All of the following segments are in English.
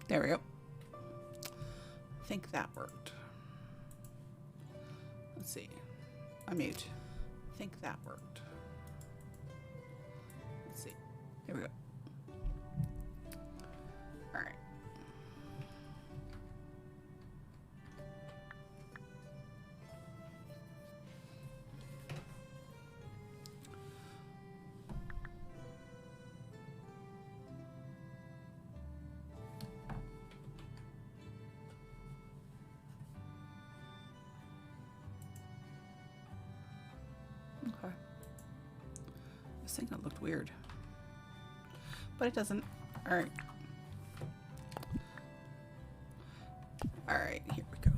There we go. I think that worked. Let's see. I mute. I think that worked. Let's see. Here we go. All right. Okay. I was thinking it looked weird, but it doesn't. All right. All right, here we go.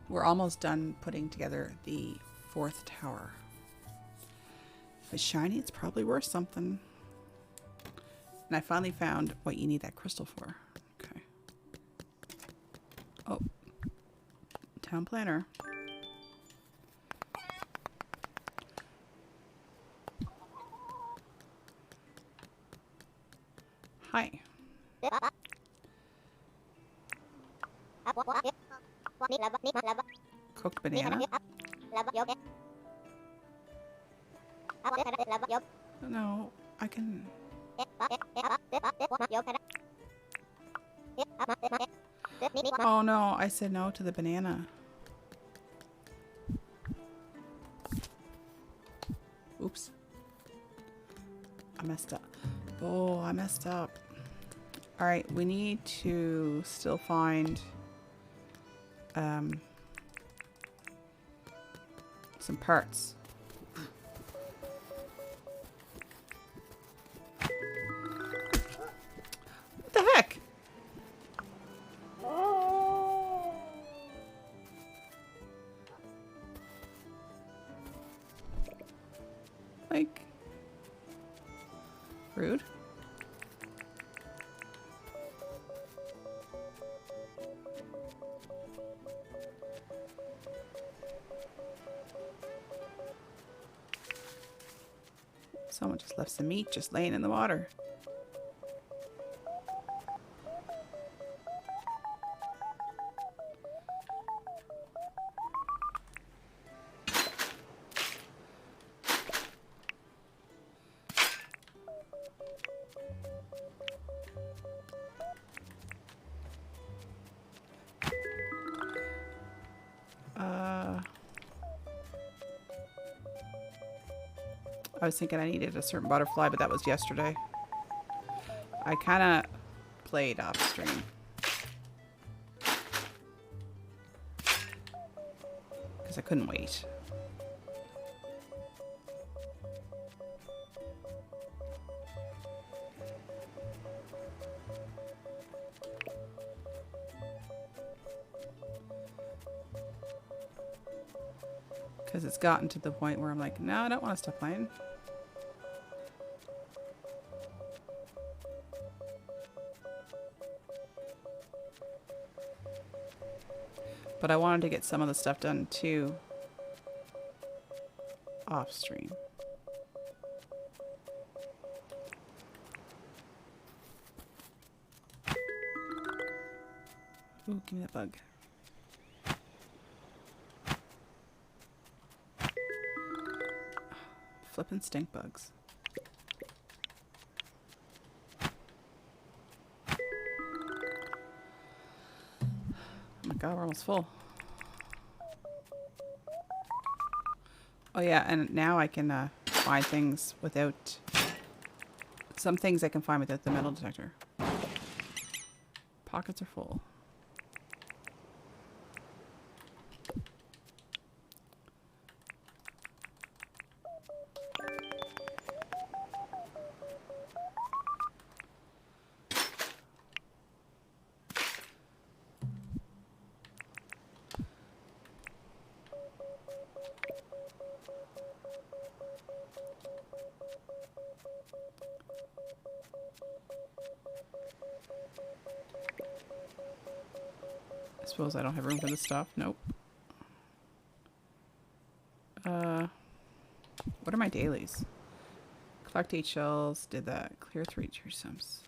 We're almost done putting together the 4th tower. If it's shiny, it's probably worth something. And I finally found what you need that crystal for. Okay. Oh. Town planner. Hi. Cooked banana? No, I can... Oh no, I said no to the banana. Oops. I messed up. Oh, I messed up. Alright, we need to still find some parts. What the heck? Like, rude. Someone just left some meat just laying in the water. I was thinking I needed a certain butterfly, but that was yesterday. I kind of played off stream. Because I couldn't wait. Because it's gotten to the point where I'm like, no, I don't want to stop playing. But I wanted to get some of the stuff done too off stream. Ooh, give me that bug. Flippin' stink bugs. Oh my god, we're almost full. Oh yeah, and now I can find things without... Some things I can find without the metal detector. Pockets are full. I suppose I don't have room for this stuff. Nope. What are my dailies? Collect 8 shells. Did that. Clear 3 tree stumps.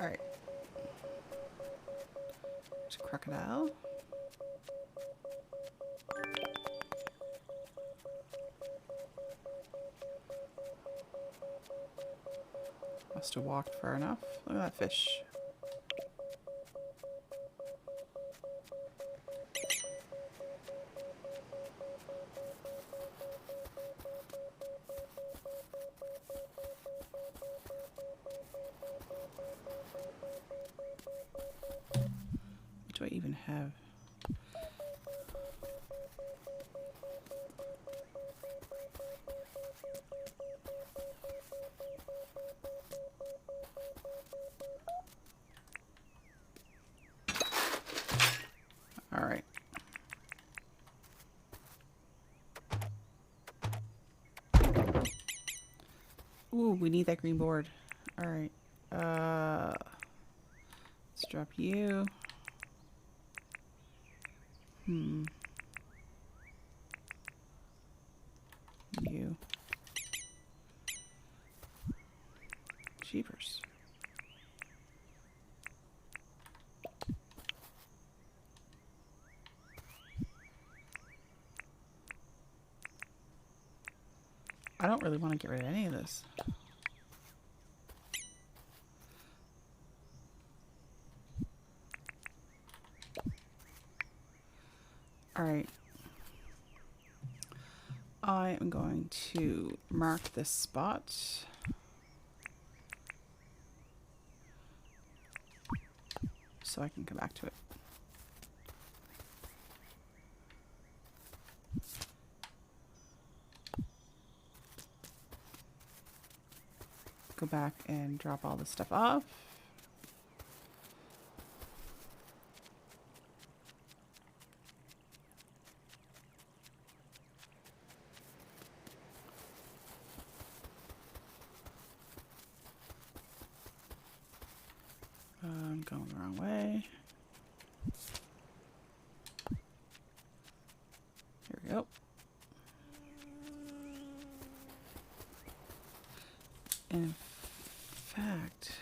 Alright. There's a crocodile. Must have walked far enough. Look at that fish. What do I even have? All right. Ooh, we need that green board. All right. Let's drop you. You. Jeepers. I don't really want to get rid of any of this. All right. I am going to mark this spot. So I can come back to it. Go back and drop all this stuff off. I'm going the wrong way. Here we go. In fact,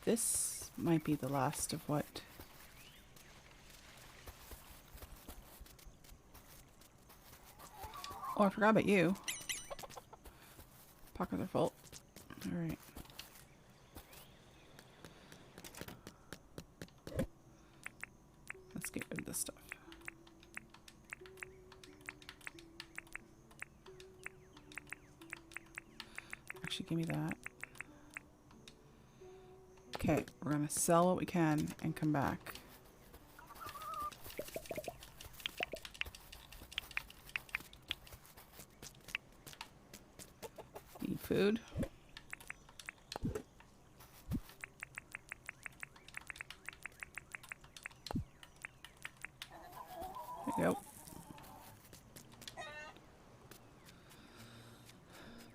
this might be the last of what. Oh, I forgot about you. Pockets are full. All right. Let's get rid of this stuff. Actually, give me that. Okay, we're gonna sell what we can and come back. Need food. There you go.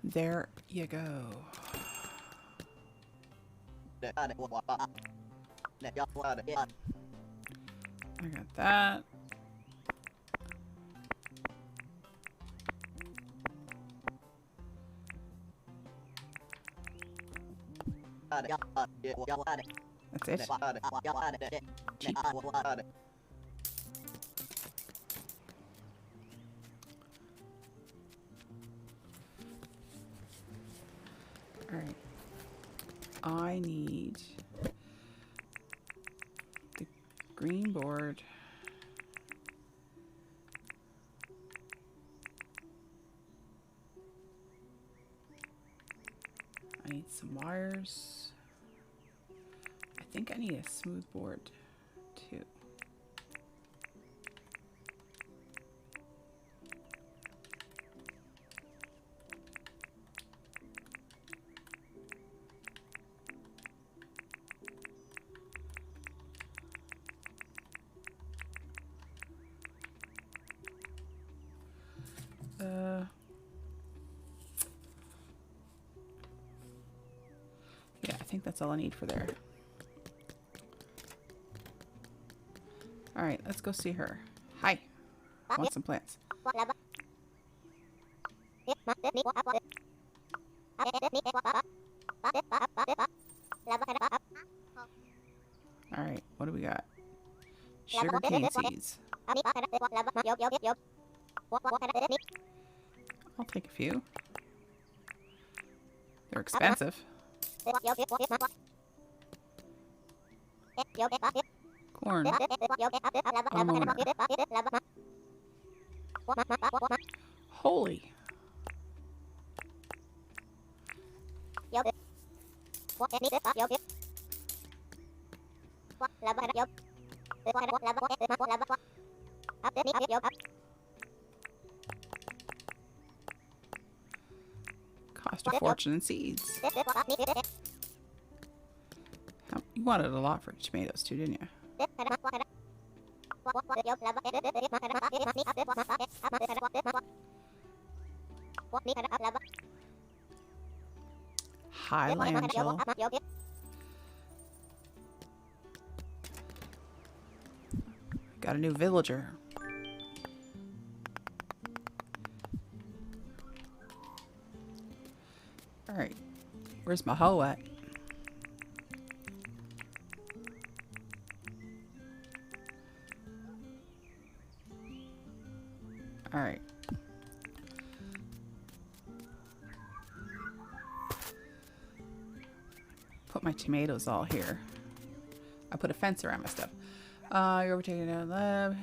There you go. I got that. That's it. Cheap. Alright. I need the green board. I need some wires. I think I need a smooth board too. Yeah, I think that's all I need for there. All right, let's go see her. Hi. Want some plants? Alright, what do we got? Sugar cane seeds. I'll take a few. They're expensive. Corn. Almoner. Holy. Cost a fortune in seeds. You wanted a lot for tomatoes too, didn't you? Highland Jill. Got a new villager. Alright. Where's my hoe at? Alright. Put my tomatoes all here. I put a fence around my stuff. You're overtaking the lab.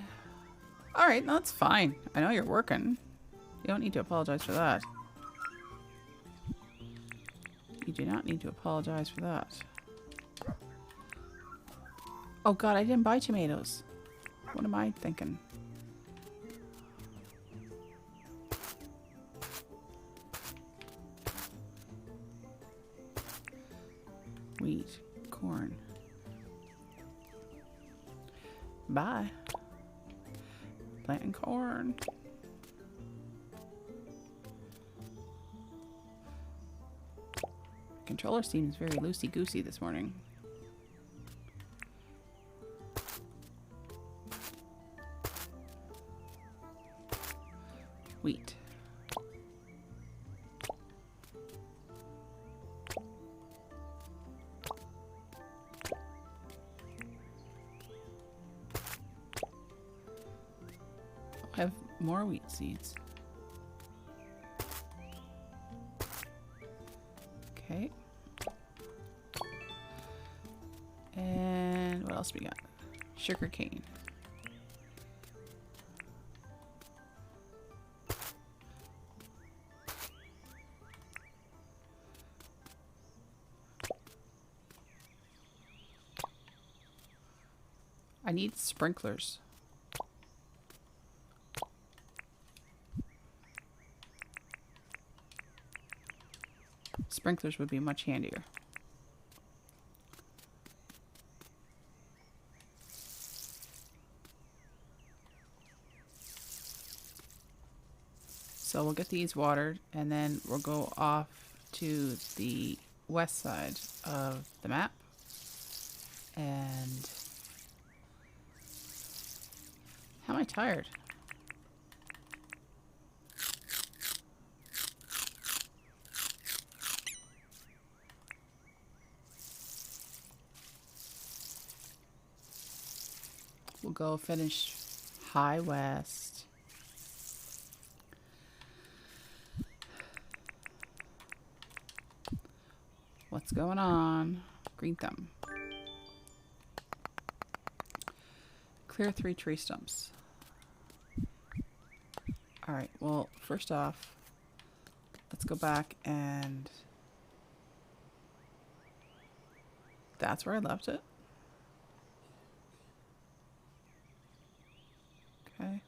Alright, no, that's fine. I know you're working. You don't need to apologize for that. You do not need to apologize for that. Oh god, I didn't buy tomatoes. What am I thinking? Wheat, corn. Bye. Planting corn. Controller seems very loosey-goosey this morning. Wheat. I have more wheat seeds. Okay. And what else we got? Sugar cane. I need sprinklers. Sprinklers would be much handier. So we'll get these watered and then we'll go off to the west side of the map. And how am I tired? We'll go finish High West. What's going on? Green thumb. Clear 3 tree stumps. Alright, well, first off, let's go back and... That's where I left it. Okay.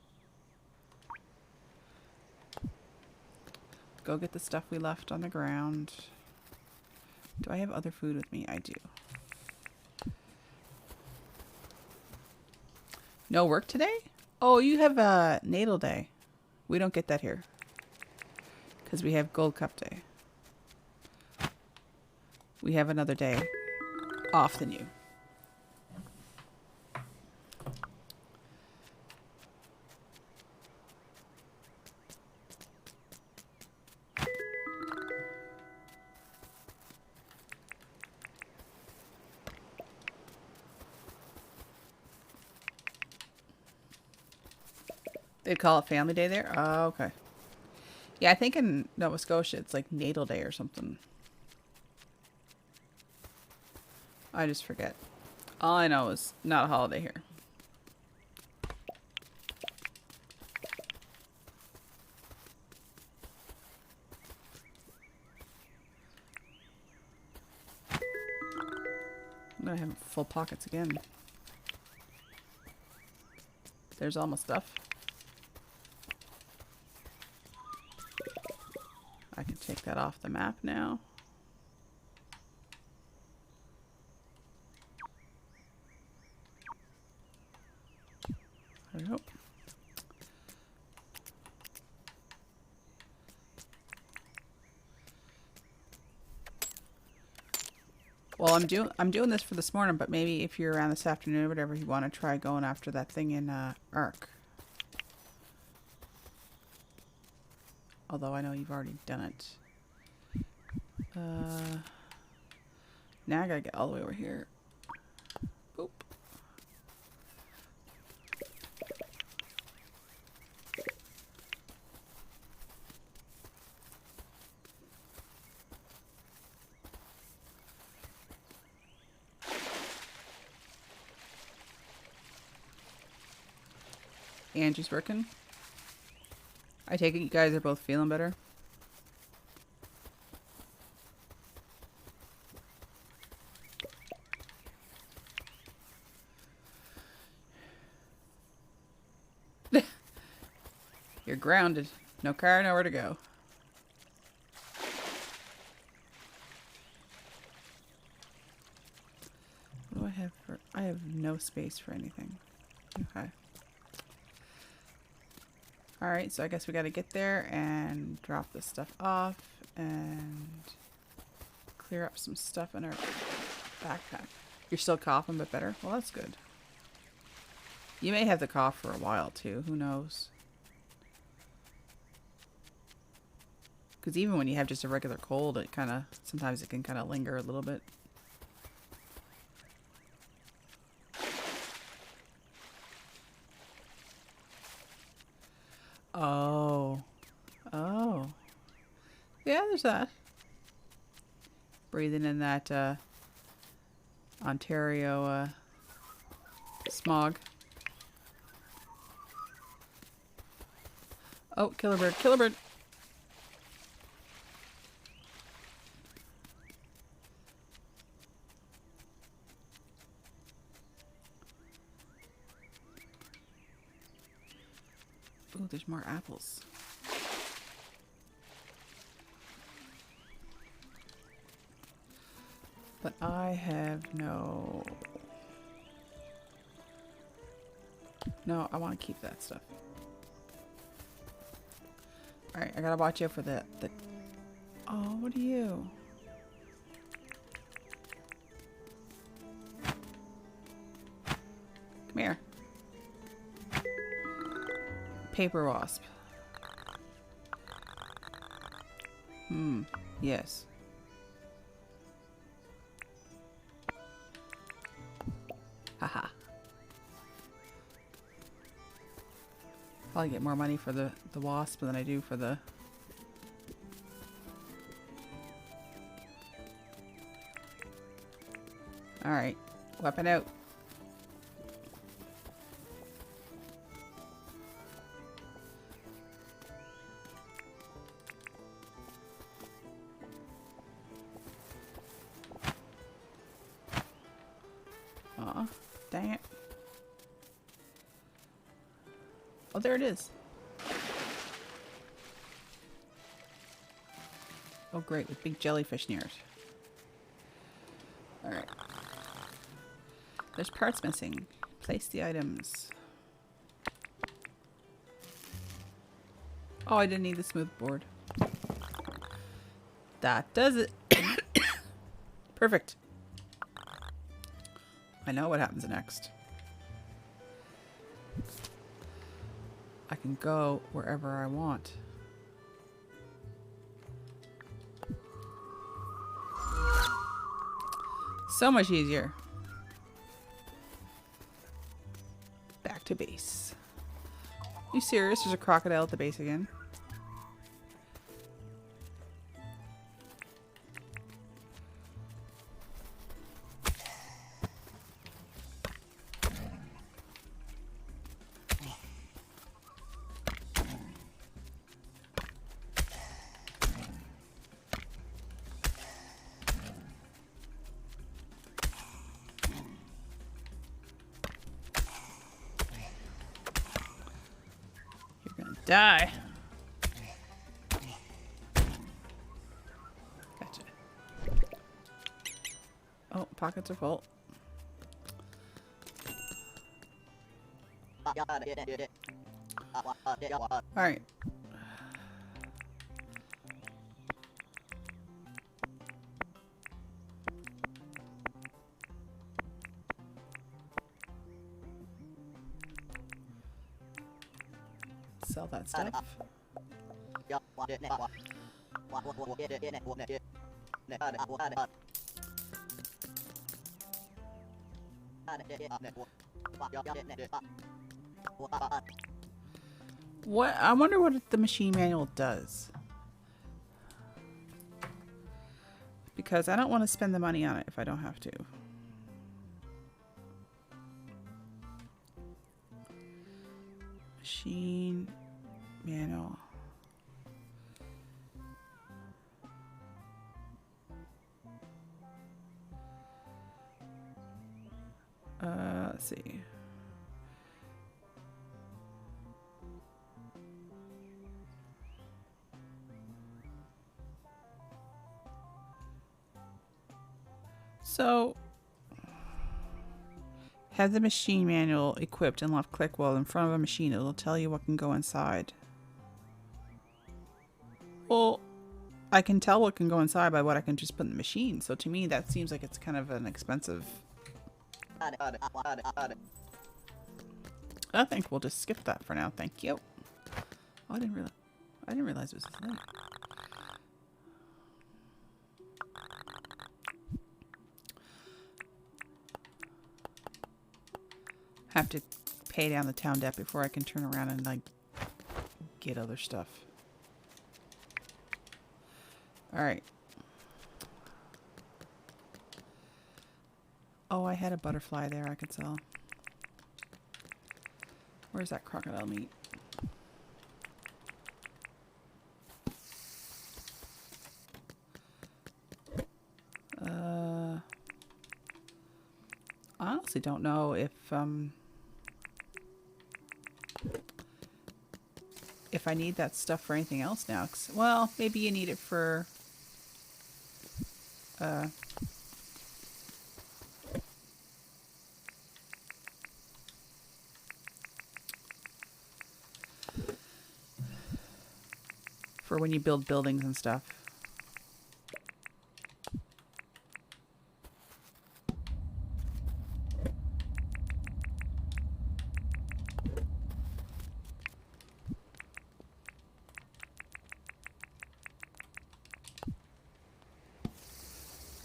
Go get the stuff we left on the ground. Do I have other food with me? I do. No work today? Oh, you have a natal day. We don't get that here. Because we have Gold Cup Day. We have another day off than you. They call it Family Day there? Oh, okay. Yeah, I think in Nova Scotia it's like Natal Day or something. I just forget. All I know is not a holiday here. I'm gonna have full pockets again. There's all my stuff. I can take that off the map now. I hope. Well, I'm doing this for this morning, but maybe if you're around this afternoon or whatever, you want to try going after that thing in Ark. Although I know you've already done it. Now I gotta get all the way over here. Boop. Angie's working. I take it you guys are both feeling better. You're grounded. No car, nowhere to go. What do I have for... I have no space for anything. Okay. Alright, so I guess we gotta get there and drop this stuff off and clear up some stuff in our backpack. You're still coughing, but better? Well, that's good. You may have the cough for a while, too. Who knows? Because even when you have just a regular cold, it kind of... sometimes it can kind of linger a little bit. Oh. Oh. Yeah, there's that. Breathing in that Ontario smog. Oh, killer bird, killer bird. Oh, there's more apples. But I have no... No, I want to keep that stuff. Alright, I gotta watch out for the... Oh, what are you? Come here. Paper wasp. Yes. Haha. Probably get more money for the wasp than I do for the... Alright. Weapon out. Aw, dang it. Oh, there it is. Oh, great, with big jellyfish near it. Alright. There's parts missing. Place the items. Oh, I didn't need the smooth board. That does it. Perfect. I know what happens next. I can go wherever I want. So much easier. Back to base. You serious? There's a crocodile at the base again. Die. Gotcha. Oh, pockets are full. Alright. Sell that stuff. What? I wonder what the machine manual does. Because I don't want to spend the money on it if I don't have to. Machine manual. Let's see. So, have the machine manual equipped and left click while in front of a machine. It'll tell you what can go inside. Well, I can tell what can go inside by what I can just put in the machine. So to me, that seems like it's kind of an expensive... I think we'll just skip that for now. Thank you. Oh, I didn't realize it was a thing. Have to pay down the town debt before I can turn around and like get other stuff. All right. Oh, I had a butterfly there I could sell. Where's that crocodile meat? I honestly don't know if I need that stuff for anything else now. Well, maybe you need it for when you build buildings and stuff.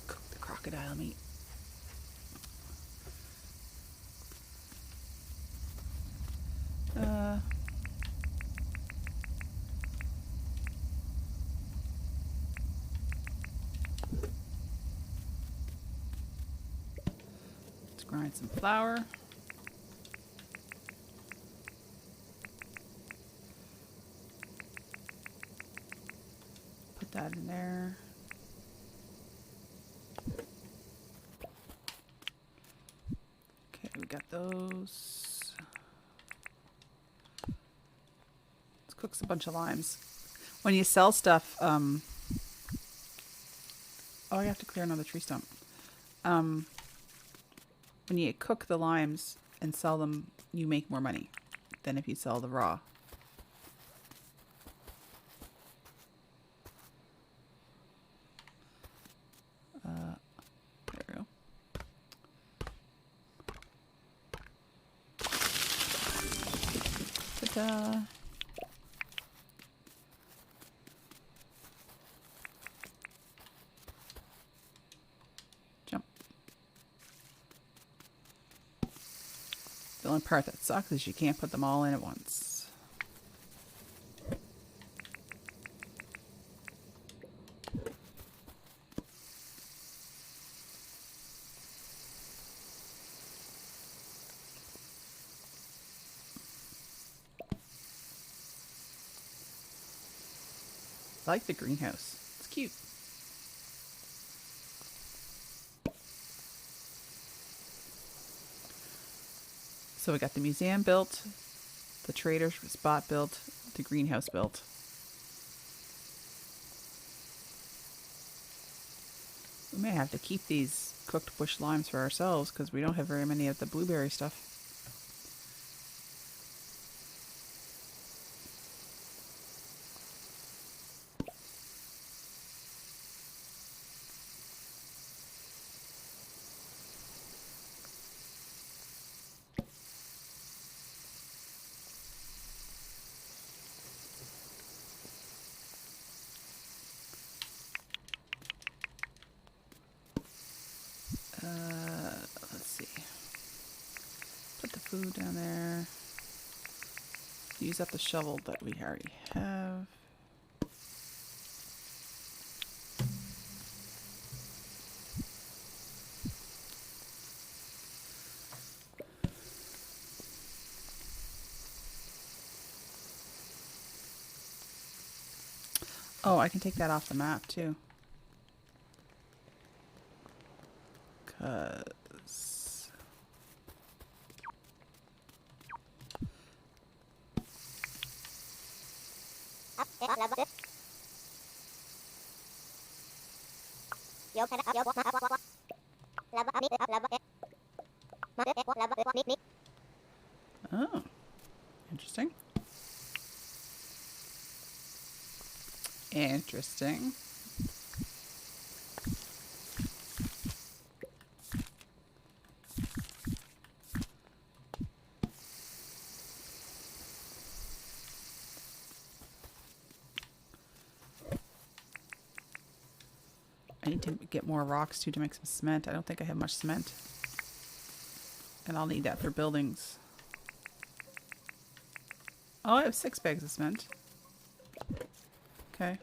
Cook the crocodile meat. Grind some flour. Put that in there. Okay, we got those. Let's cook a bunch of limes. When you sell stuff, oh, I have to clear another tree stump. When you cook the limes and sell them, you make more money than if you sell the raw. There we go. Ta-da! The only part that sucks is you can't put them all in at once. I like the greenhouse. It's cute. So we got the museum built, the trader spot built, the greenhouse built. We may have to keep these cooked bush limes for ourselves because we don't have very many of the blueberry stuff. Let's see. Put the food down there. Use up the shovel that we already have. Oh, I can take that off the map too. Cause oh, interesting. Interesting. I need to get more rocks too to make some cement. I don't think I have much cement. And I'll need that for buildings. Oh, I have 6 bags of cement. Okay.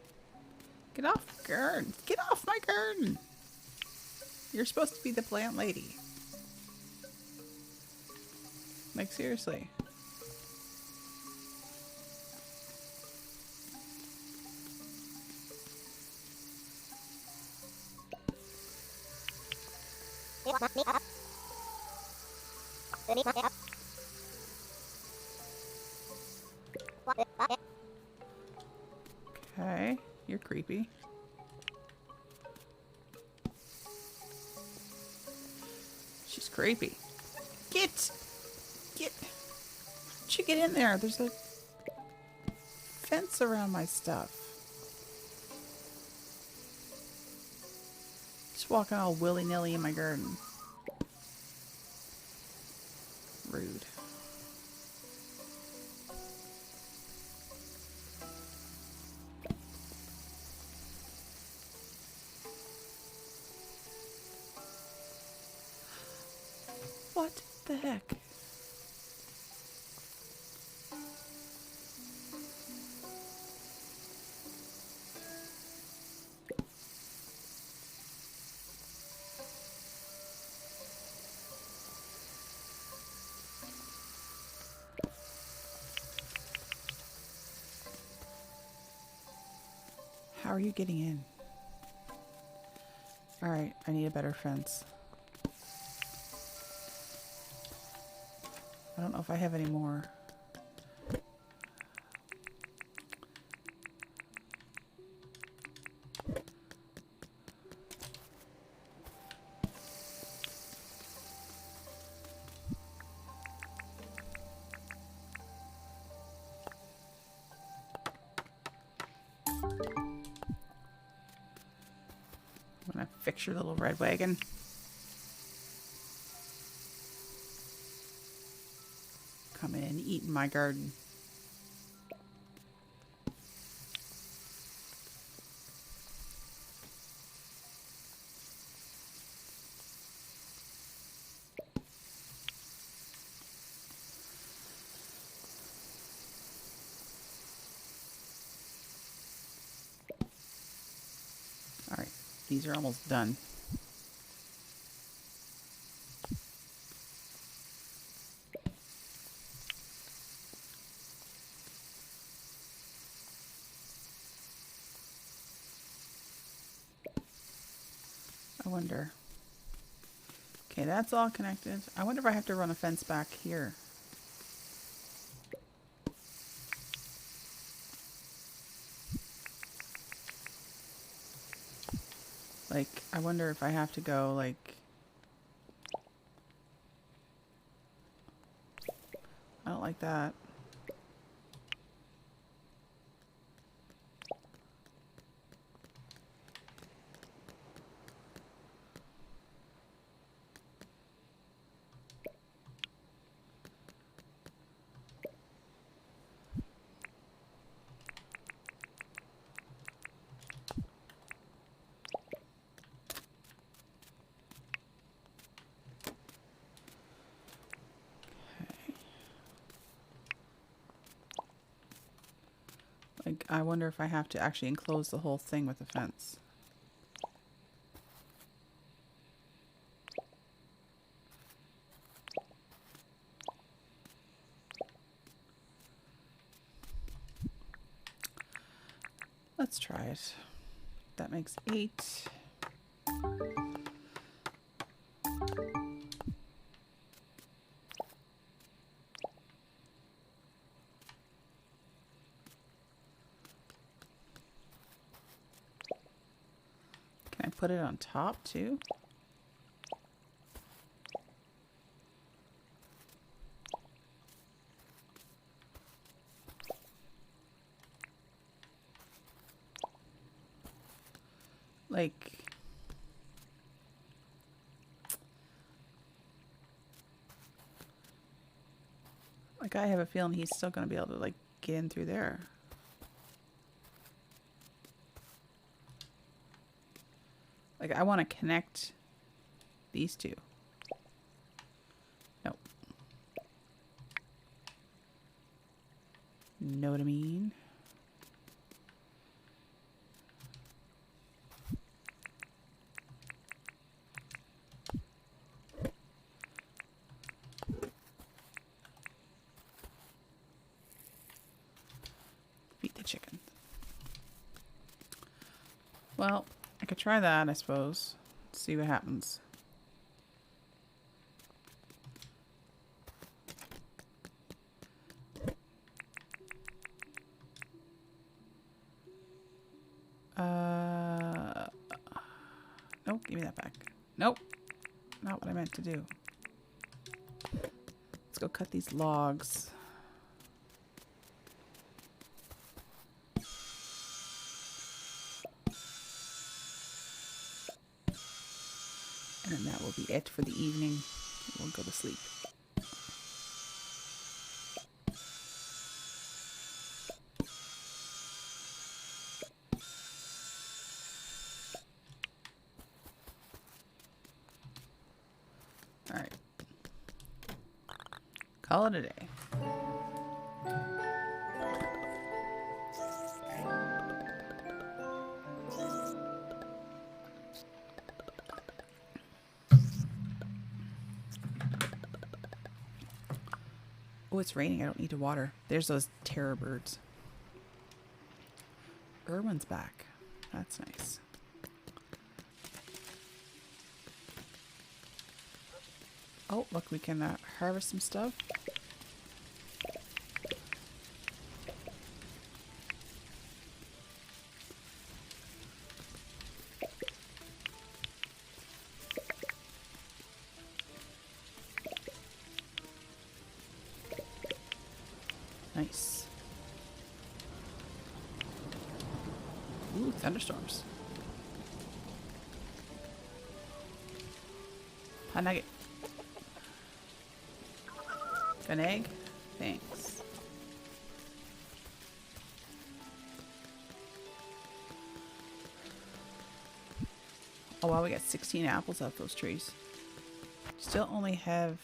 Get off the garden. Get off my garden. You're supposed to be the plant lady. Like, seriously. Okay, you're creepy. She's creepy. Get! How'd you get in there? There's a fence around my stuff. Just walking all willy-nilly in my garden. Rude. What the heck? How are you getting in? Alright, I need a better fence. I don't know if I have any more. I'm gonna fix your little red wagon. Come in, eat in my garden. Alright, these are almost done. I wonder. Okay, that's all connected. I wonder if I have to run a fence back here. Like, I wonder if I have to go, like... I don't like that. Like, I wonder if I have to actually enclose the whole thing with a fence. Let's try it. That makes 8. Can I put it on top too? Like I have a feeling he's still going to be able to like get in through there. Like I want to connect these two. Nope. Know what I mean? Feed the chicken. Well, I could try that, I suppose. See what happens. Nope, give me that back. Nope, not what I meant to do. Let's go cut these logs. And then that will be it for the evening. We'll go to sleep. All right. Call it a day. Oh, it's raining. I don't need to water. There's those terror birds. Irwin's back. That's nice. Oh, look, we can harvest some stuff. Nice. Ooh, thunderstorms. Hot nugget. An egg? Thanks. Oh wow, we got 16 apples off those trees. Still only have...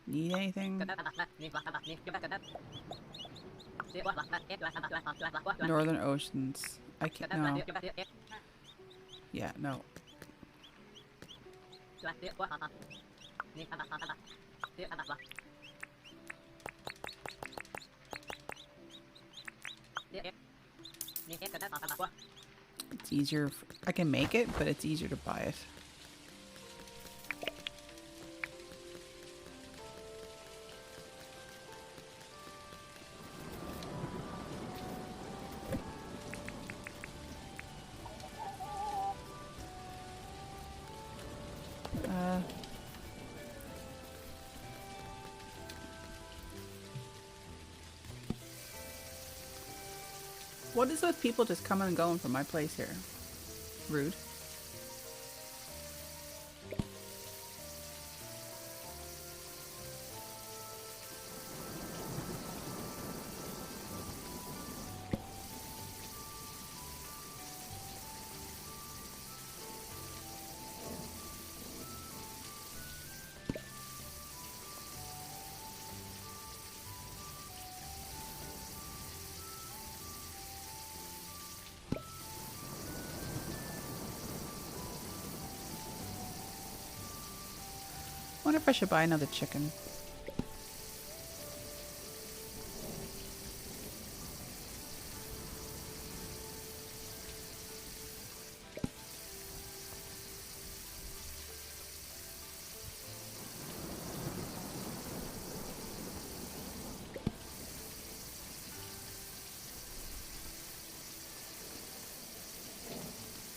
Need anything? Northern Oceans. I can't... No. Yeah, no. It's easier. I can make it, but it's easier to buy it. What is with people just coming and going from my place here? Rude. Wonder if I should buy another chicken.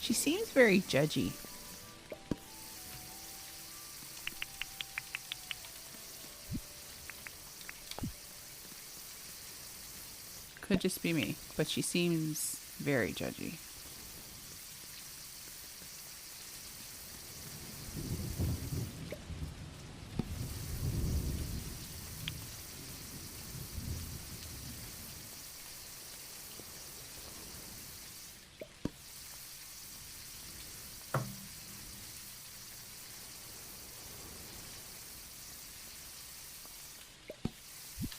She seems very judgy. Could just be me, but she seems very judgy.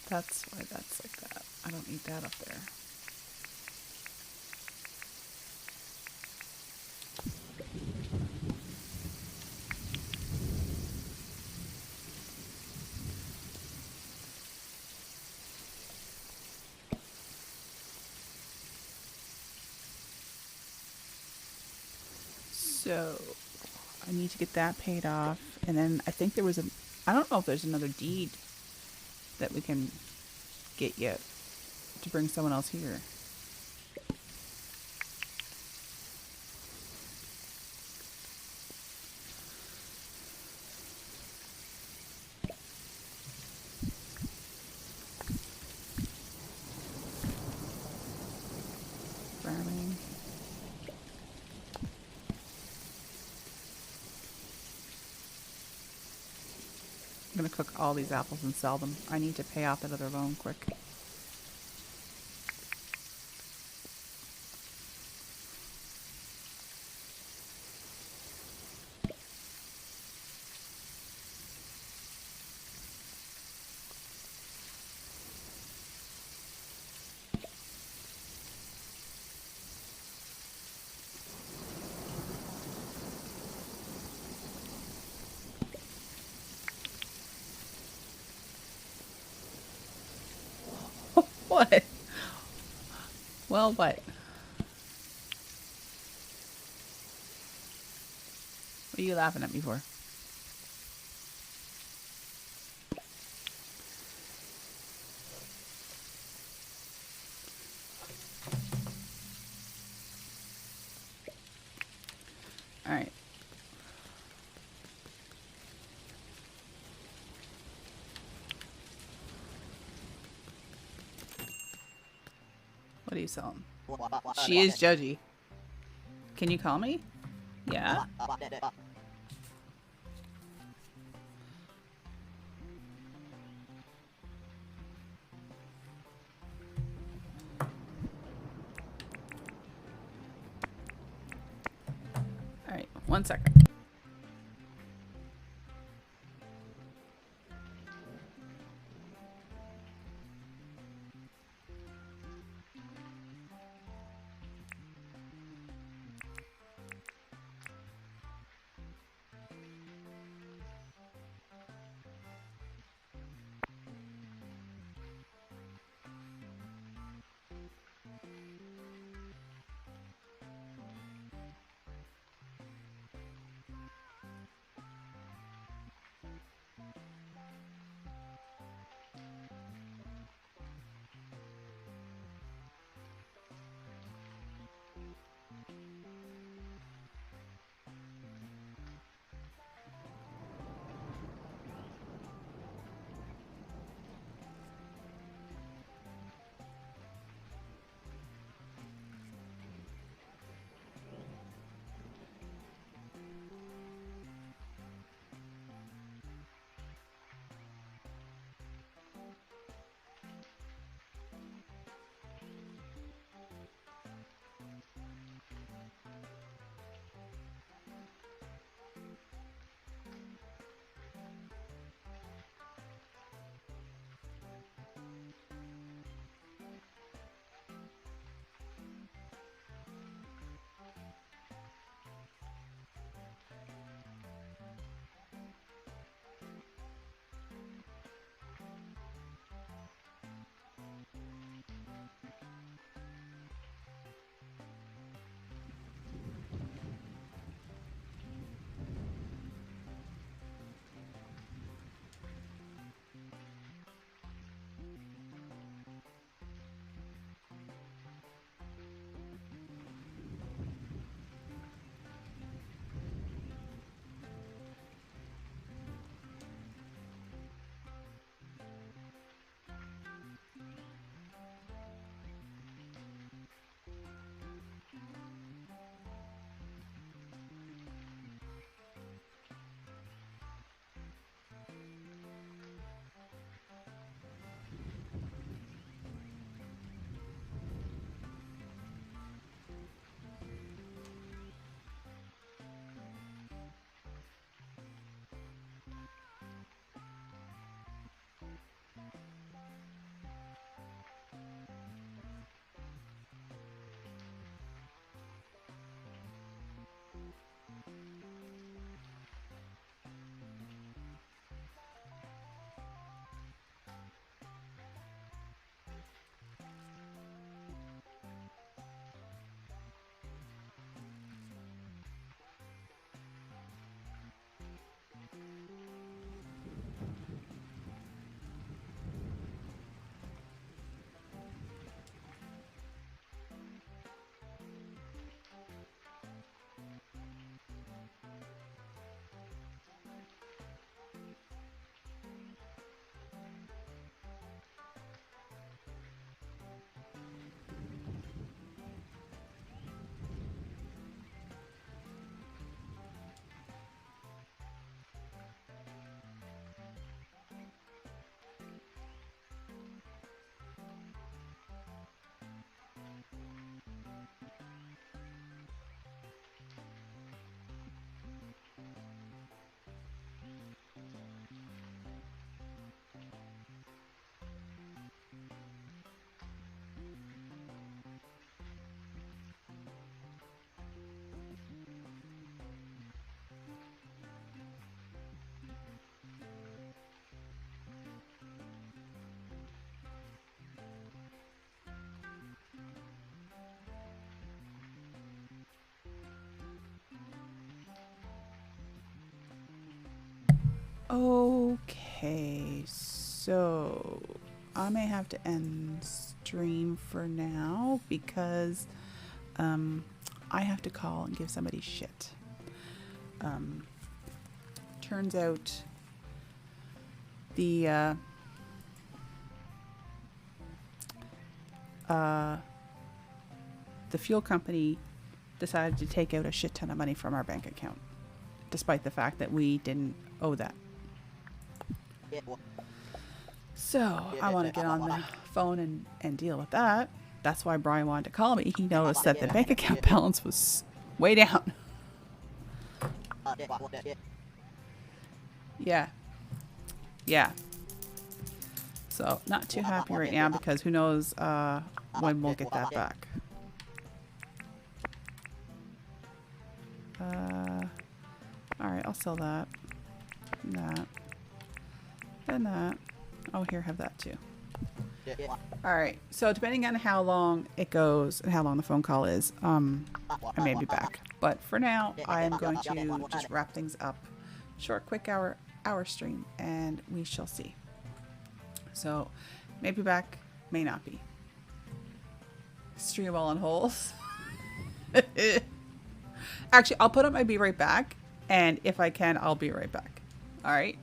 That's why that's like that. I don't need that up there. So I need to get that paid off. And then I think there was I don't know if there's another deed that we can get yet to bring someone else here. Farming. I'm gonna cook all these apples and sell them. I need to pay off that other loan quick. What? Well, what? What are you laughing at me for? All right. What are you selling? She is judgy. Can you call me? Yeah? Alright, 1 second. Okay, so I may have to end stream for now because I have to call and give somebody shit. Turns out the fuel company decided to take out a shit ton of money from our bank account, despite the fact that we didn't owe that. So I want to get on the phone and deal with that. That's why Brian wanted to call me. He noticed that the bank account balance was way down. Yeah. Yeah. So not too happy right now because who knows when we'll get that back. Alright, I'll sell that. And that. And that. Oh, here, have that too. Alright, so depending on how long it goes and how long the phone call is, I may be back. But for now, I am going to just wrap things up. Short, quick hour stream, and we shall see. So, may be back, may not be. Stream all on holes. Actually, I'll put up my be right back, and if I can, I'll be right back. Alright?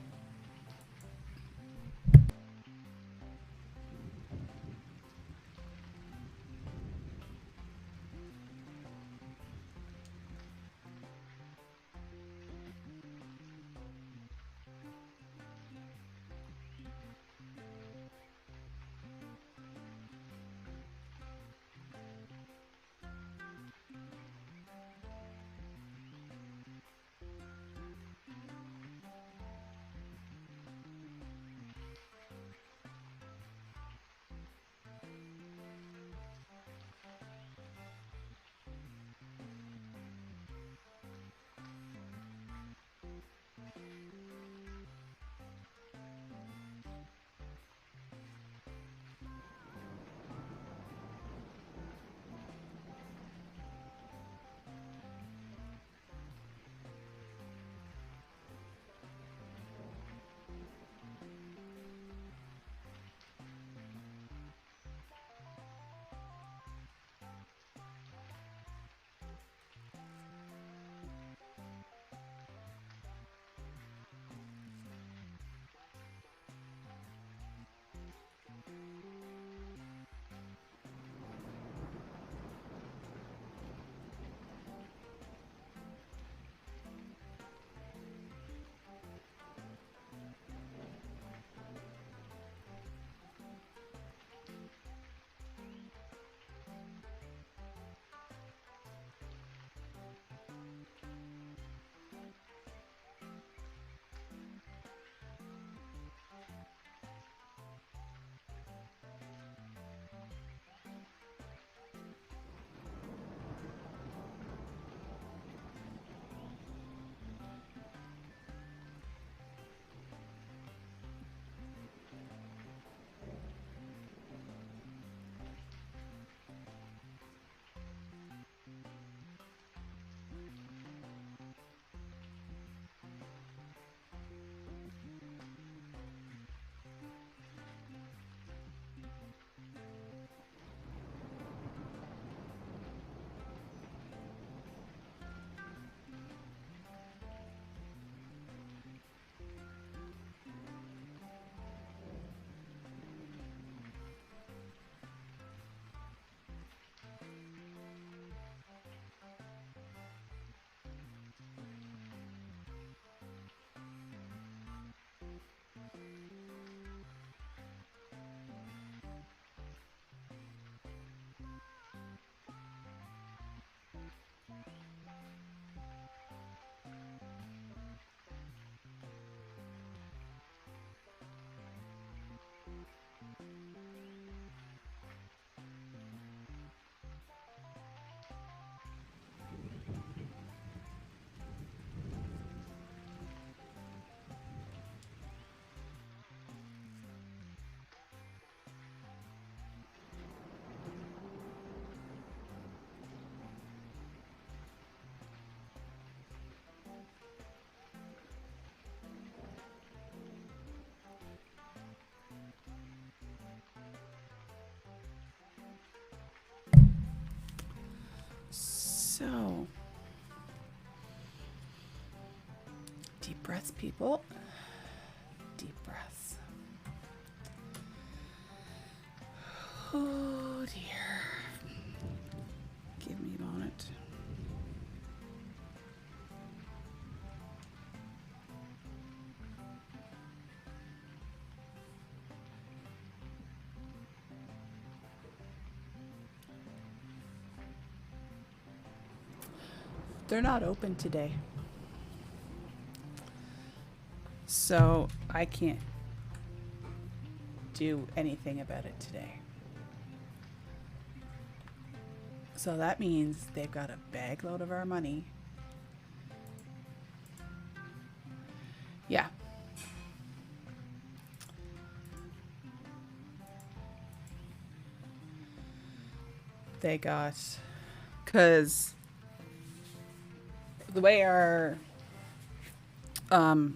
So, deep breaths, people. Deep breaths. Oh dear. Give me a moment. They're not open today. So I can't do anything about it today. So that means they've got a bag load of our money. Yeah. They got, because the way our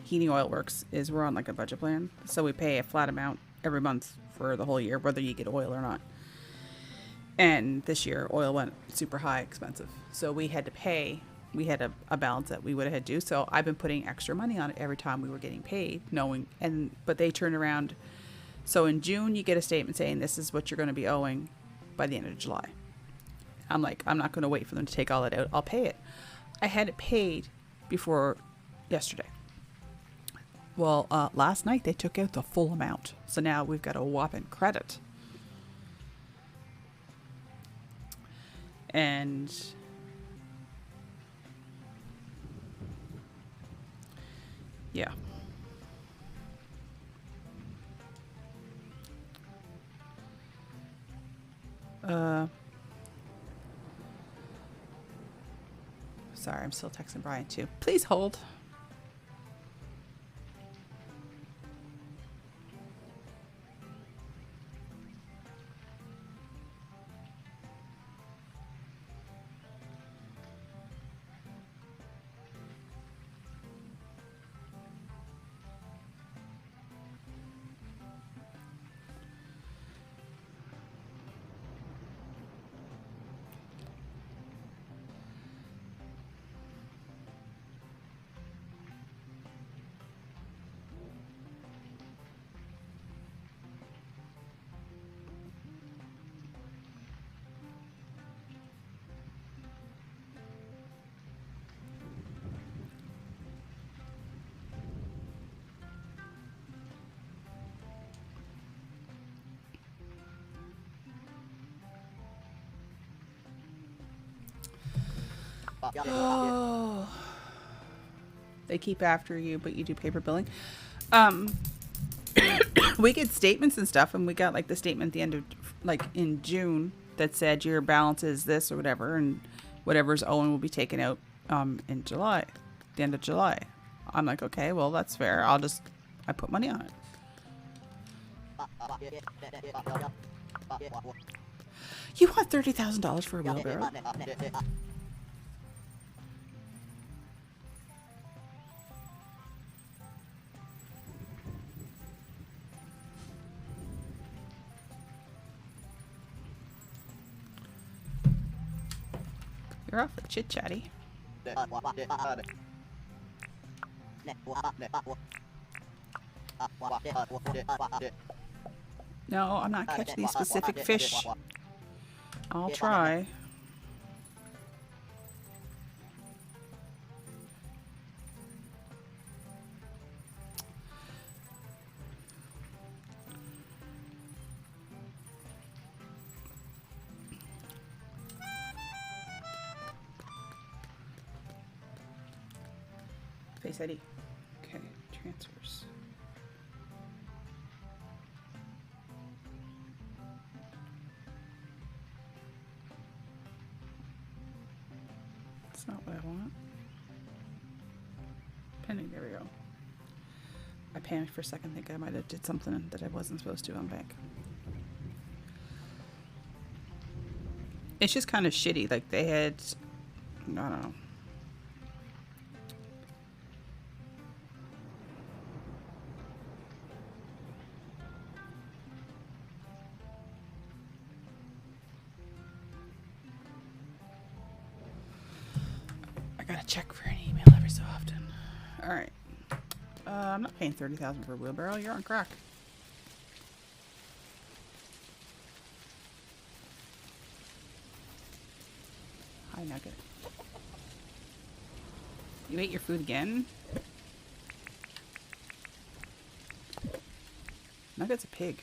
heating oil works is we're on like a budget plan. So we pay a flat amount every month for the whole year, whether you get oil or not. And this year oil went super high expensive. So we had to pay, we had a balance that we would have had to do. So I've been putting extra money on it every time we were getting paid, knowing, but they turn around. So in June, you get a statement saying this is what you're going to be owing by the end of July. I'm like, I'm not going to wait for them to take all that out. I'll pay it. I had it paid before yesterday. Well, last night they took out the full amount. So now we've got a whopping credit. And yeah. Sorry, I'm still texting Brian too. Please hold. Oh, they keep after you, but you do paper billing. We get statements and stuff, and we got like the statement at the end of like in June that said your balance is this or whatever, and whatever's owing will be taken out in July, the end of July. I'm like, okay, well that's fair. I put money on it. You want $30,000 for a wheelbarrow? You're awfully chit-chatty. No, I'm not catching these specific fish. I'll try. Face ID. Okay, transfers. That's not what I want. Pending, there we go. I panicked for a second, think I might have did something that I wasn't supposed to on bank. It's just kind of shitty, like they had, I don't know. check for an email every so often. Alright. I'm not paying 30,000 for a wheelbarrow. You're on crack. Hi, Nugget. You ate your food again? Nugget's a pig.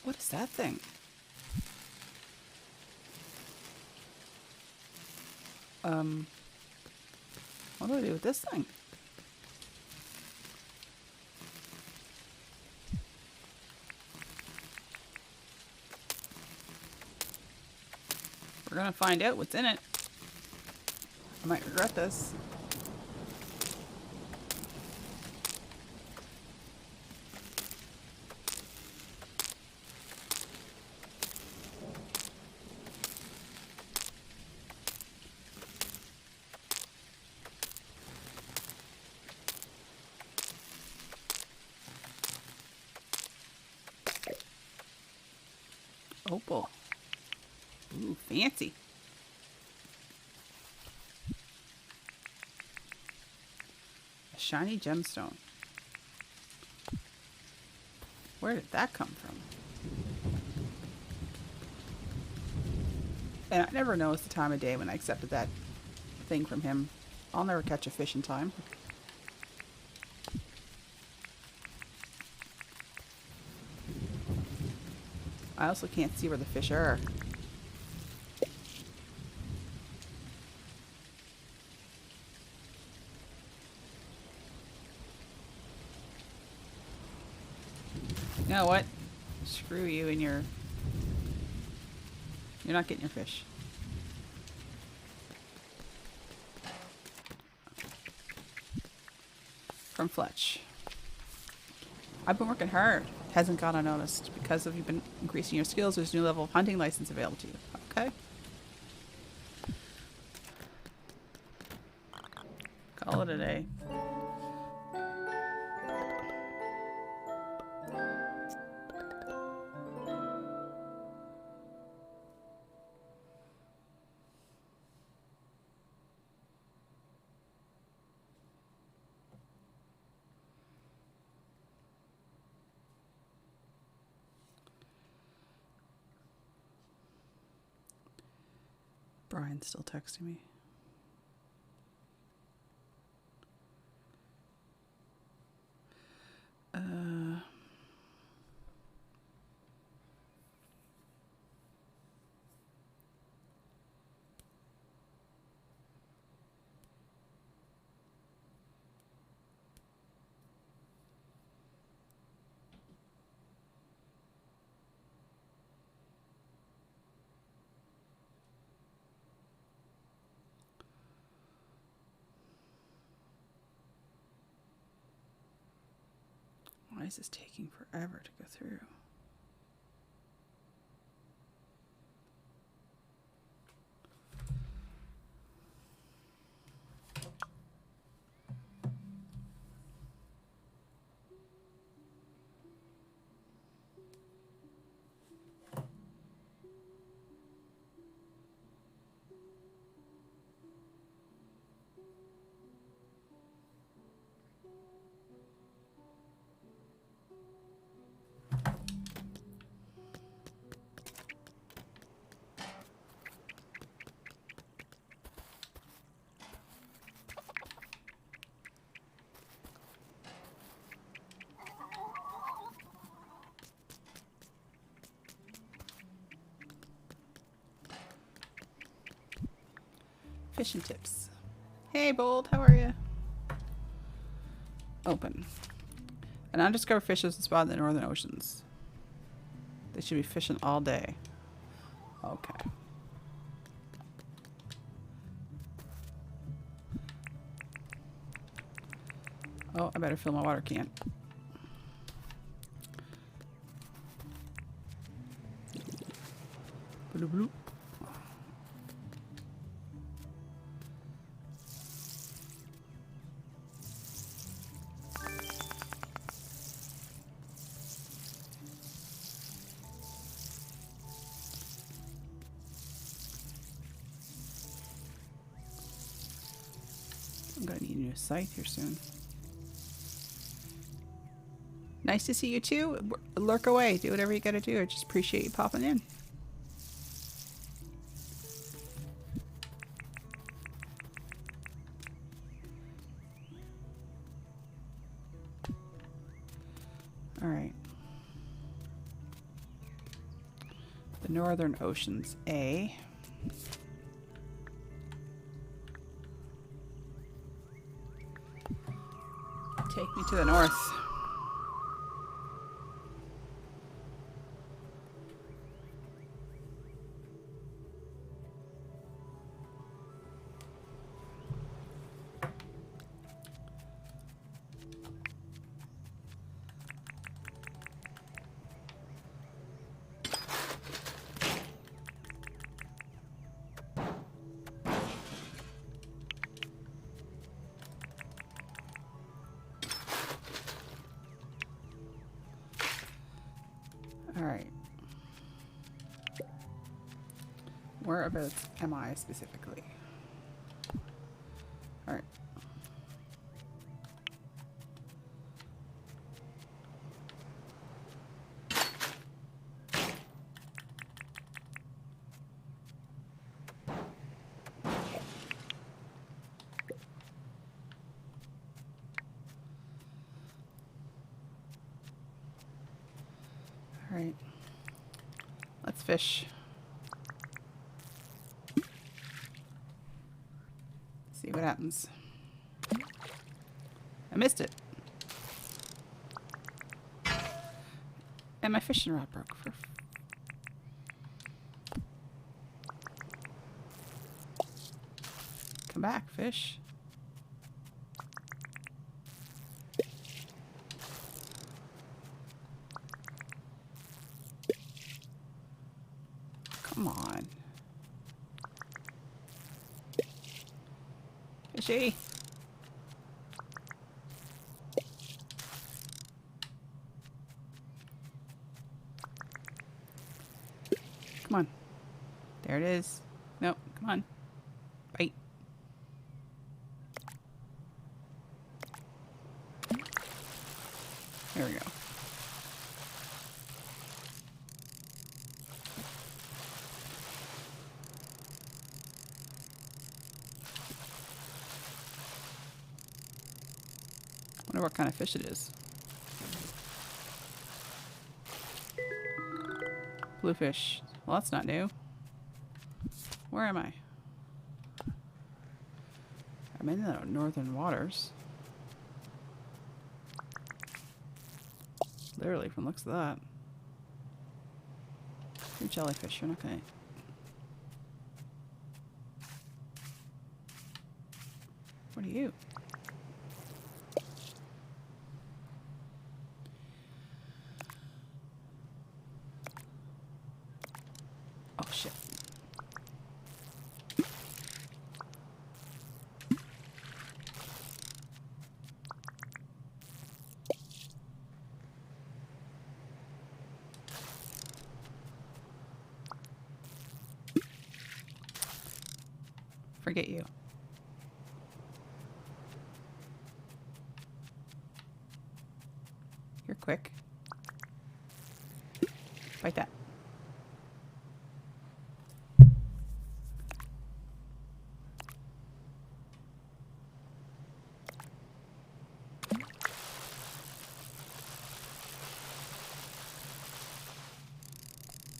What is that thing? What do I do with this thing? We're gonna find out what's in it. I might regret this. Opal. Ooh, fancy. A shiny gemstone. Where did that come from? And I never know it's the time of day when I accepted that thing from him. I'll never catch a fish in time. I also can't see where the fish are. You know what? Screw you and your... You're not getting your fish. From Fletch. I've been working hard. Hasn't gone unnoticed. Because of you've been increasing your skills, there's a new level of hunting license available to you. Okay. Call it a day. Brian's still texting me. Why is this taking forever to go through? Fishing tips. Hey, Bold, how are you? Open. An undiscovered fish is spotted in the northern oceans. They should be fishing all day. Okay. Oh, I better fill my water can. Bloop, bloop. I'm gonna need a new scythe here soon. Nice to see you too. Lurk away. Do whatever you gotta do. I just appreciate you popping in. Alright. The Northern Ocean's A. Take me to the north. Alright. Whereabouts am I specifically? Alright. Alright. Let's fish. See what happens. I missed it. And my fishing rod broke. Come back, fish. Come on. Fishy. Come on. There it is. Nope. Come on. Bite. There we go. Wonder what kind of fish it is. Bluefish. Well, that's not new. Where am I? I'm in the northern waters. Literally, from the looks of that. You're jellyfish. You're not gonna... What are you? Oh, shit. Forget you. You're quick. Bite that.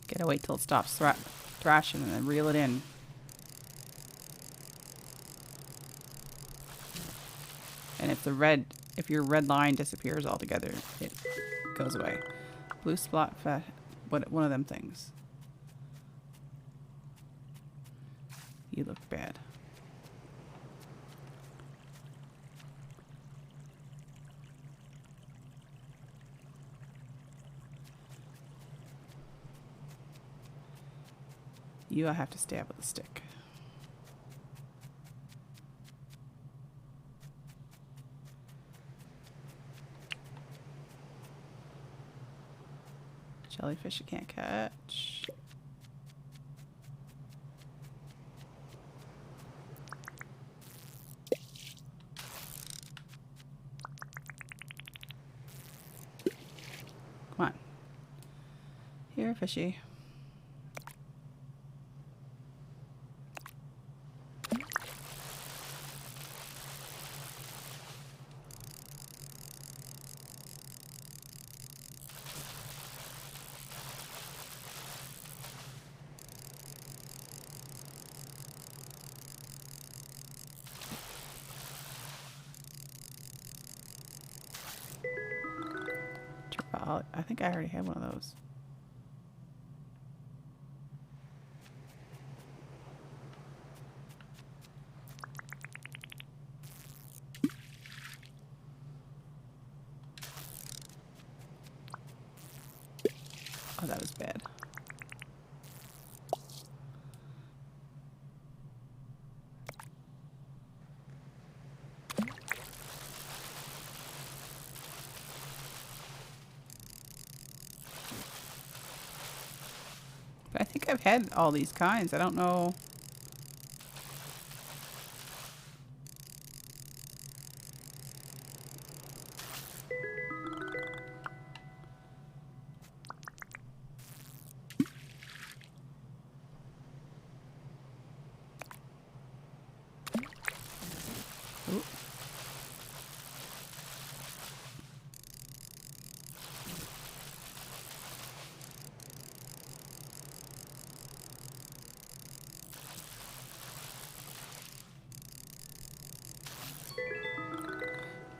Gotta wait till it stops thrashing and then reel it in. And if your red line disappears altogether, it goes away. Blue spot fat, one of them things. You look bad. You I have to stab with a stick. Jellyfish you can't catch. Come on. Here, fishy. I think I already have one of those. Oh, that was bad. But I think I've had all these kinds. I don't know. Ooh.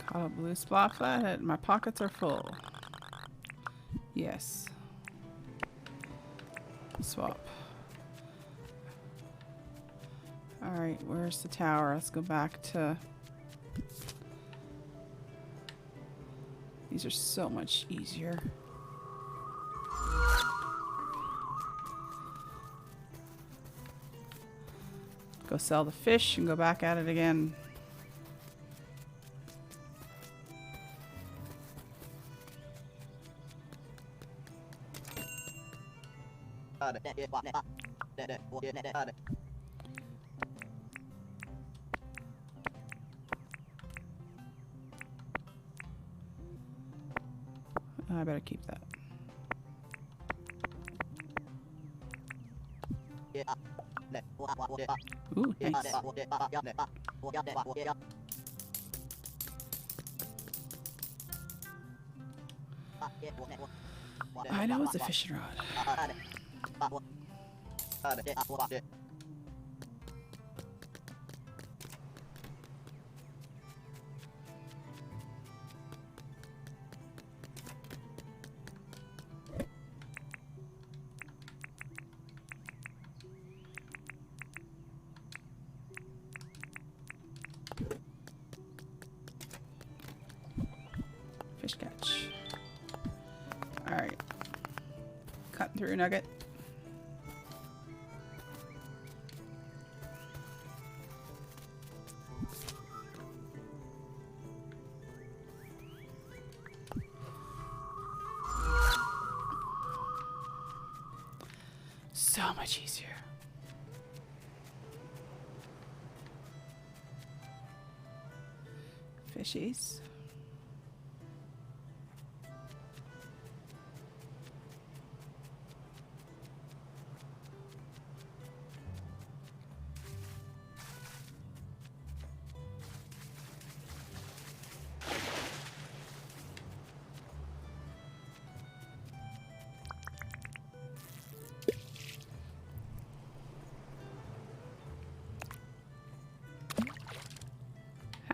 Caught a blue spot flathead. My pockets are full. Yes. Swap. Alright, where's the tower? Let's go back to... These are so much easier. Go sell the fish and go back at it again. I better keep that. Ooh, nice. I know it's a fishing rod. Fish catch. Alright. Cutting through nugget. So much easier. Fishies.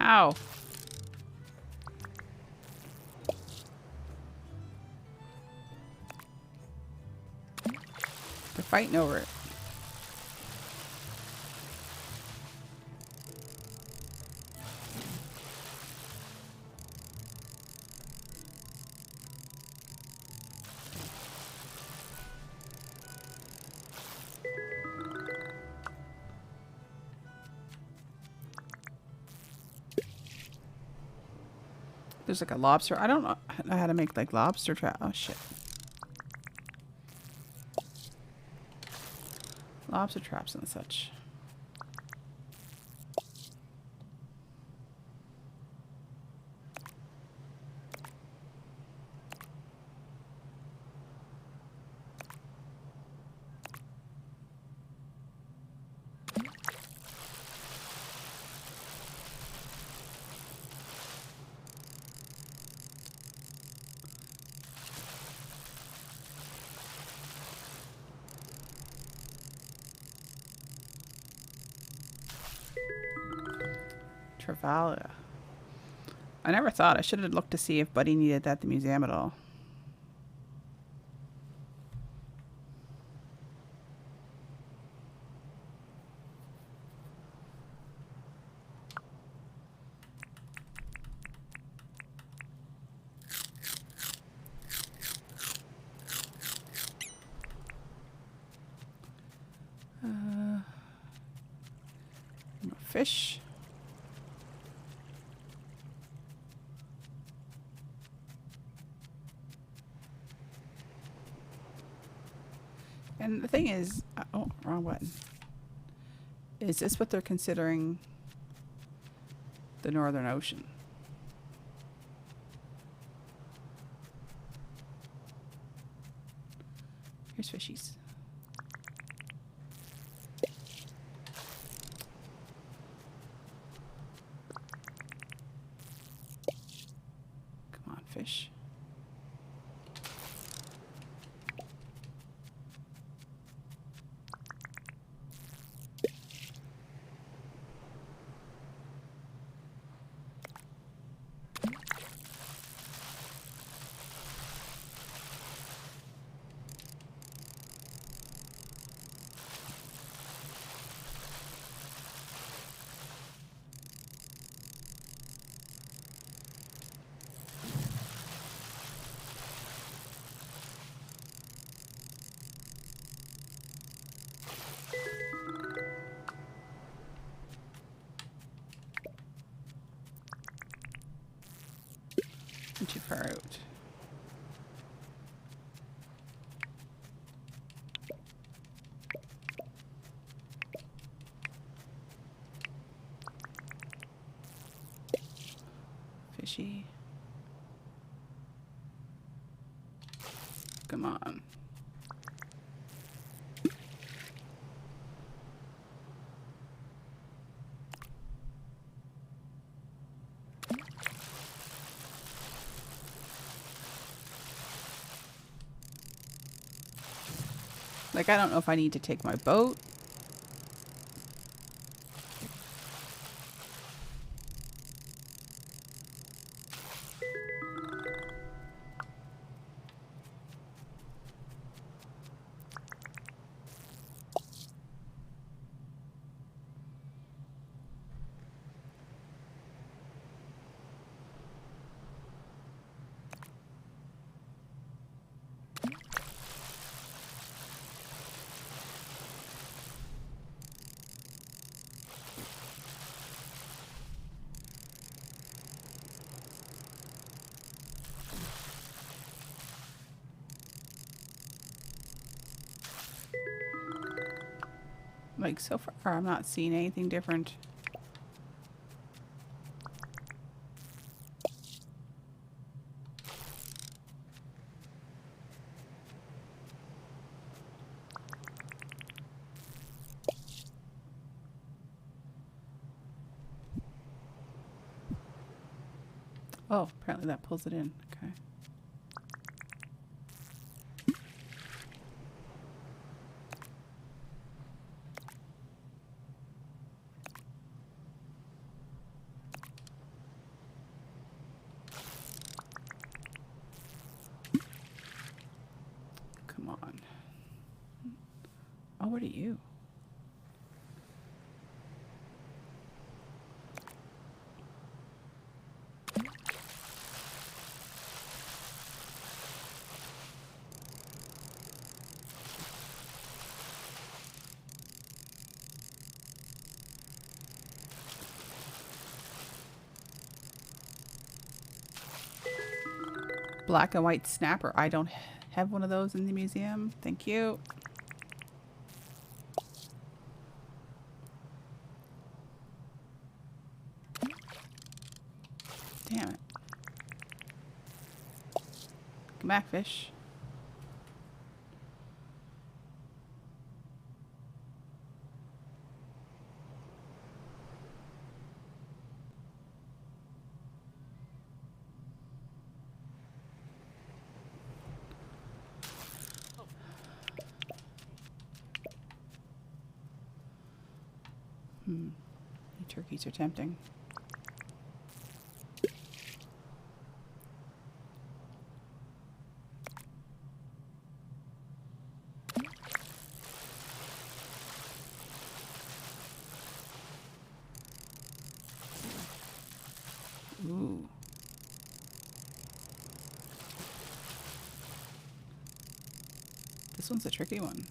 Ow. They're fighting over it. There's like a lobster. I don't know how to make like lobster trap. Oh shit. Lobster traps and such. Travalia. I never thought. I should have looked to see if Buddy needed that at the museum at all. Fish. And the thing is, oh, wrong button. Is this what they're considering the Northern Ocean? Here's fishies. Come on, fish. Not too far out. Fishy. Come on. Like, I don't know if I need to take my boat. Like, so far, I'm not seeing anything different. Oh, apparently that pulls it in. Okay. Come on. Oh, what are you? Black and white snapper. I don't have one of those in the museum. Thank you. Damn it. Come back, fish. The turkeys are tempting. This one's a tricky one.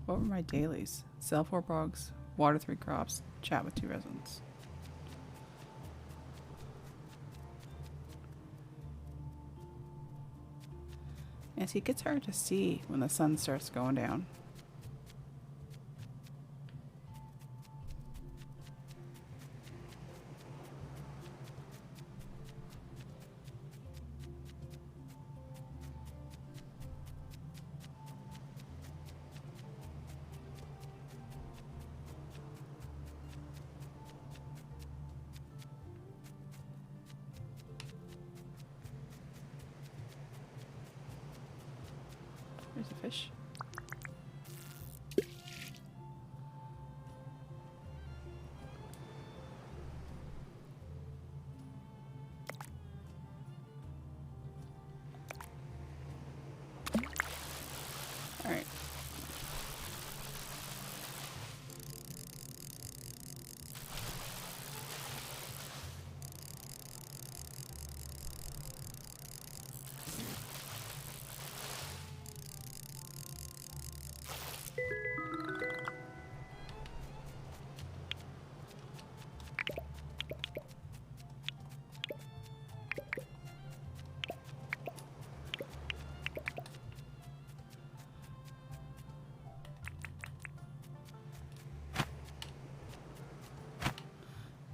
What were my dailies? Sell 4 bugs, water 3 crops, chat with 2 residents. And see, it gets hard to see when the sun starts going down. There's a fish. All right.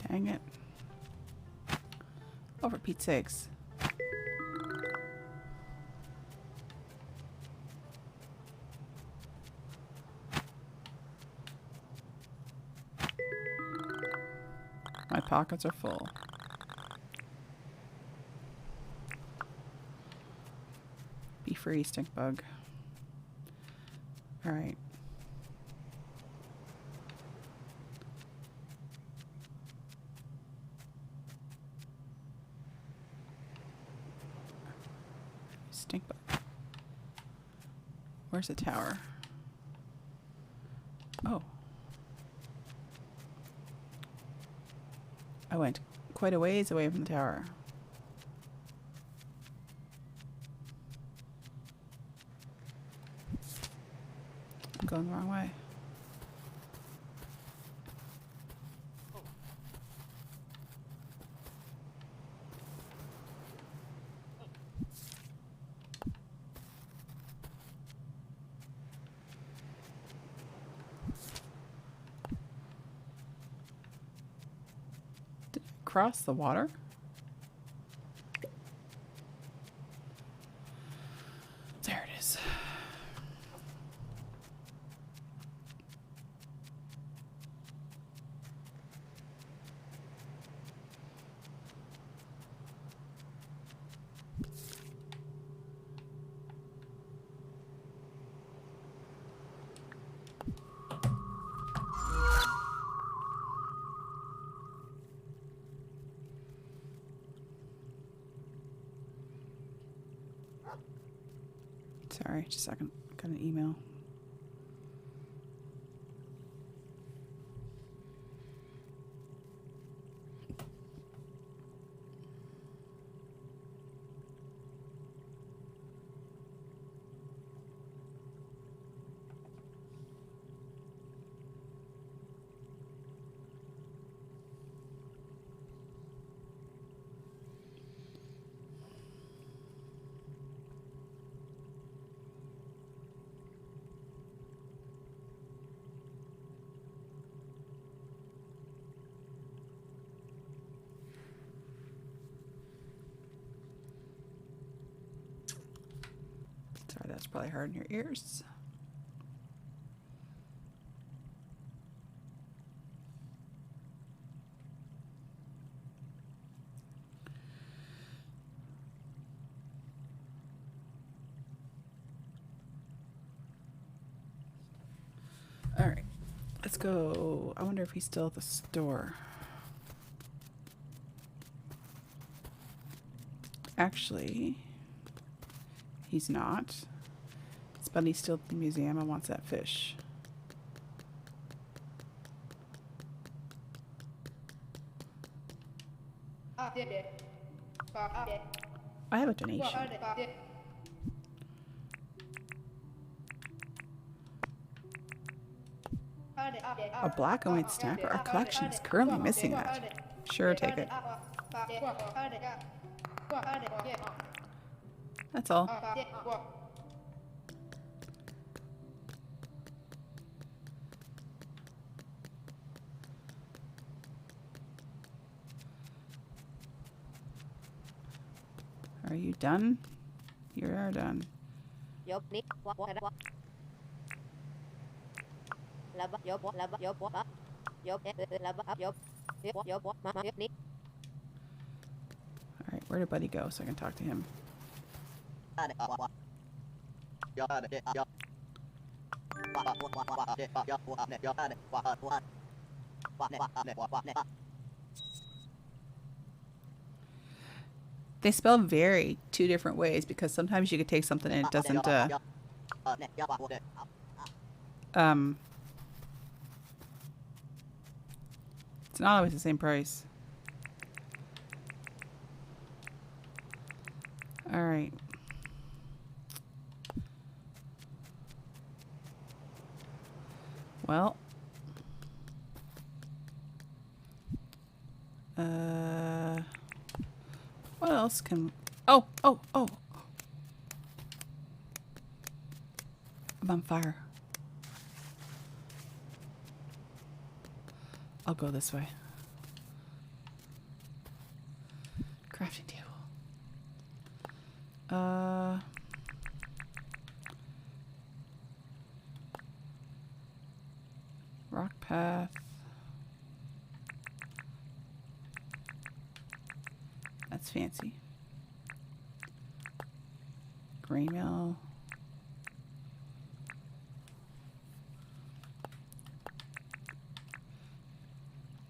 Dang it. Oh, for Pete's sakes. My pockets are full. Be free, stink bug. All right. Stink bug. Where's the tower? Oh. I went quite a ways away from the tower. I'm going the wrong way. Did I cross the water? There it is. Sorry, just a second. Got an email. Sorry, that's probably hard in your ears. All right, let's go. I wonder if he's still at the store. Actually, He's not. His buddy's still at the museum and wants that fish. I have a donation. A black and white snapper. Our collection is currently missing that. Sure, take it. That's all. Are you done? You are done. Alright, where did Buddy go so I can talk to him? They spell vary two different ways because sometimes you could take something and it doesn't, it's not always the same price. All right. Well. What else can... Oh! I'm on fire. I'll go this way. Crafting table. Rock path. That's fancy. Grain mill.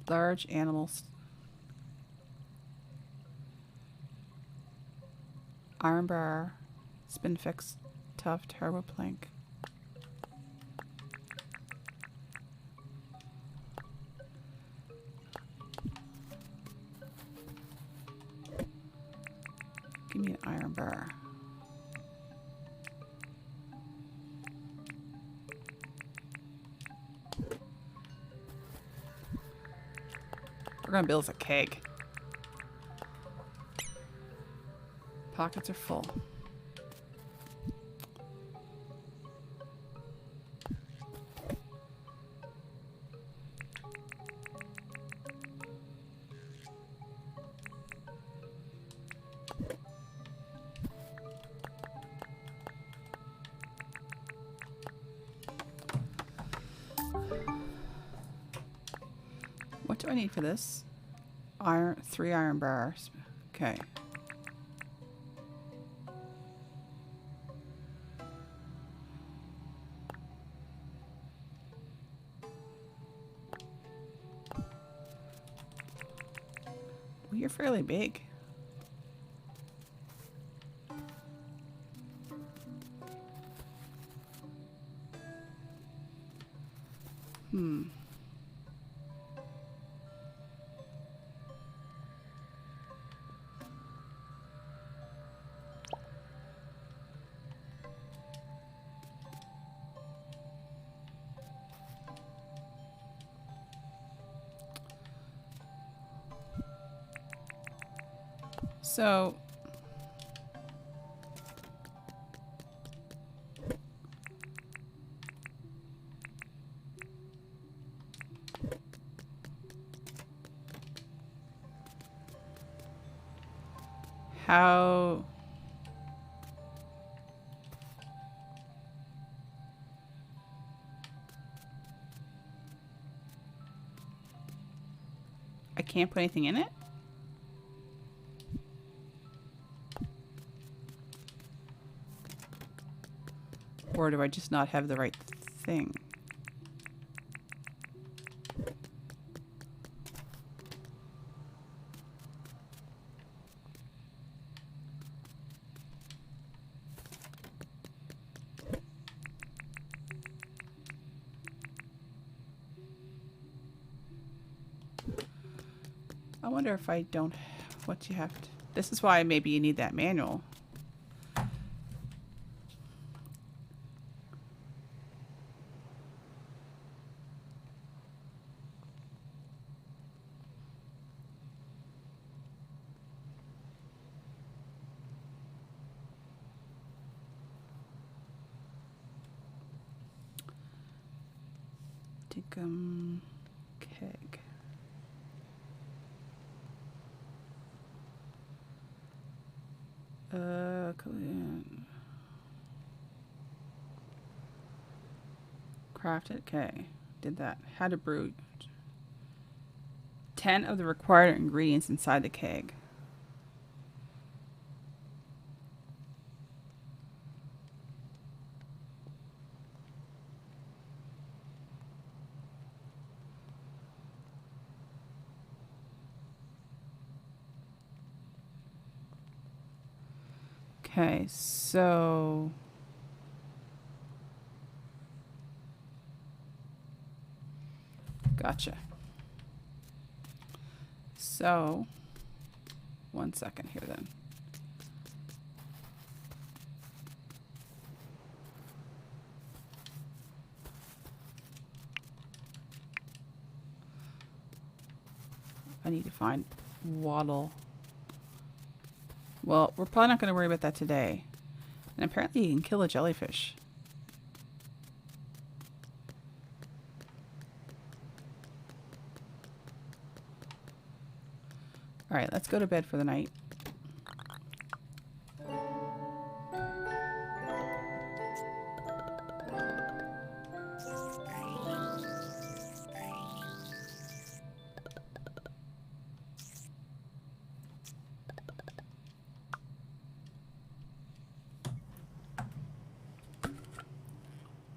Large animals. Iron bar. Spin fix. Tough turbo plank. Give me an iron bar. We're gonna build us a keg. Pockets are full. What do I need for this? 3 iron bars. Okay. Well, you're fairly big. So how I can't put anything in it? Or do I just not have the right thing? wonder if I don't... What you have to... This is why maybe you need that manual. Dinkum keg. Crafted. Okay. Did that. How to brew 10 of the required ingredients inside the keg. Okay, so gotcha. So 1 second here then. I need to find waddle. Well, we're probably not going to worry about that today. And apparently you can kill a jellyfish. Alright, let's go to bed for the night.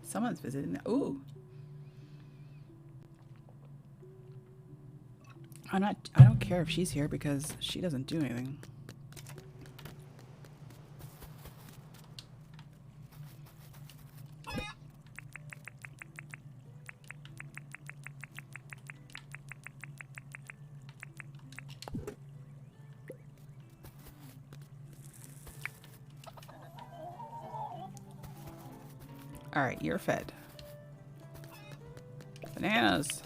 Someone's visiting. Ooh. I don't care if she's here because she doesn't do anything. All right, you're fed. Bananas.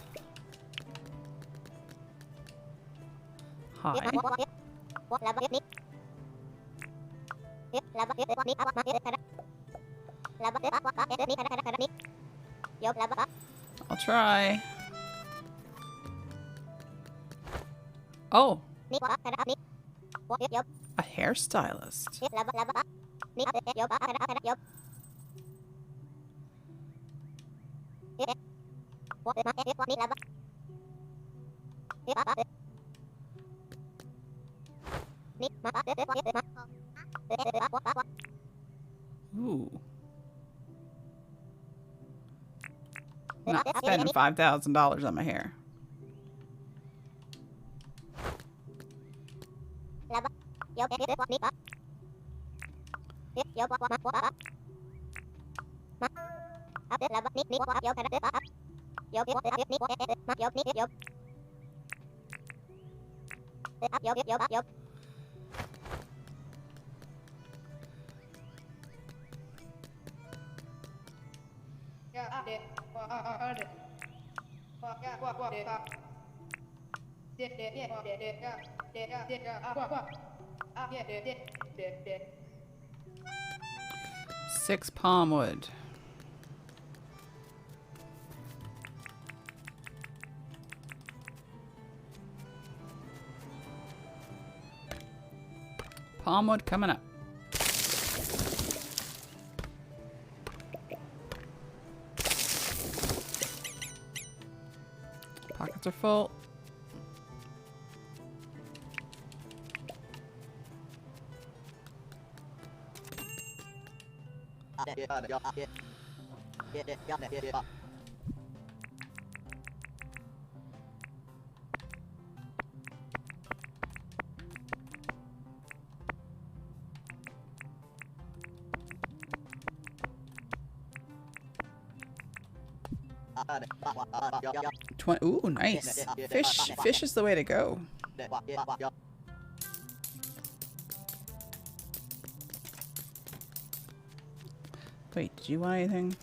Hi. I'll try. Oh. A hairstylist. Ooh. Not spending $5,000 on my hair. Six palm wood. Palm wood coming up. Pockets are full. Ooh, nice. Fish is the way to go. Wait, did you want anything?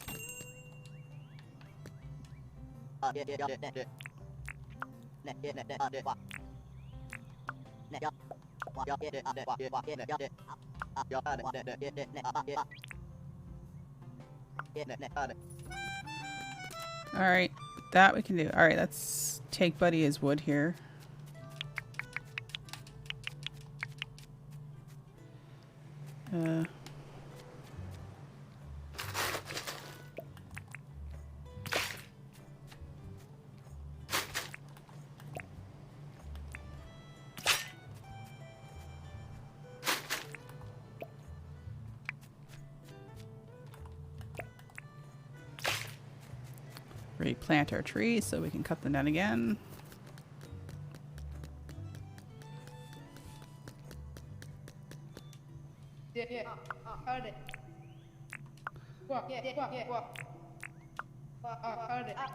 Alright, that we can do. Alright, let's take Buddy as wood here. Replant our trees so we can cut them down again.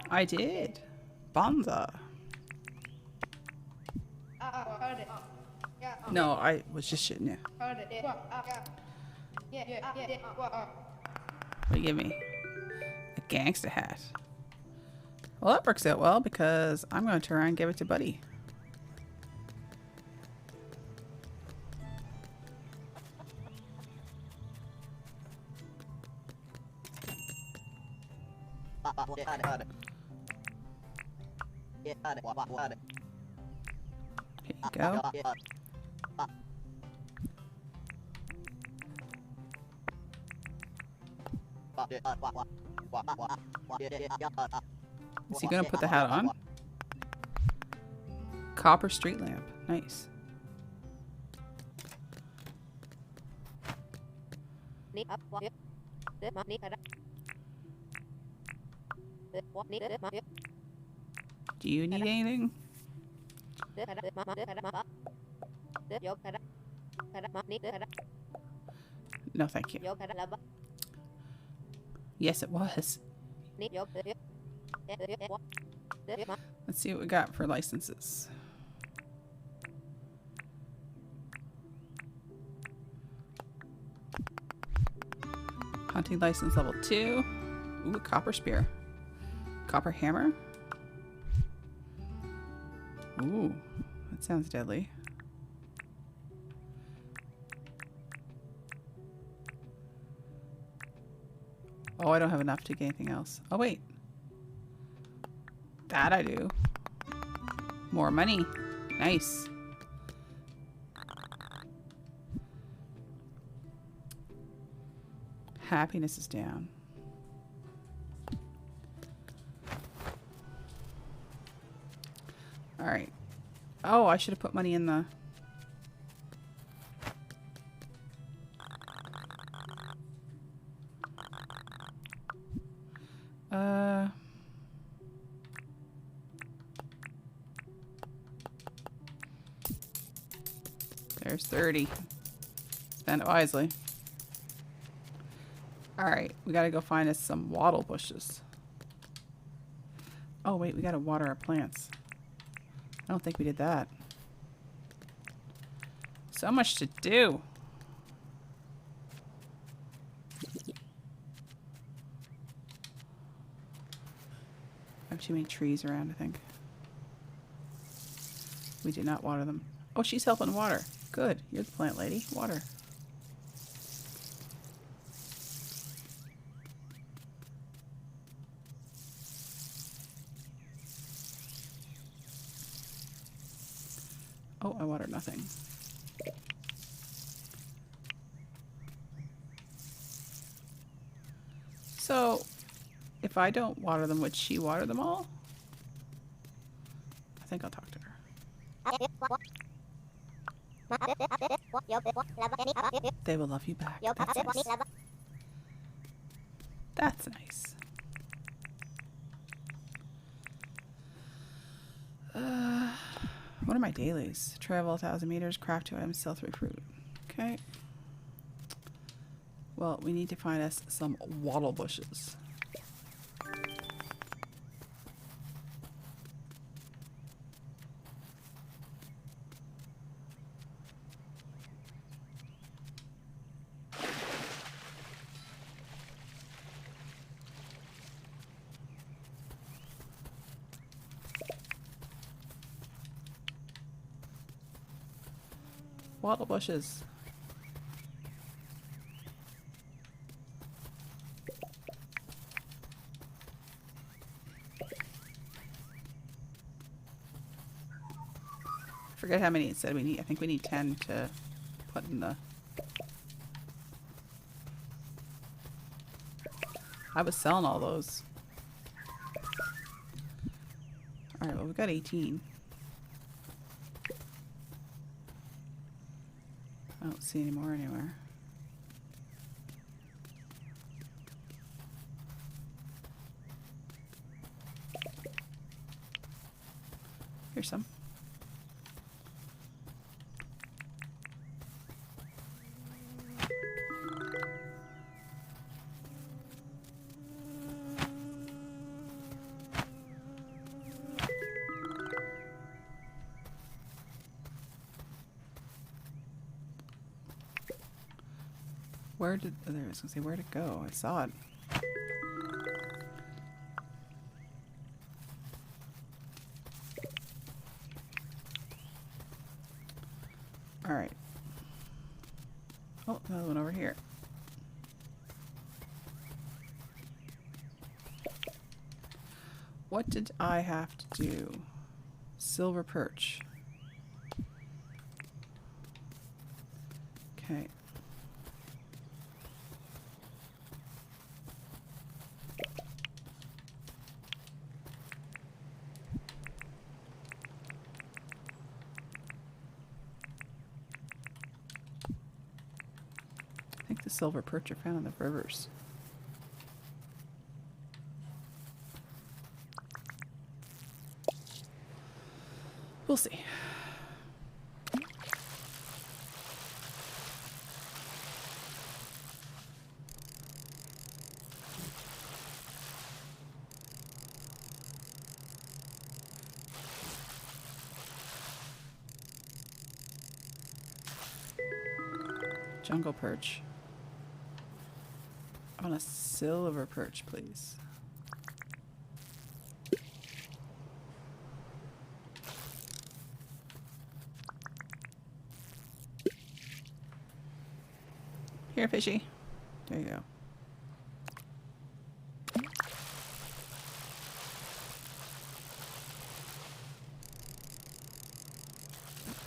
I did. Bonza. No, I was just shitting you. What do you give me? A gangsta hat. Well, that works out well because I'm going to turn around and give it to Buddy. Here you go. Is he gonna put the hat on? Copper street lamp. Nice. Do you need anything? No, thank you. Yes, it was. Let's see what we got for licenses. Hunting license level 2. Ooh, a copper spear. Copper hammer. Ooh, that sounds deadly. Oh, I don't have enough to get anything else. Oh, wait. That I do. More money. Nice. Happiness is down. All right. Oh, I should have put money in the... There's 30. Spend it wisely. Alright, we gotta go find us some wattle bushes. Oh wait, we gotta water our plants. I don't think we did that. So much to do. I have too many trees around, I think. We did not water them. Oh, she's helping water. Good. You're the plant lady. Water. Oh, I water nothing. So, if I don't water them, would she water them all? I think I'll talk to her. They will love you back. That's nice. That's nice. What are my dailies? Travel 1,000 meters, craft 2 items, sell 3 fruit. Okay. Well, we need to find us some wattle bushes. wattle bushes. I forget how many it said we need. I think we need 10 to put in the... I was selling all those. Alright, well, we've got 18. I don't see any more anywhere. Here's some. Where did... Oh, there, I was going to say, where'd it go? I saw it. Alright. Oh, another one over here. What did I have to do? Silver perch. Okay. I think the silver perch are found in the rivers. We'll see. Jungle perch. I want a silver perch, please. Here, fishy. There you go.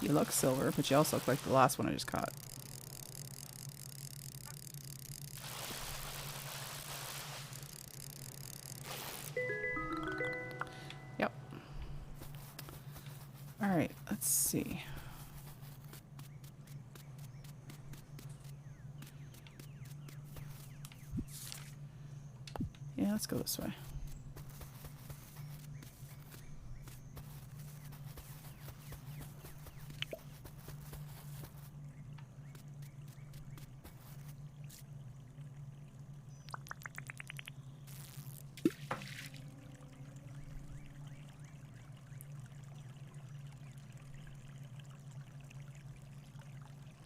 You look silver, but you also look like the last one I just caught. Yep. Alright, let's see. Yeah, let's go this way.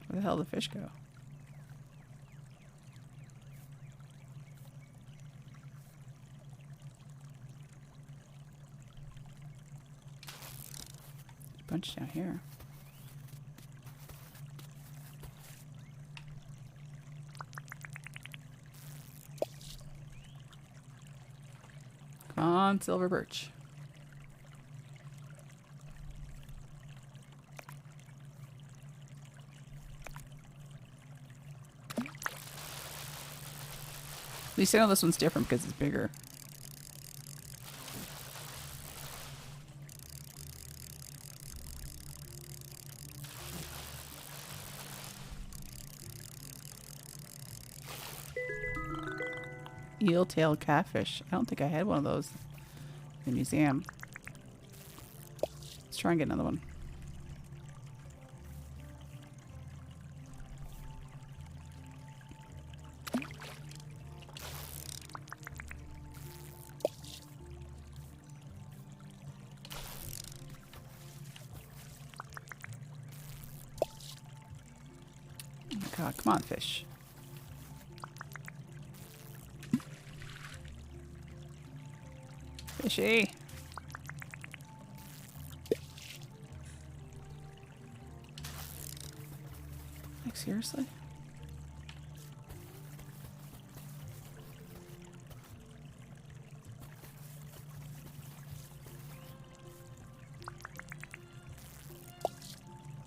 Where the hell did the fish go? Bunch down here. Come on, silver birch. At least I know this one's different because it's bigger. Eel-tailed catfish. I don't think I had one of those in the museum. Let's try and get another one. Oh my God, come on, fish. Fishy. Like, seriously?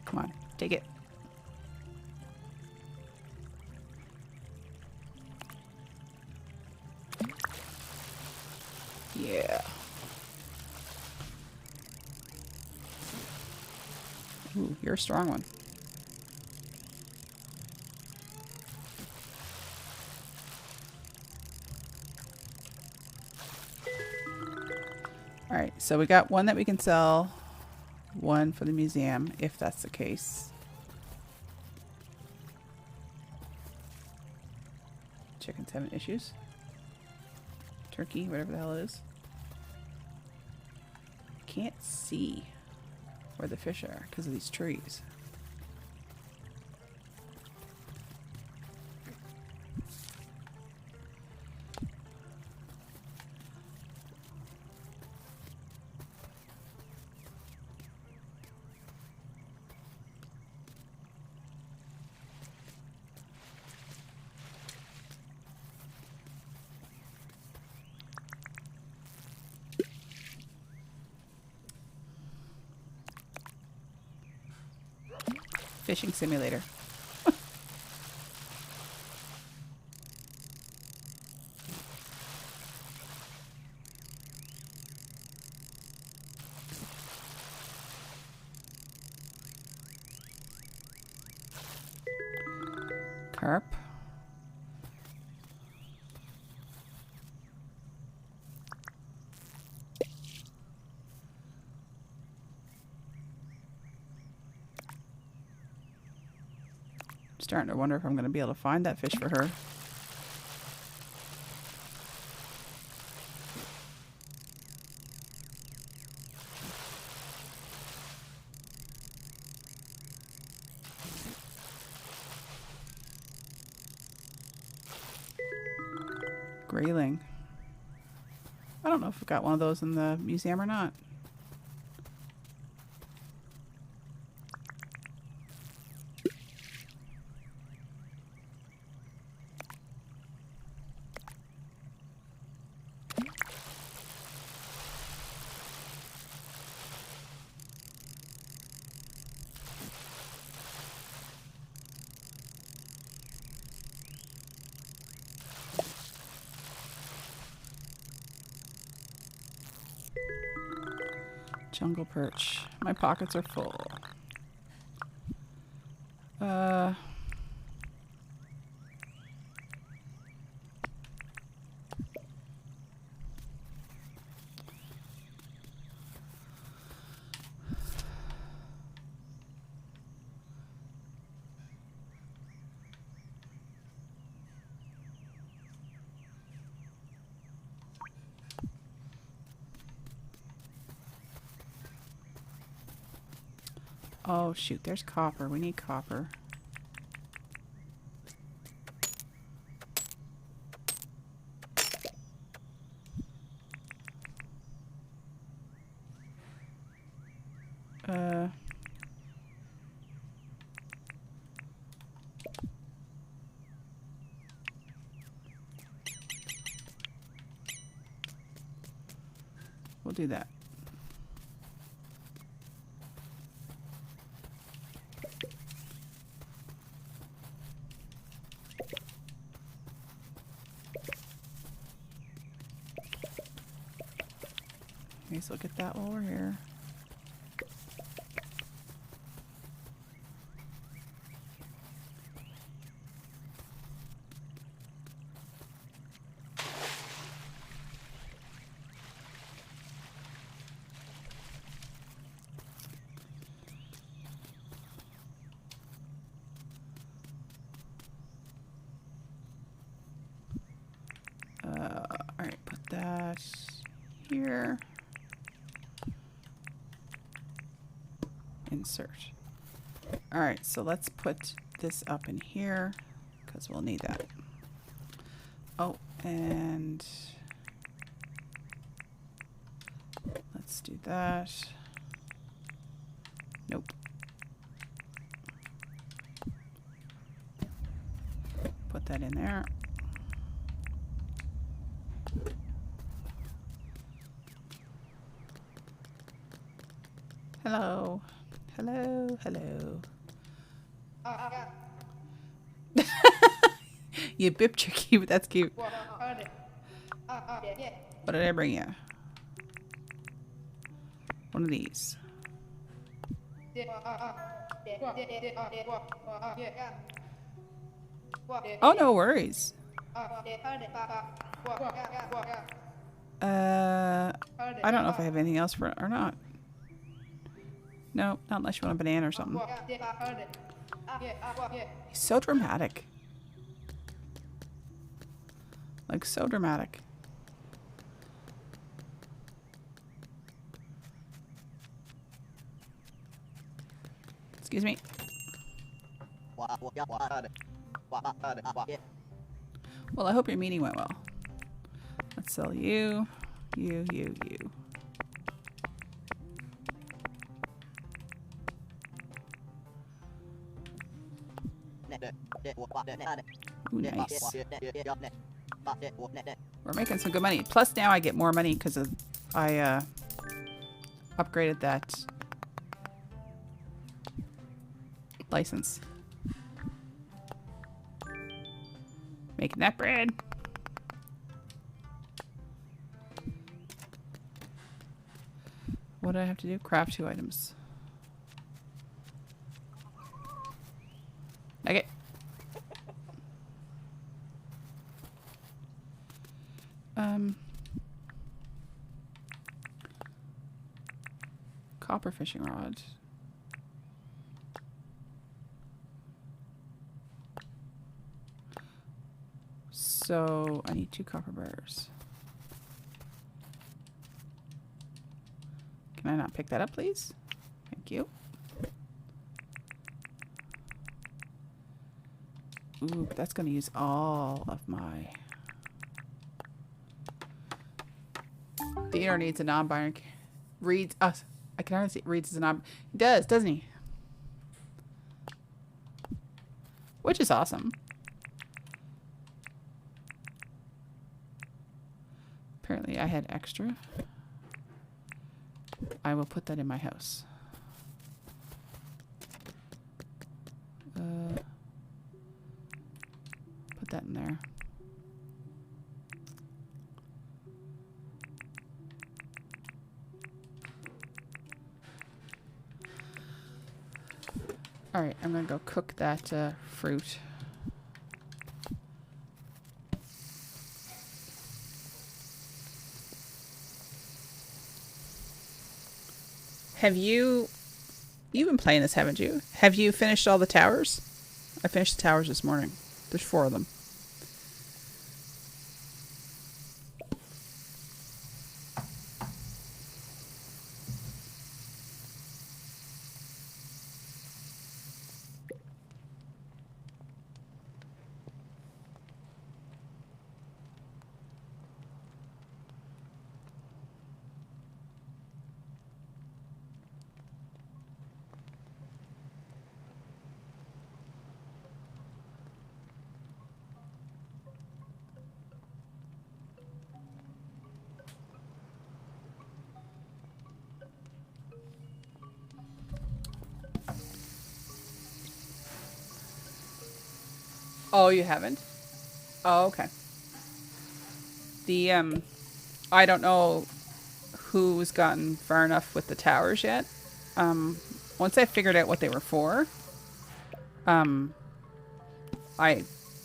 Come on, take it. Yeah. Ooh, you're a strong one. Alright, so we got one that we can sell, one for the museum, if that's the case. Chickens having issues. Turkey, whatever the hell it is. I can't see where the fish are because of these trees. Fishing simulator. Carp. Starting to wonder if I'm going to be able to find that fish for her. Grayling. I don't know if we've got one of those in the museum or not. Jungle perch. My pockets are full. Oh shoot, there's copper. We need copper. We'll do that. Okay, so look at that while we're here. Alright, put that here. Insert. Alright, so let's put this up in here because we'll need that. Oh, and let's do that. Nope. that in there. Hello. Hello. Hello. You bipped your key, but that's cute. What did I bring you? One of these. Oh, no worries. I don't know if I have anything else for it or not. No, not unless you want a banana or something. He's so dramatic. Like, so dramatic. Excuse me. Well, I hope your meeting went well. Let's sell you, you. Ooh, nice. We're making some good money. Plus now I get more money because I upgraded that license. Making that bread. What do I have to do? Craft 2 items. Okay. Copper fishing rod. So I need 2 copper bars. Can I not pick that up, please? Thank you. Ooh, but that's going to use all of my... Theodore needs a non-binary... Reads us. I can already see reads as a non... He does, doesn't he? Which is awesome. Apparently I had extra. I will put that in my house. Put that in there. Alright, I'm gonna go cook that fruit. You've been playing this, haven't you? Have you finished all the towers? I finished the towers this morning. There's 4 of them. Oh, you haven't? Oh, okay. The, I don't know who's gotten far enough with the towers yet. Once I figured out what they were for, I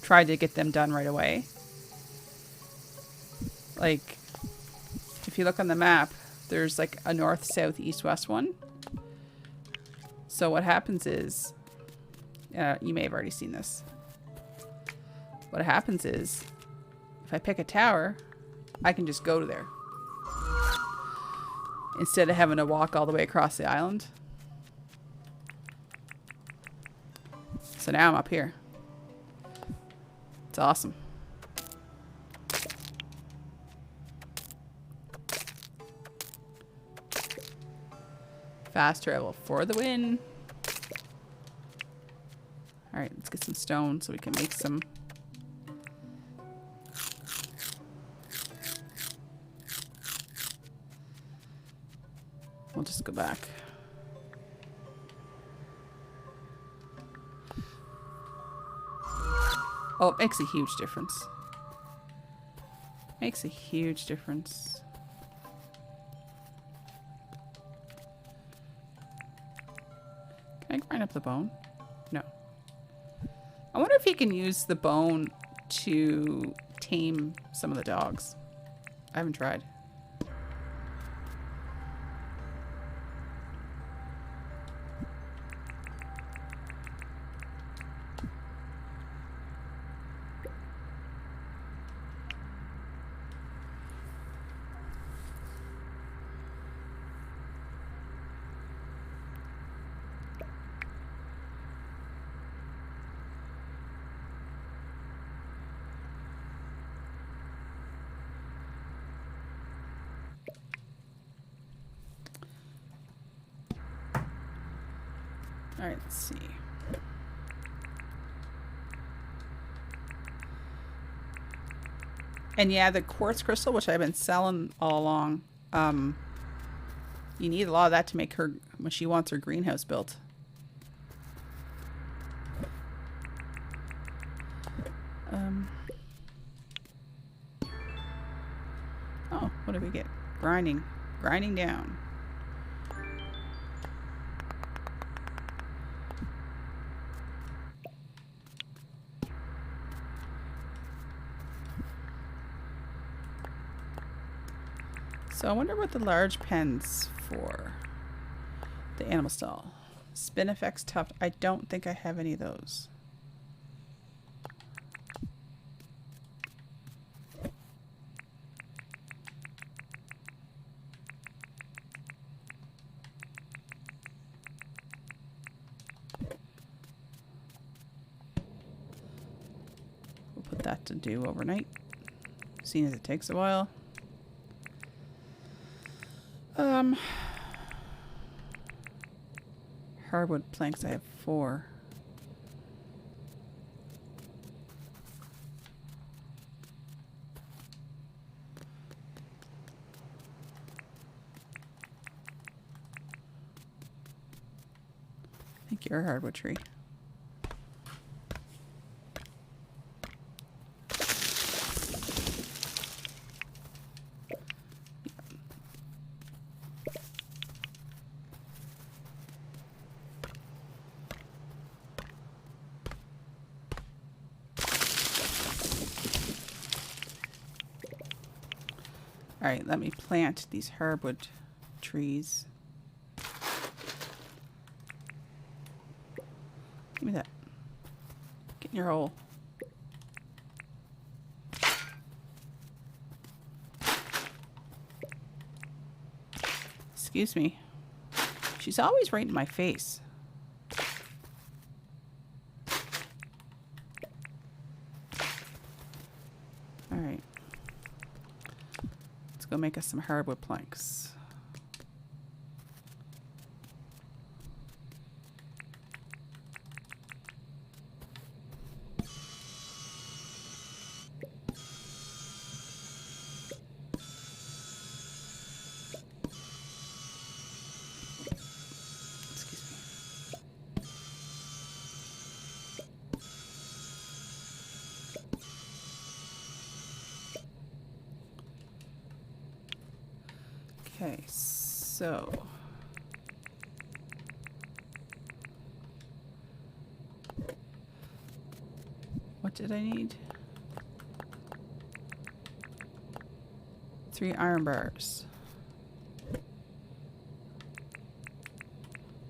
tried to get them done right away. Like, if you look on the map, there's like a north, south, east, west one. So what happens is, you may have already seen this. What happens is, if I pick a tower, I can just go to there. Instead of having to walk all the way across the island. So now I'm up here. It's awesome. Fast travel for the win. Alright, let's get some stone so we can make some we'll just go back. Oh, it makes a huge difference. Makes a huge difference. Can I grind up the bone? No. I wonder if you can use the bone to tame some of the dogs. I haven't tried. All right, let's see. And yeah, the quartz crystal, which I've been selling all along, you need a lot of that to make her, when she wants her greenhouse built. Oh, what did we get? Grinding. Grinding down. So I wonder what the large pen's for. The animal stall. Spin effects tuft. I don't think I have any of those. We'll put that to do overnight, seeing as it takes a while. Hardwood planks, I have 4. I think you're a hardwood tree. All right, let me plant these hardwood trees. Give me that. Get in your hole. Excuse me. She's always right in my face. All right. Let's go make us some hardwood planks. Okay, so what did I need? 3 iron bars.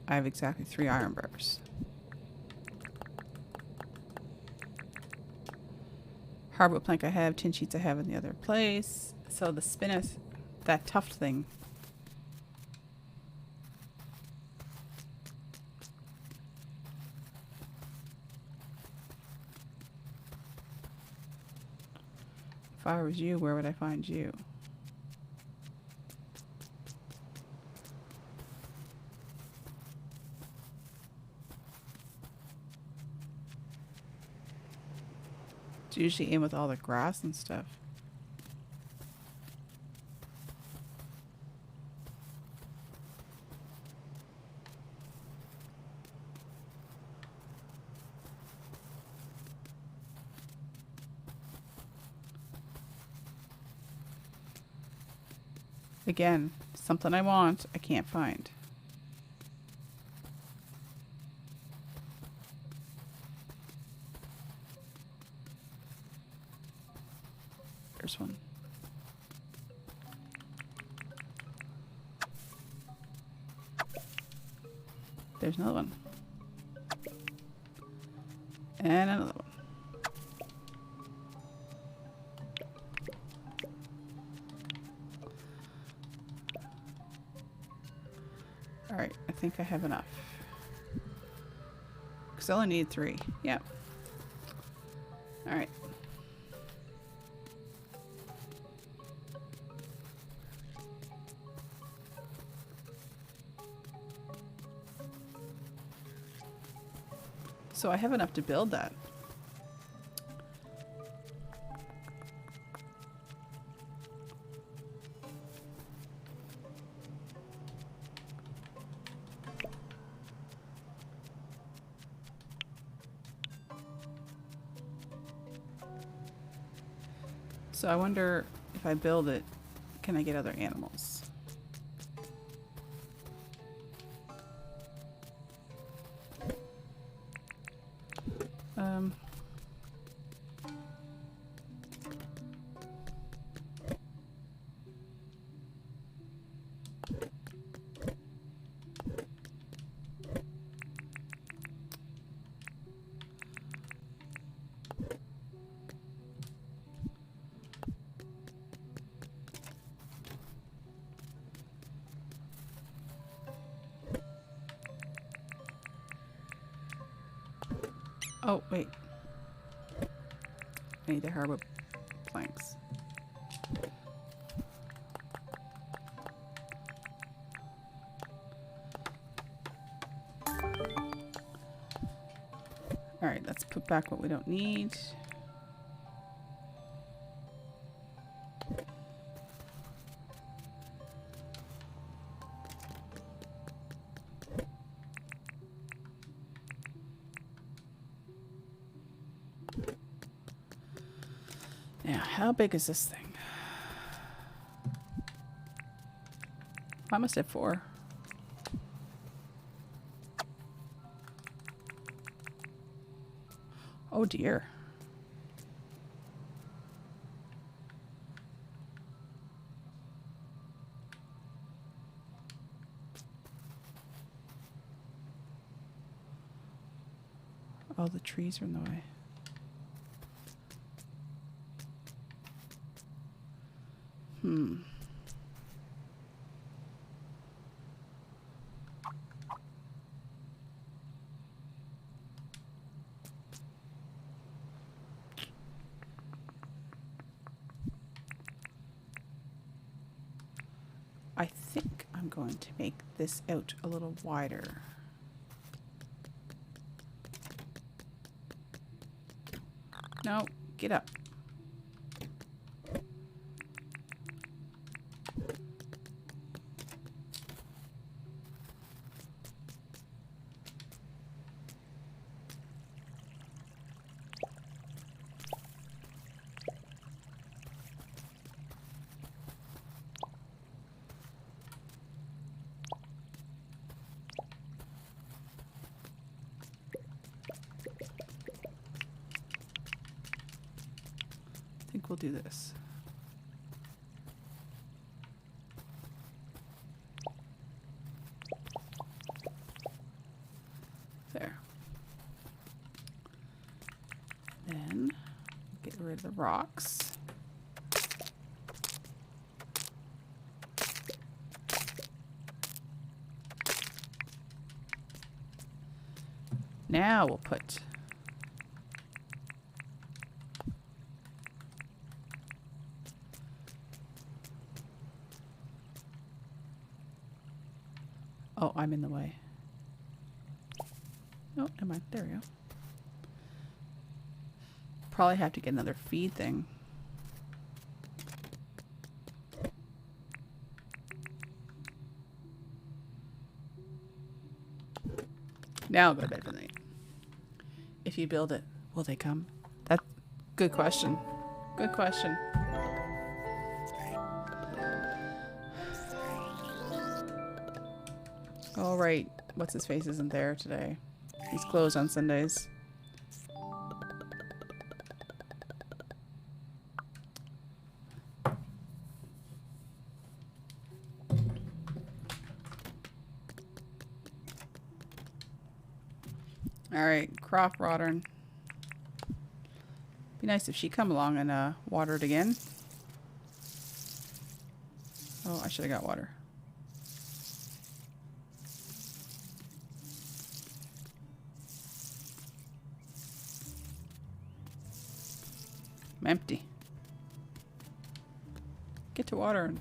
I have exactly 3 iron bars. Hardwood plank I have, tin sheets I have in the other place. So the spineth, that tuft thing. If I was you, where would I find you? It's usually in with all the grass and stuff. Again, something I want, I can't find. There's one. There's another one. And another one. Alright, I think I have enough. Because I only need 3. Yep. Alright. So I have enough to build that. So I wonder if I build it, can I get other animals? Oh, wait. I need the hardwood planks. Alright, let's put back what we don't need. Now, how big is this thing? I must have 4. Oh dear. All the trees are in the way. I think I'm going to make this out a little wider. No, get up. I think we'll do this. There. Then get rid of the rocks. Now we'll put oh, I'm in the way. Oh, never mind. There we go. Probably have to get another feed thing. Now I'll go to bed for the night. If you build it, will they come? That's good question. Good question. Oh, right. What's his face isn't there today. He's closed on Sundays. Alright, crop watering. Be nice if she come along and water it again. Oh, I should have got water. I'm empty. Get to water and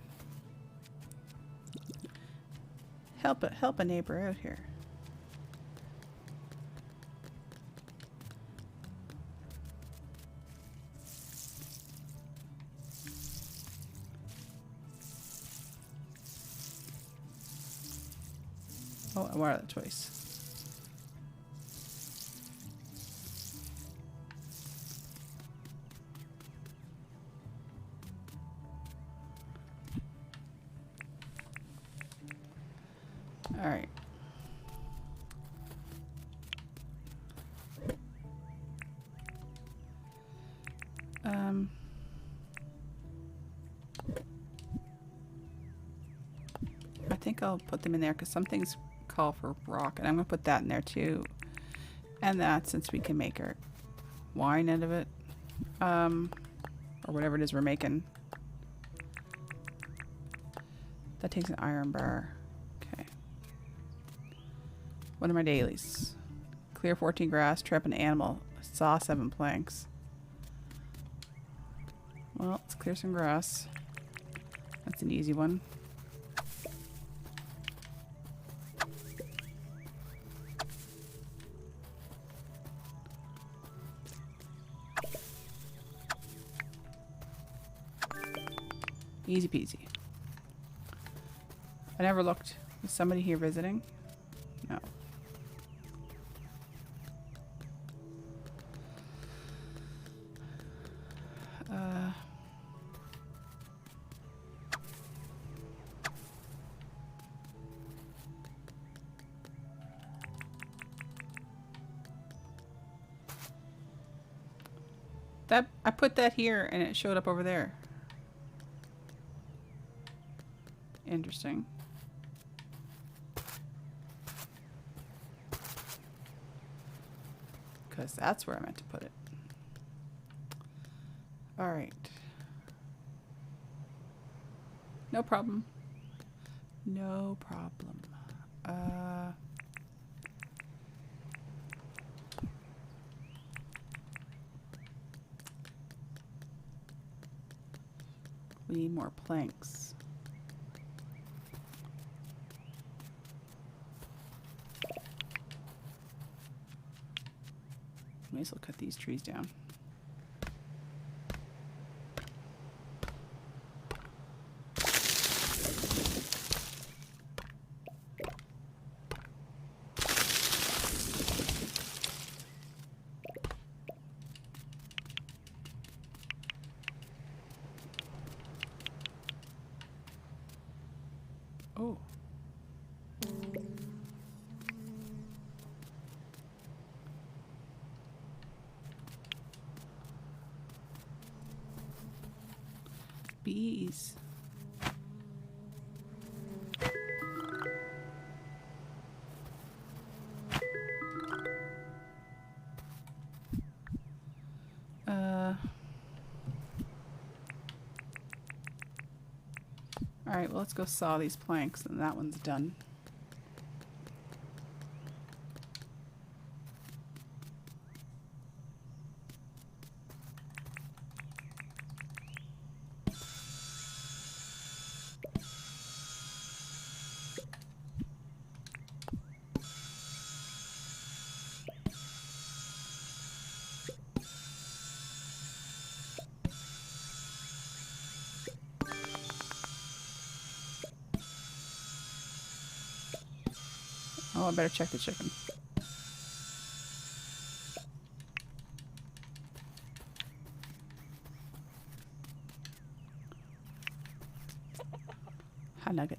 help a neighbor out here. Oh, I watered that twice. All right. I think I'll put them in there because some things call for rock, and I'm gonna put that in there too. And that, since we can make our wine out of it, or whatever it is we're making. That takes an iron bar. Okay. What are my dailies? Clear 14 grass, trap an animal, saw 7 planks. Well, let's clear some grass. That's an easy one. Easy peasy. I never looked. Is somebody here visiting? No. That I put that here and it showed up over there. Interesting. Because that's where I meant to put it. Alright. No problem. No problem. We need more planks. May as well cut these trees down. Oh. Bees. Alright, well, let's go saw these planks, and that one's done. Oh, I better check the chicken. Hi, Nugget.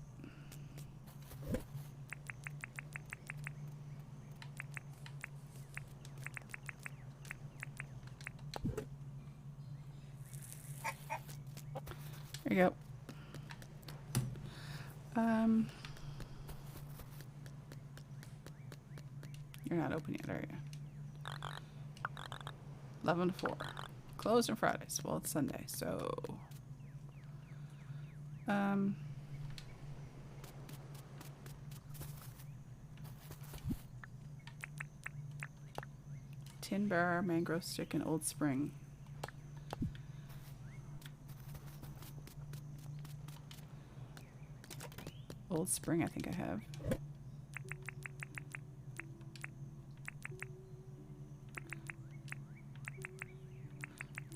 There you go. You're not open yet, are you? 11 to 4. Closed on Fridays. Well, it's Sunday, so... Tin bar, mangrove stick, and Old Spring. Old Spring, I think I have.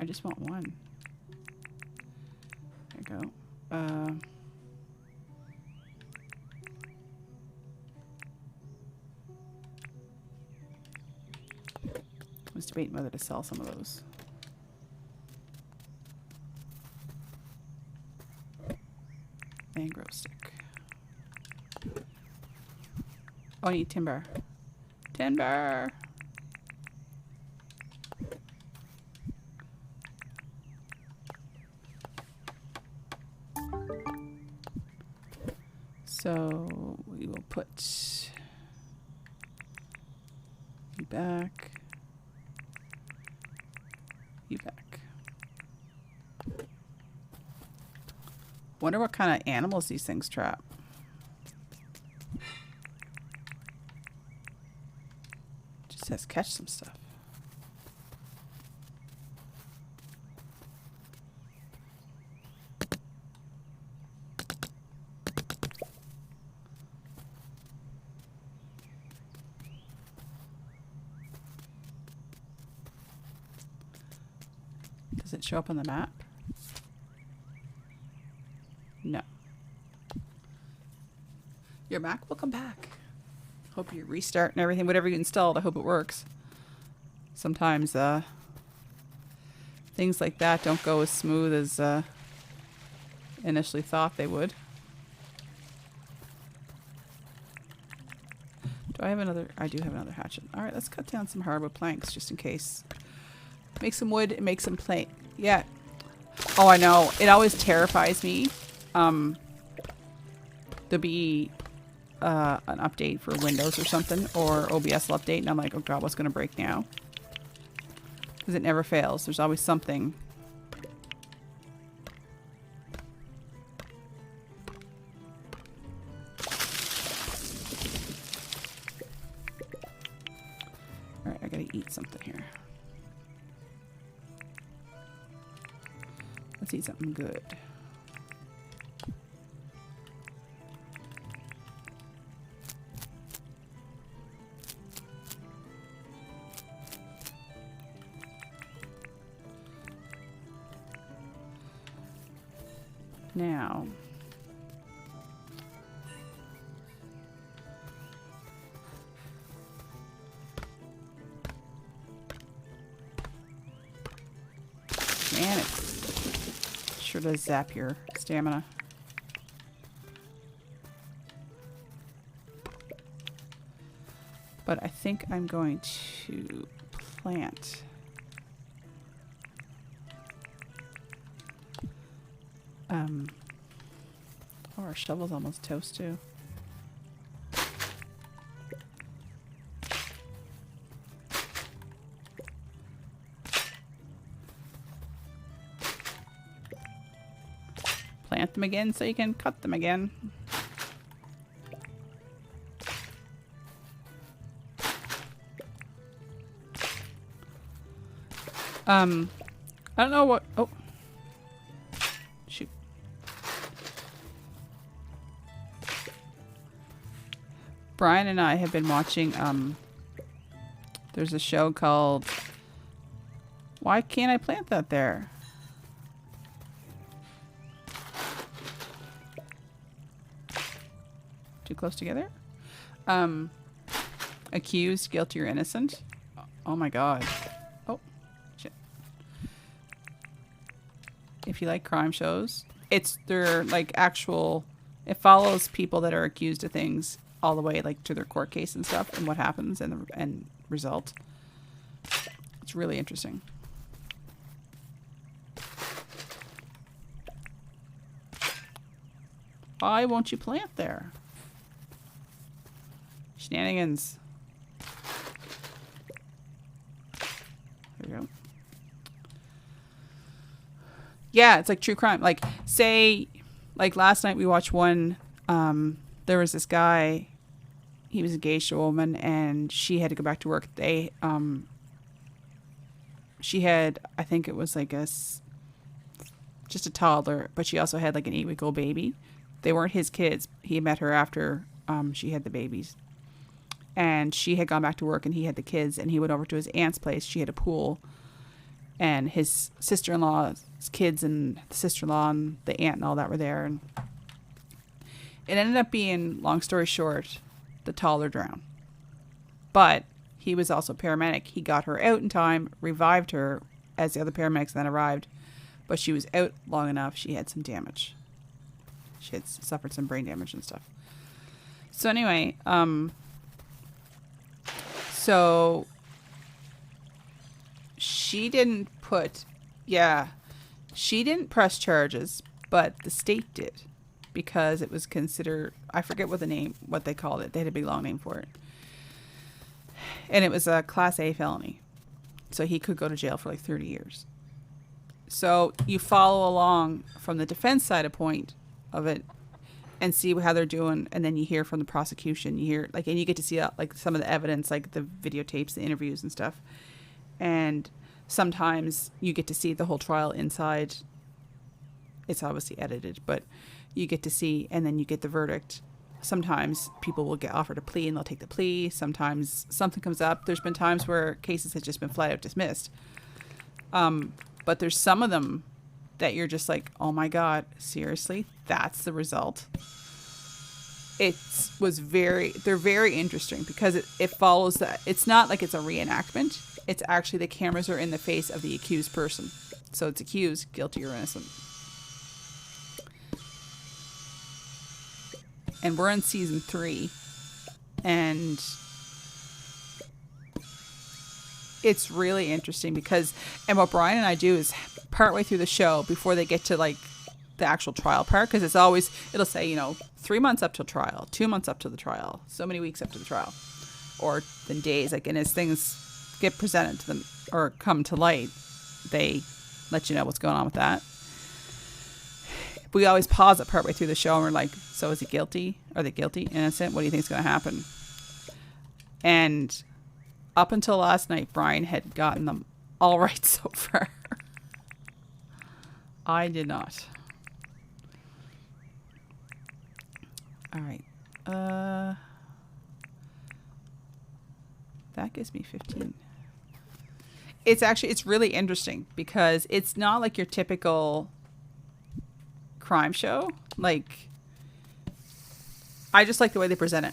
I just want one. There you go. I was debating whether to sell some of those. Mangrove stick. Oh, I need timber. Timber! So we will put you back. You back. Wonder what kind of animals these things trap. Just says catch some stuff. Does it show up on the map? No. Your Mac will come back. Hope you restart and everything. Whatever you installed, I hope it works. Sometimes things like that don't go as smooth as initially thought they would. Do I have another? I do have another hatchet. All right, let's cut down some hardwood planks just in case. Make some wood and make some plank. Yeah. Oh, I know. It always terrifies me. There'll be an update for Windows or something, or OBS will update, and I'm like, oh god, what's going to break now? Because it never fails. There's always something. Alright, I gotta eat something here. Let's eat something good. Now, man, it sure does zap your stamina. But I think I'm going to plant. Oh, our shovel's almost toast too. Plant them again so you can cut them again. I don't know what... Oh. Shoot. Brian and I have been watching, there's a show called... Why can't I plant that there? Too close together? Accused, guilty, or innocent? Oh my god. Oh, shit. If you like crime shows, they're like actual, it follows people that are accused of things all the way like to their court case and stuff and what happens and the end result. It's really interesting. Why won't you plant there? Shenanigans. There we go. Yeah, it's like true crime. Like, say, like last night we watched one, there was this guy, he was engaged to a woman and she had to go back to work. She had, I think it was like just a toddler, but she also had like an 8-week-old baby. They weren't his kids. He met her after she had the babies. And she had gone back to work and he had the kids and he went over to his aunt's place. She had a pool and his sister-in-law's kids and the sister-in-law and the aunt and all that were there. And it ended up being, long story short, the toddler drowned. But he was also a paramedic. He got her out in time, revived her as the other paramedics then arrived. But she was out long enough. She had some damage. She had suffered some brain damage and stuff. So anyway, so she didn't press charges, but the state did because it was considered, I forget what they called it. They had a big long name for it. And it was a Class A felony. So he could go to jail for like 30 years. So you follow along from the defense side of it and see how they're doing. And then you hear from the prosecution, and you get to see like some of the evidence, like the videotapes, the interviews and stuff. And sometimes you get to see the whole trial inside. It's obviously edited, but you get to see, and then you get the verdict. Sometimes people will get offered a plea and they'll take the plea. Sometimes something comes up. There's been times where cases have just been flat out dismissed. But there's some of them that you're just like, oh my God, seriously? That's the result? They're very interesting because it follows that. It's not like it's a reenactment. It's actually the cameras are in the face of the accused person. So it's accused, guilty or innocent. And we're in season 3. And it's really interesting because, and what Brian and I do is partway through the show, before they get to like the actual trial part, because it'll say, 3 months up till trial, 2 months up to the trial, so many weeks up to the trial, or then days, like, and as things get presented to them or come to light, they let you know what's going on with that. We always pause it partway through the show and we're like, so is he guilty? Are they guilty? Innocent? What do you think is going to happen? And up until last night, Brian had gotten them all right so far. I did not. All right. That gives me 15. It's really interesting because it's not like your typical crime show. Like, I just like the way they present it.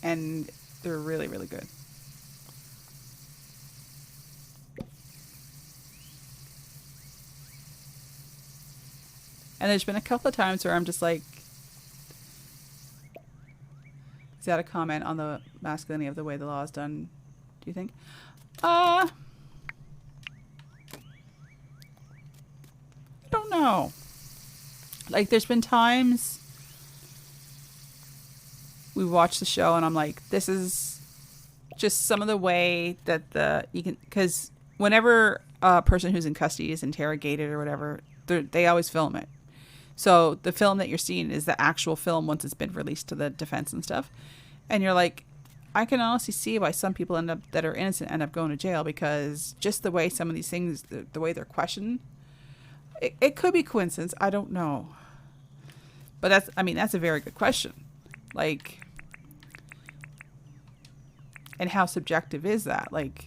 And they're really, really good. And there's been a couple of times where I'm just like, is that a comment on the masculinity of the way the law is done, do you think? I don't know. Like, there's been times we watch the show and I'm like, this is just some of the way that because whenever a person who's in custody is interrogated or whatever, they always film it. So the film that you're seeing is the actual film once it's been released to the defense and stuff. And you're like, I can honestly see why some people that are innocent end up going to jail, because just the way some of these things, the way they're questioned, it could be coincidence. I don't know. But that's a very good question. Like, and how subjective is that? Like,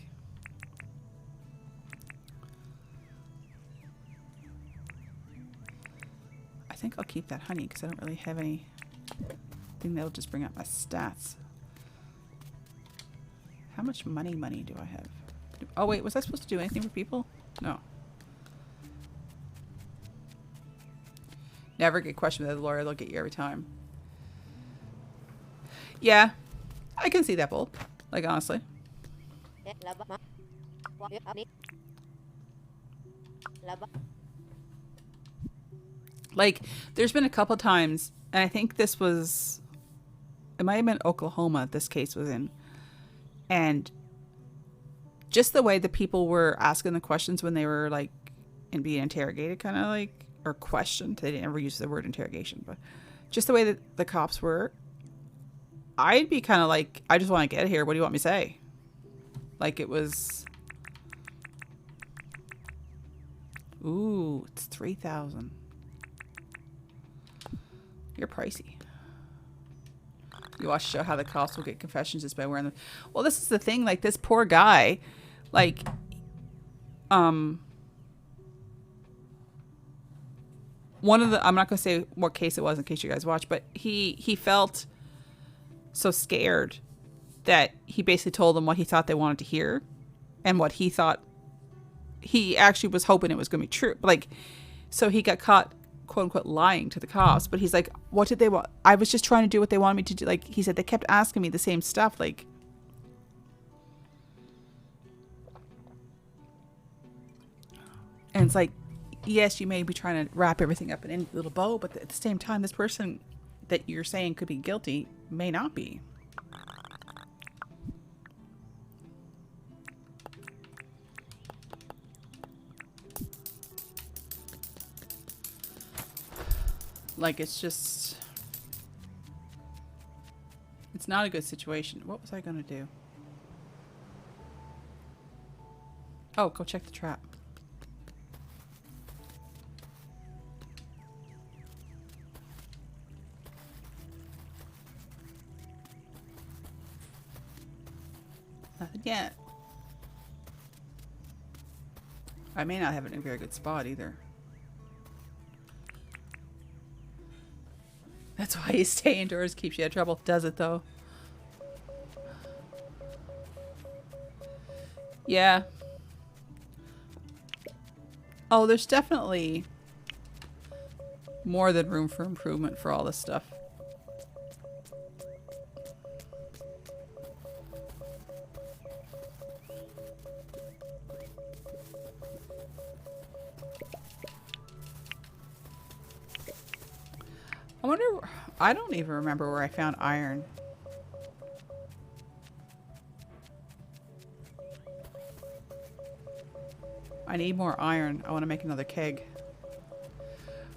I think I'll keep that honey because I don't really have any thing that'll just bring up my stats. How much money do I have? Oh wait, was I supposed to do anything for people? No. Never get questioned by the lawyer. They'll get you every time. Yeah, I can see that bull. Like, honestly. Like, there's been a couple times, and I think this was, it might have been Oklahoma this case was in. And just the way the people were asking the questions when they were like, and being interrogated, kind of like, or questioned. They didn't ever use the word interrogation, but just the way that the cops were, I'd be kind of like, I just want to get here. What do you want me to say? Like, it was, ooh, it's 3,000. You're pricey. You watch the show How the Cops Will Get Confessions just by wearing them. Well, this is the thing. Like, this poor guy, like, one of the, I'm not going to say what case it was in case you guys watch, but he felt so scared that he basically told them what he thought they wanted to hear and what he thought he actually was hoping it was going to be true. Like, so he got caught, quote unquote, lying to the cops, but he's like, what did they want? I was just trying to do what they wanted me to do. Like, he said, they kept asking me the same stuff. Like, and it's like, yes, you may be trying to wrap everything up in a little bow, but at the same time, this person that you're saying could be guilty may not be. Like, it's just, it's not a good situation. What was I going to do? Oh, go check the trap. Nothing yet. I may not have it in a very good spot either. That's why you stay indoors, keeps you out of trouble. Does it though? Yeah. Oh, there's definitely more than room for improvement for all this stuff. I wonder, I don't even remember where I found iron. I need more iron. I want to make another keg.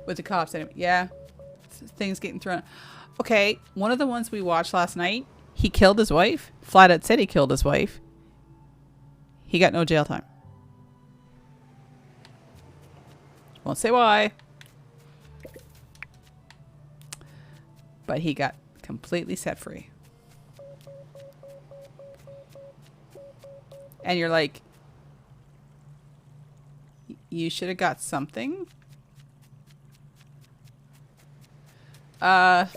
With the cops anyway. Yeah. Things getting thrown. Okay. One of the ones we watched last night, he killed his wife. Flat out said he killed his wife. He got no jail time. Won't say why. But he got completely set free. And you're like, you should have got something. Well,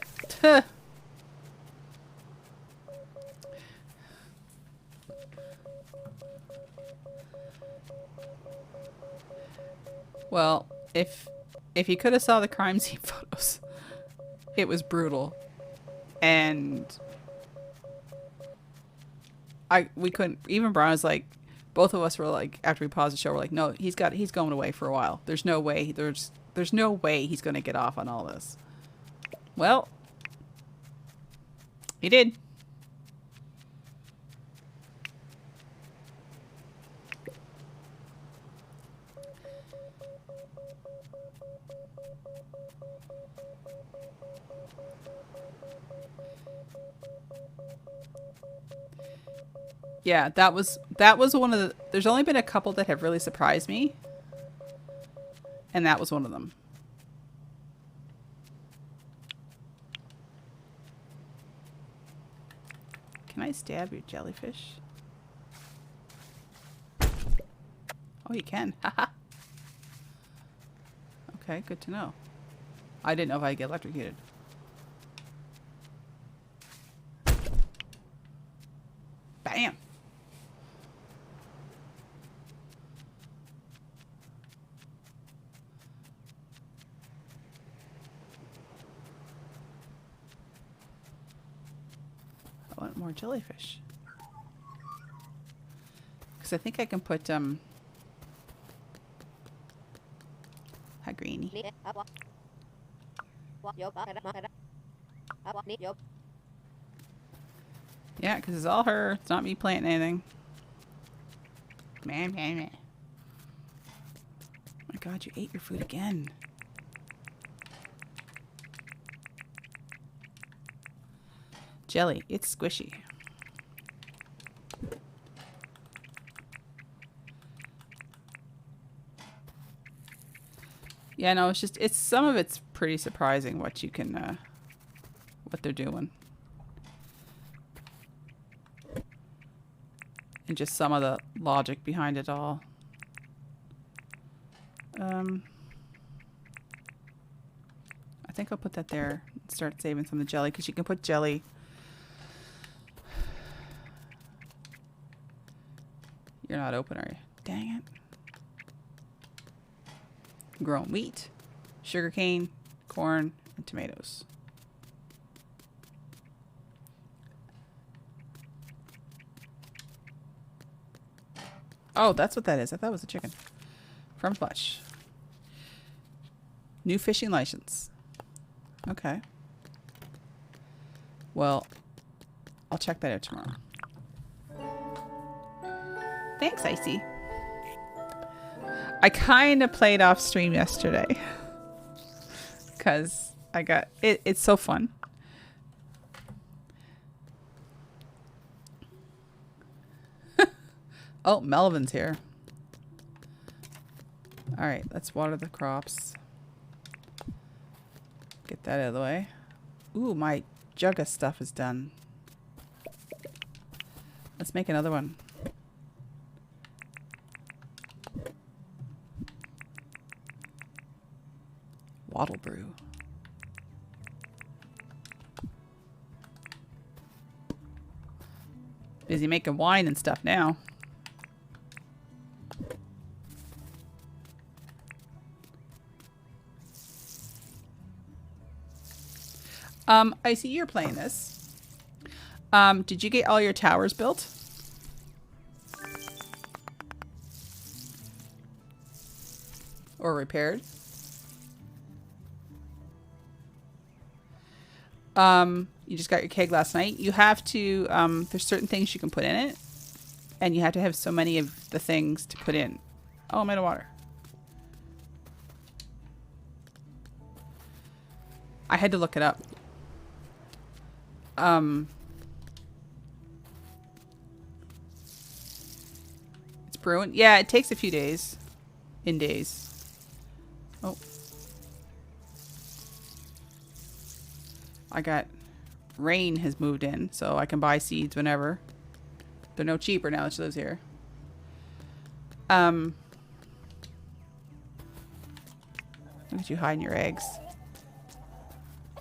if you could have saw the crime scene photos, it was brutal. And we couldn't, even Brian was like, both of us were like, after we paused the show, we're like, no, he's going away for a while. There's no way there's no way he's going to get off on all this. Well, he did. Yeah, that was one of the, there's only been a couple that have really surprised me. And that was one of them. Can I stab your jellyfish? Oh, you can. Haha. Okay, good to know. I didn't know if I'd get electrocuted. Bam! I want more jellyfish. Because I think I can put, hi, Greenie. Yeah, because it's all her. It's not me planting anything. Man. Oh my god, you ate your food again. Jelly, it's squishy. Yeah, no, it's some of it's pretty surprising what you can, what they're doing. And just some of the logic behind it all. I think I'll put that there and start saving some of the jelly, because you can put jelly. You're not open, are you? Dang it. Grown wheat, sugarcane, corn, and tomatoes. Oh, that's what that is. I thought it was a chicken. From Fletch. New fishing license. Okay. Well, I'll check that out tomorrow. Thanks, Icy. I kind of played off stream yesterday. Because I got... It's so fun. Oh, Melvin's here. Alright, let's water the crops. Get that out of the way. Ooh, my jug of stuff is done. Let's make another one. Wattle brew. Busy making wine and stuff now. I see you're playing this. Did you get all your towers built? Or repaired? You just got your keg last night. You have to, there's certain things you can put in it. And you have to have so many of the things to put in. Oh, I'm out of water. I had to look it up. It's brewing. Yeah, it takes a few days. In days. Oh. I got... Rain has moved in, so I can buy seeds whenever. They're no cheaper now that she lives here. Look at you hiding your eggs.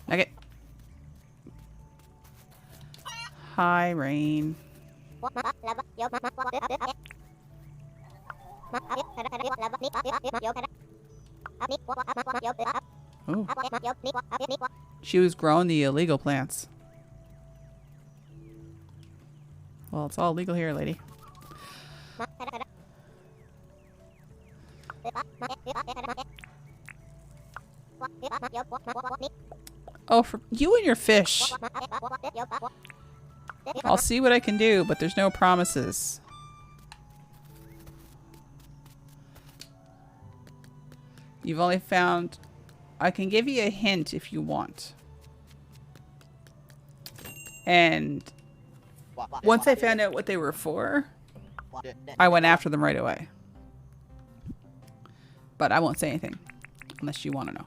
Nugget. Hi, Rain. Oh. She was growing the illegal plants. Well, it's all legal here, lady. Oh, for you and your fish. I'll see what I can do, but there's no promises. You've only found... I can give you a hint if you want. And once I found out what they were for, I went after them right away. But I won't say anything unless you want to know.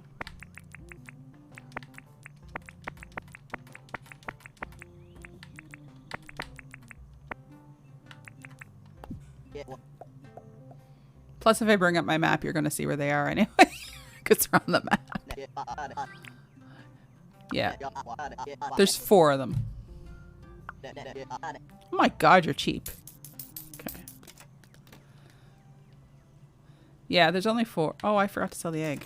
Plus, if I bring up my map, you're going to see where they are anyway. Because they're on the map. Yeah. There's 4 of them. Oh my god, you're cheap. Okay. Yeah, there's only 4. Oh, I forgot to sell the egg.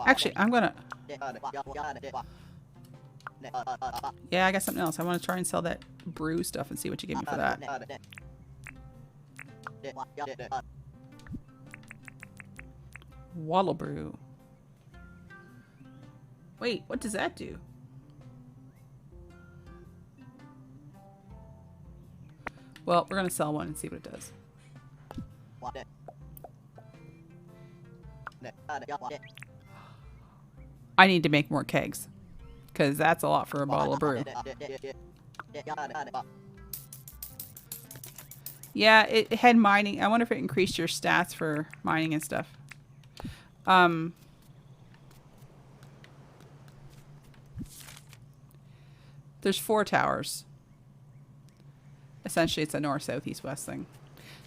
Actually, I'm gonna... Yeah, I got something else. I want to try and sell that brew stuff and see what you give me for that. Waddle brew. Wait, what does that do? Well, we're going to sell one and see what it does. I need to make more kegs. Because that's a lot for a bottle of brew. Yeah, it had mining. I wonder if it increased your stats for mining and stuff. There's 4 towers. Essentially, it's a north, south, east, west thing.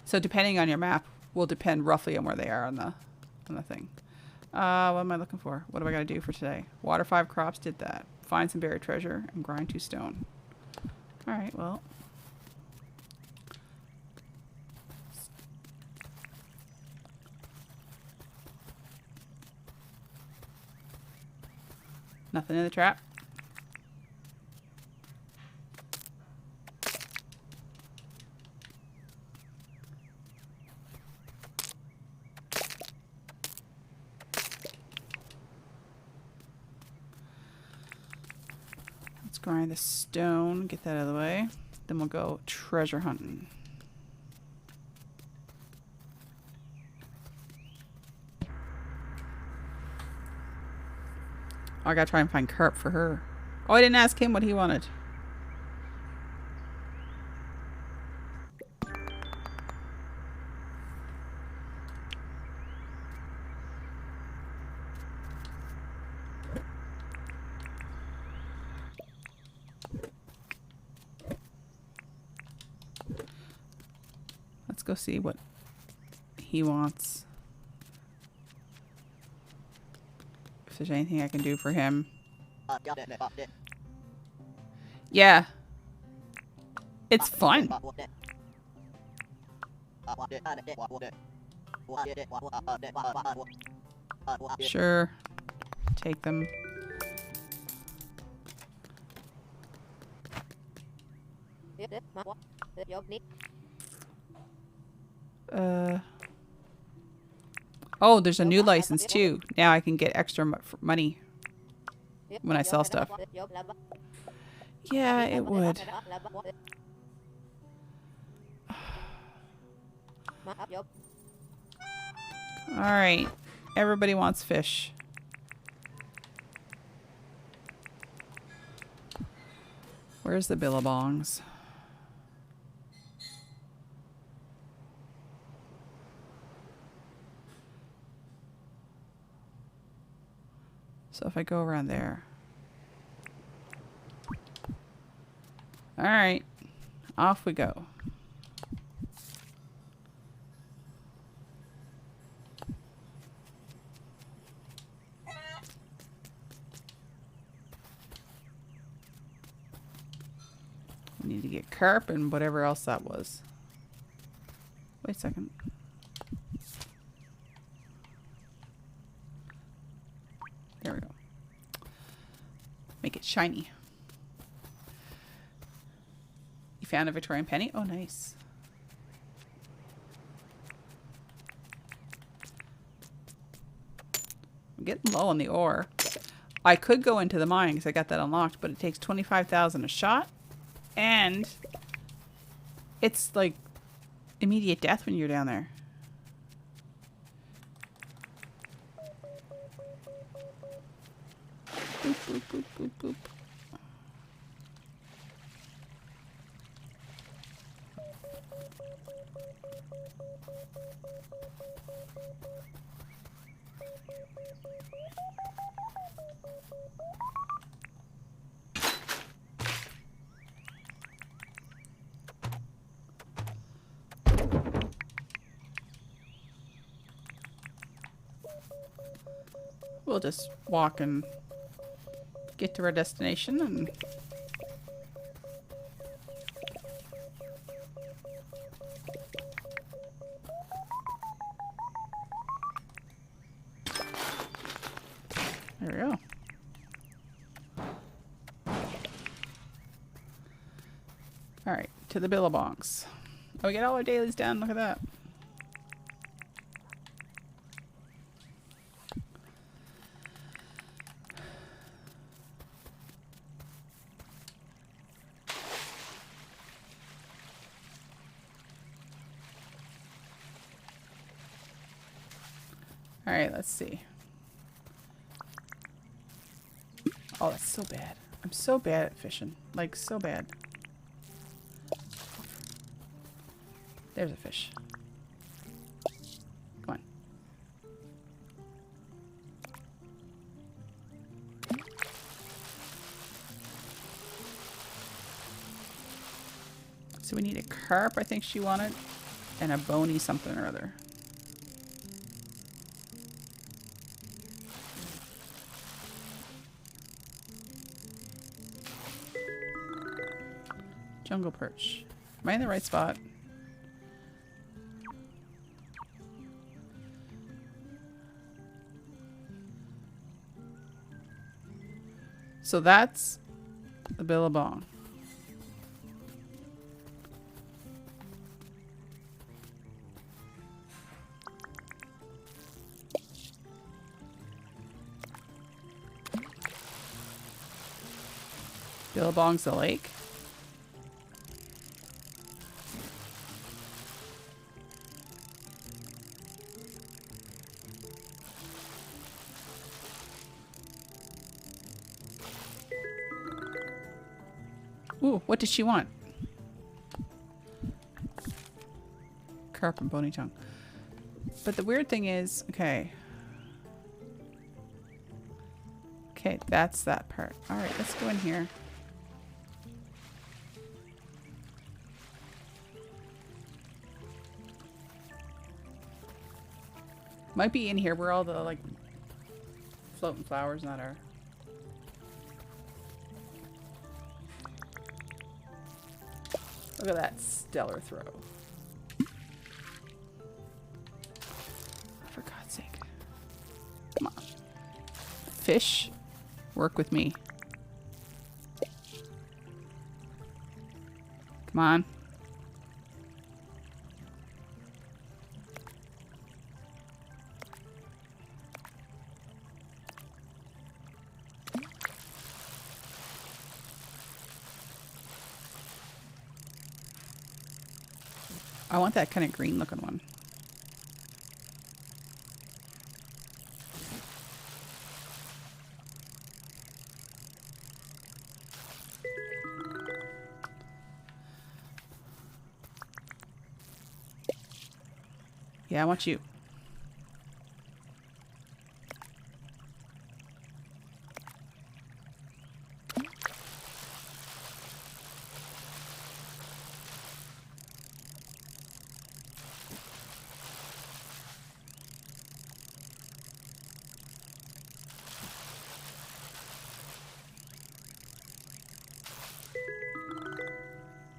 So depending on your map will depend roughly on where they are on the thing. What am I looking for? What do I got to do for today? Water 5 crops, did that. Find some buried treasure and grind 2 stone. All right, well. Nothing in the trap. Let's grind the stone, get that out of the way. Then we'll go treasure hunting. Oh, I gotta try and find carp for her. Oh, I didn't ask him what he wanted. Let's go see what he wants. If there's anything I can do for him. Yeah. It's fun. Sure. Take them. Oh, there's a new license too. Now I can get extra money when I sell stuff. Yeah, it would. Alright. Everybody wants fish. Where's the billabongs? So if I go around there. Alright. Off we go. We need to get carp and whatever else that was. Wait a second. There we go. Make it shiny. You found a Victorian penny? Oh, nice. I'm getting low on the ore. I could go into the mine because I got that unlocked, but it takes 25,000 a shot. And it's like immediate death when you're down there. Boop, boop, boop, boop, boop. We'll just walk and get to our destination and there we go. All right, to the billabongs. Oh, we get all our dailies done. Look at that. All right, let's see. Oh, that's so bad. I'm so bad at fishing. Like, so bad. There's a fish. Come on. So we need a carp, I think she wanted, and a bony something or other. Jungle perch. Am I in the right spot? So that's the billabong. Billabong's the lake. Ooh, what does she want? Carp and bony tongue. But the weird thing is, okay. Okay, that's that part. All right, let's go in here. Might be in here where all the, like, floating flowers not are. Look at that stellar throw. For God's sake. Come on. Fish, work with me. Come on. I want that kind of green looking one. Yeah, I want you.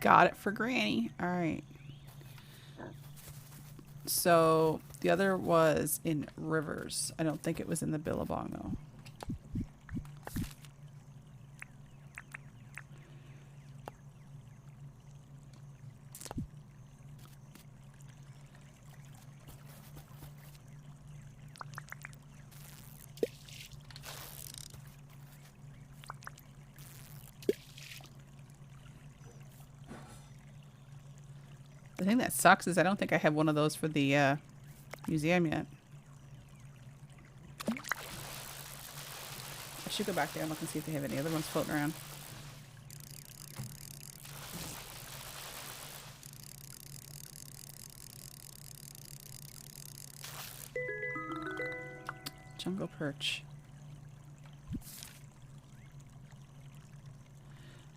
Got it for Granny. All right. So the other was in Rivers. I don't think it was in the Billabong though. The thing that sucks is I don't think I have one of those for the museum yet. I should go back there and look and see if they have any other ones floating around. Jungle perch.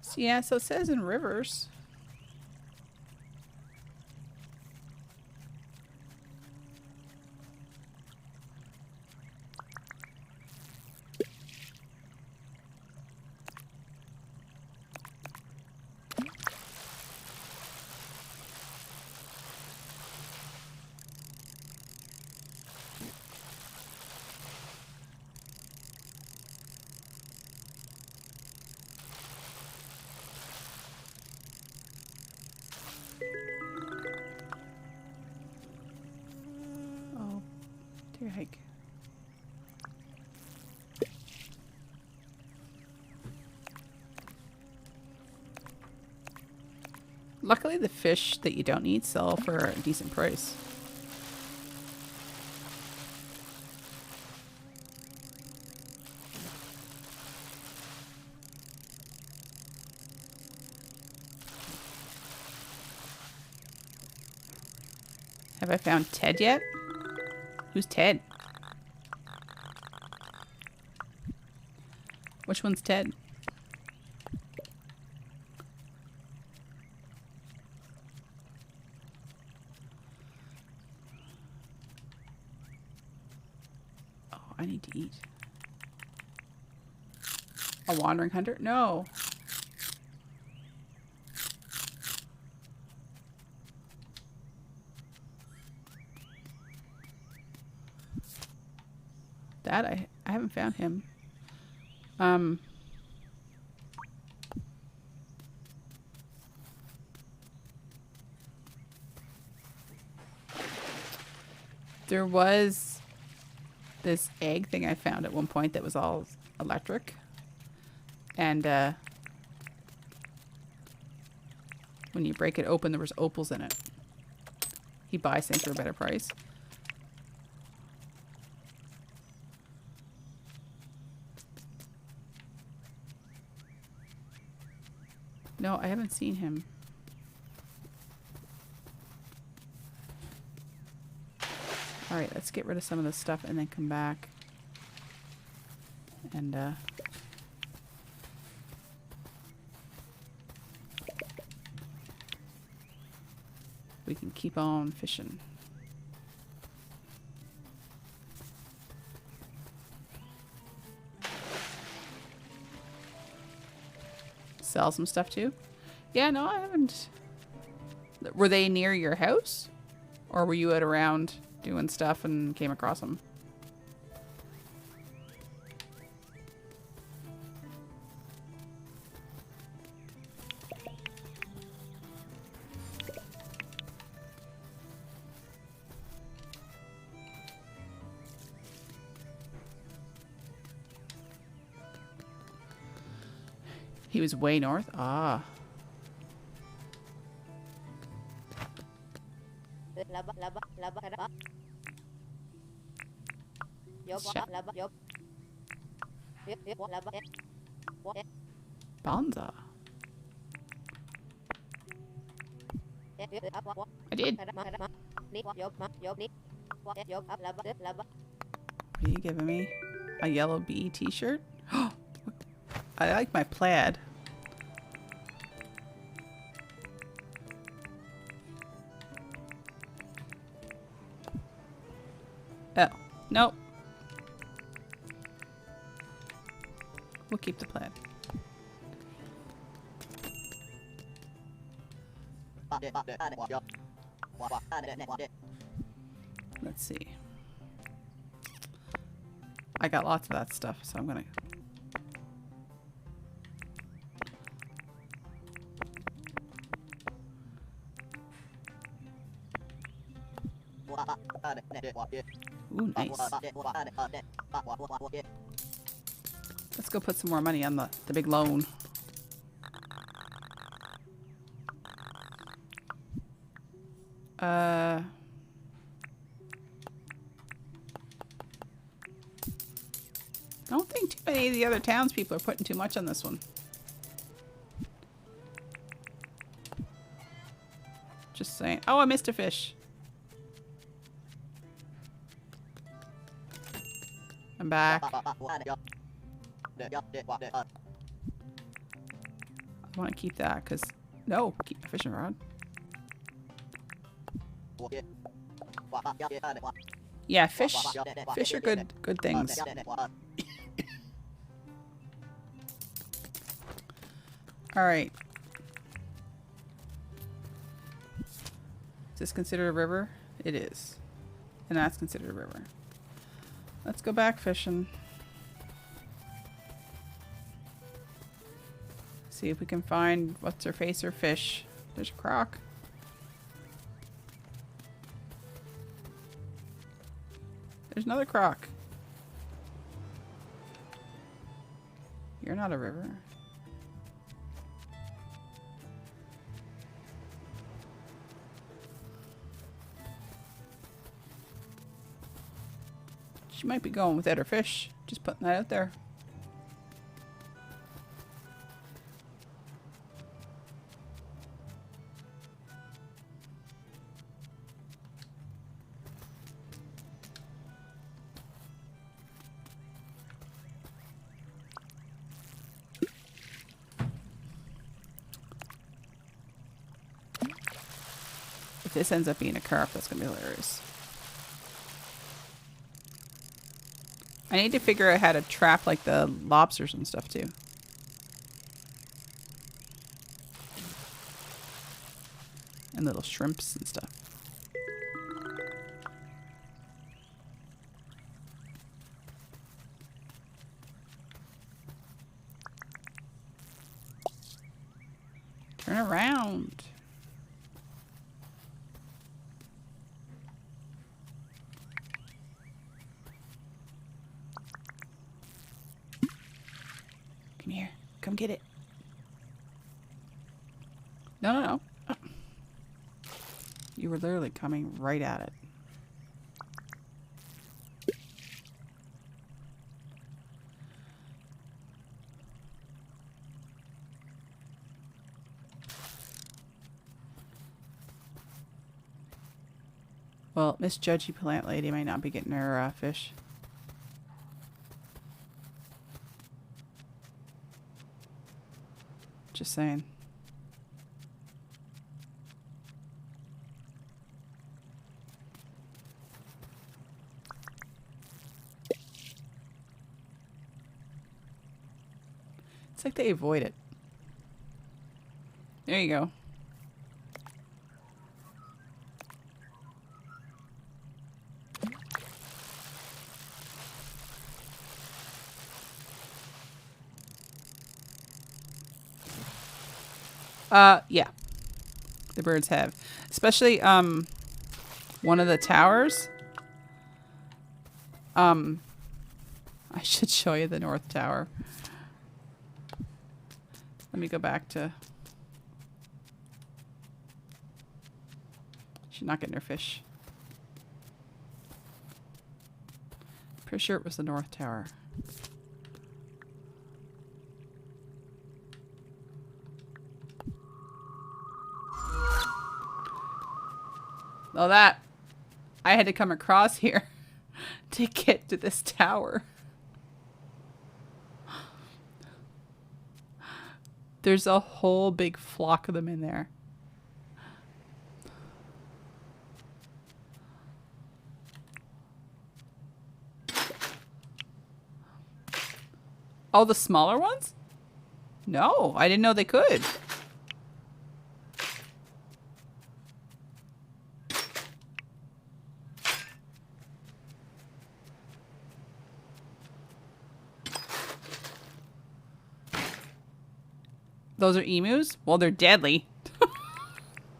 So, yeah, so it says in Rivers. egg. Luckily, the fish that you don't need sell for a decent price. Have I found Ted yet? Who's Ted? Which one's Ted? Oh, I need to eat. A wandering hunter? No. That I haven't found him. There was this egg thing I found at one point that was all electric. And when you break it open, there was opals in it. He buys things for a better price. No, I haven't seen him. Alright, let's get rid of some of this stuff and then come back. And, we can keep on fishing. Sell some stuff too? Yeah, no, I haven't. Were they near your house? Or were you out around doing stuff and came across them? He was way north? Ah. Bonza. I did. Are you giving me a yellow bee t-shirt? I like my plaid. Oh, nope. We'll keep the plaid. Let's see. I got lots of that stuff, so I'm gonna... Ooh, nice. Let's go put some more money on the big loan. I don't think too many of the other townspeople are putting too much on this one. Just saying. Oh, I missed a fish. I'm back. I want to keep that because... No, keep my fishing rod. Yeah, fish are good things. Alright. Is this considered a river? It is. And that's considered a river. Let's go back fishing. See if we can find what's her face or fish. There's a croc. There's another croc. You're not a river. She might be going without her fish. Just putting that out there. If this ends up being a carp, that's going to be hilarious. I need to figure out how to trap like the lobsters and stuff too. And little shrimps and stuff. Turn around. Come here. Come get it. No, no, no. Oh. You were literally coming right at it. Well, Miss Judgy Plant Lady might not be getting her fish. Just saying. It's like they avoid it. There you go. Yeah. The birds have. Especially, one of the towers. I should show you the North Tower. Let me go back to... She's not getting her fish. Pretty sure it was the North Tower. Well, that... I had to come across here to get to this tower. There's a whole big flock of them in there. Oh, the smaller ones? No, I didn't know they could. Those are emus? Well, they're deadly.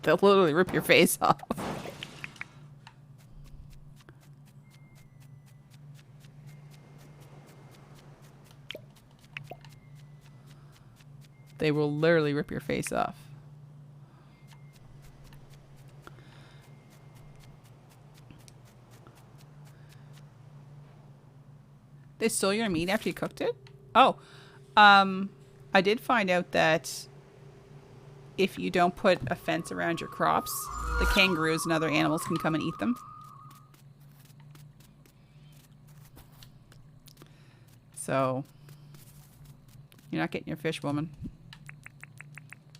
They'll literally rip your face off. They will literally rip your face off. They stole your meat after you cooked it? Oh, I did find out that if you don't put a fence around your crops, the kangaroos and other animals can come and eat them. So, you're not getting your fish, woman.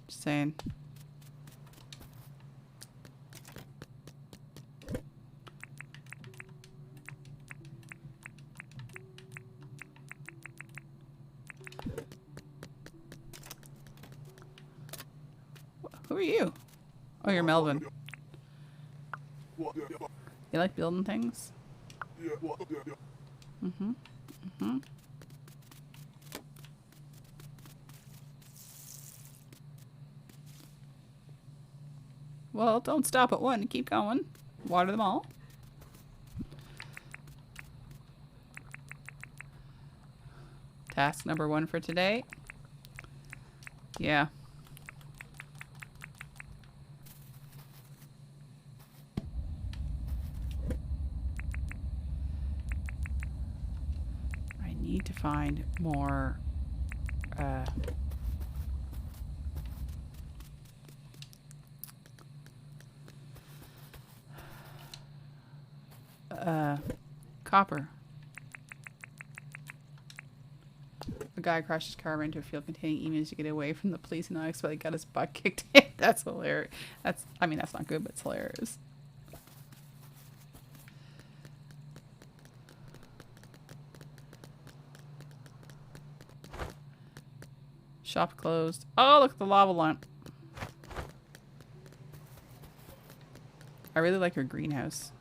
Just saying. Who are you? Oh, you're Melvin. You like building things? Mm-hmm. Mm-hmm. Well, don't stop at one. Keep going. Water them all. Task number 1 for today. Yeah. I need to find more copper. A guy crashed his car into a field containing emails to get away from the police and unexpectedly got his butt kicked in. That's hilarious. I mean, that's not good, but it's hilarious. Shop closed. Oh, look at the lava lamp. I really like her greenhouse.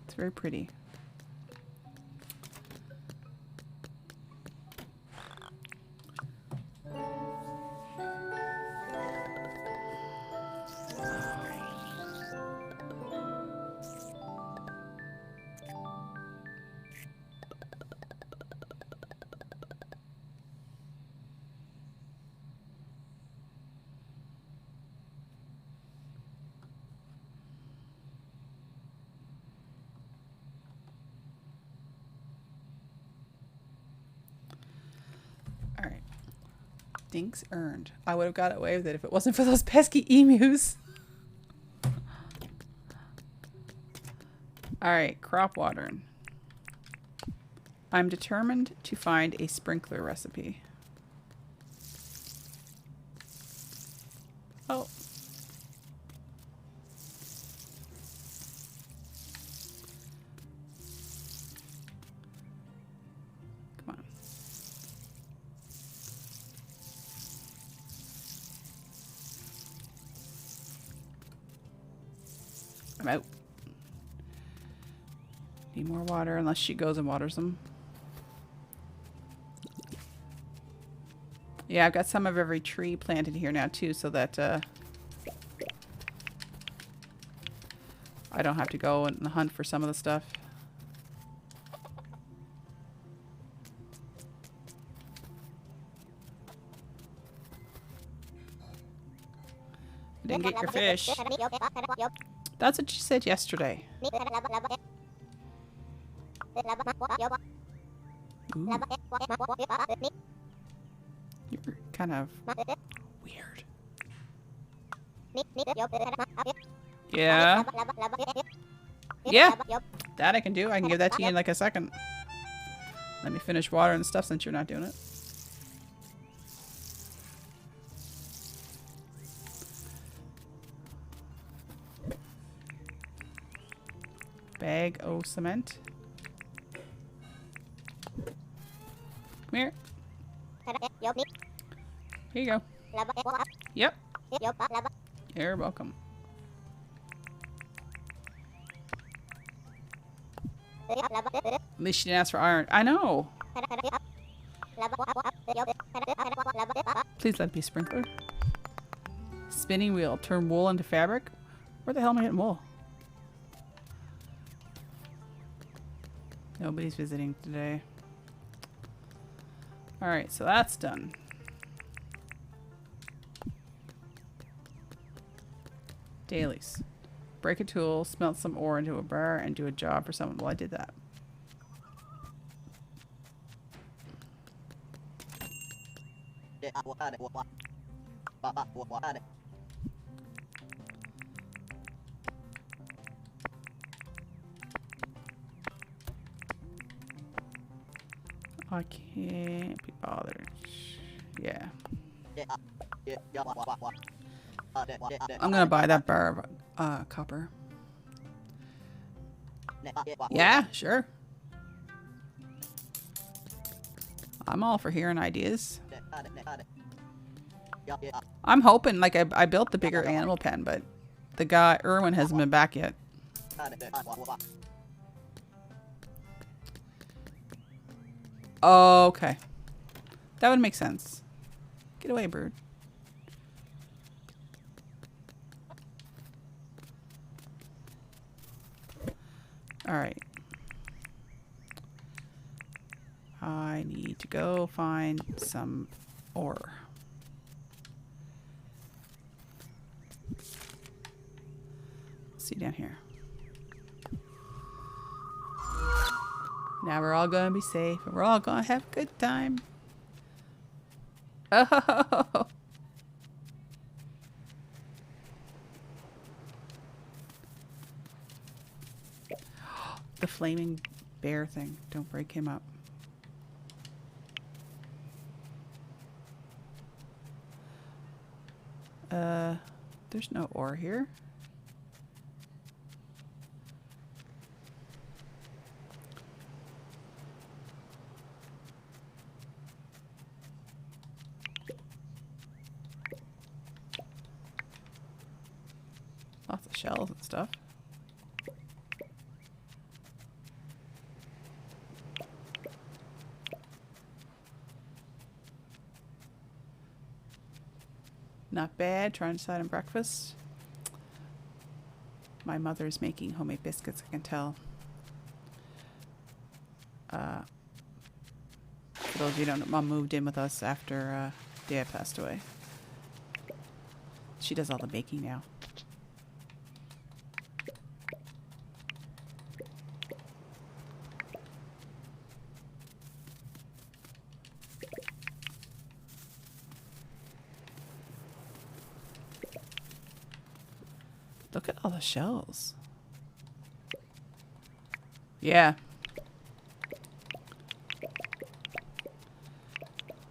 It's very pretty. Alright. Dinks earned. I would have got away with it if it wasn't for those pesky emus. Alright, crop watering. I'm determined to find a sprinkler recipe. Oh. Come on. I'm out. Need more water unless she goes and waters them. Yeah, I've got some of every tree planted here now too, so that I don't have to go and hunt for some of the stuff. I didn't get your fish. That's what you said yesterday. Ooh. You're kind of weird. Yeah. Yeah. That I can do. I can give that to you in like a second. Let me finish watering the stuff since you're not doing it. Bag o' cement. Come here. Here you go. Yep. You're welcome. At least she didn't ask for iron. I know. Please let me sprinkler. Spinning wheel. Turn wool into fabric. Where the hell am I getting wool? Nobody's visiting today. Alright, so that's done. Dailies. Break a tool, smelt some ore into a bar, and do a job for someone. Well, I did that. I can't be bothered. Yeah. I'm gonna buy that bar of copper. Yeah, sure. I'm all for hearing ideas. I'm hoping, like, I built the bigger animal pen, but the guy, Erwin, hasn't been back yet. Okay. That would make sense. Get away, bird. Alright. I need to go find some ore. See down here. Now we're all gonna be safe and we're all gonna have a good time. Oh, the flaming bear thing. Don't break him up. There's no ore here. Lots of shells and stuff. Not bad. Trying to decide on breakfast. My mother's making homemade biscuits, I can tell. For those of you who don't know, Mom moved in with us after Dad passed away. She does all the baking now. Look at all the shells. Yeah.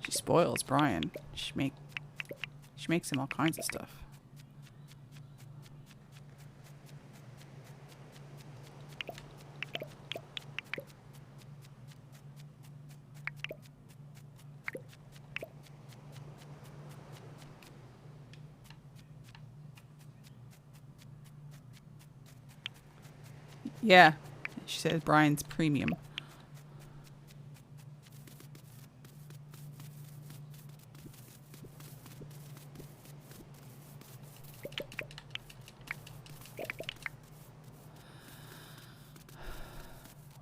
She spoils Brian. She makes him all kinds of stuff. Yeah. She says Brian's premium.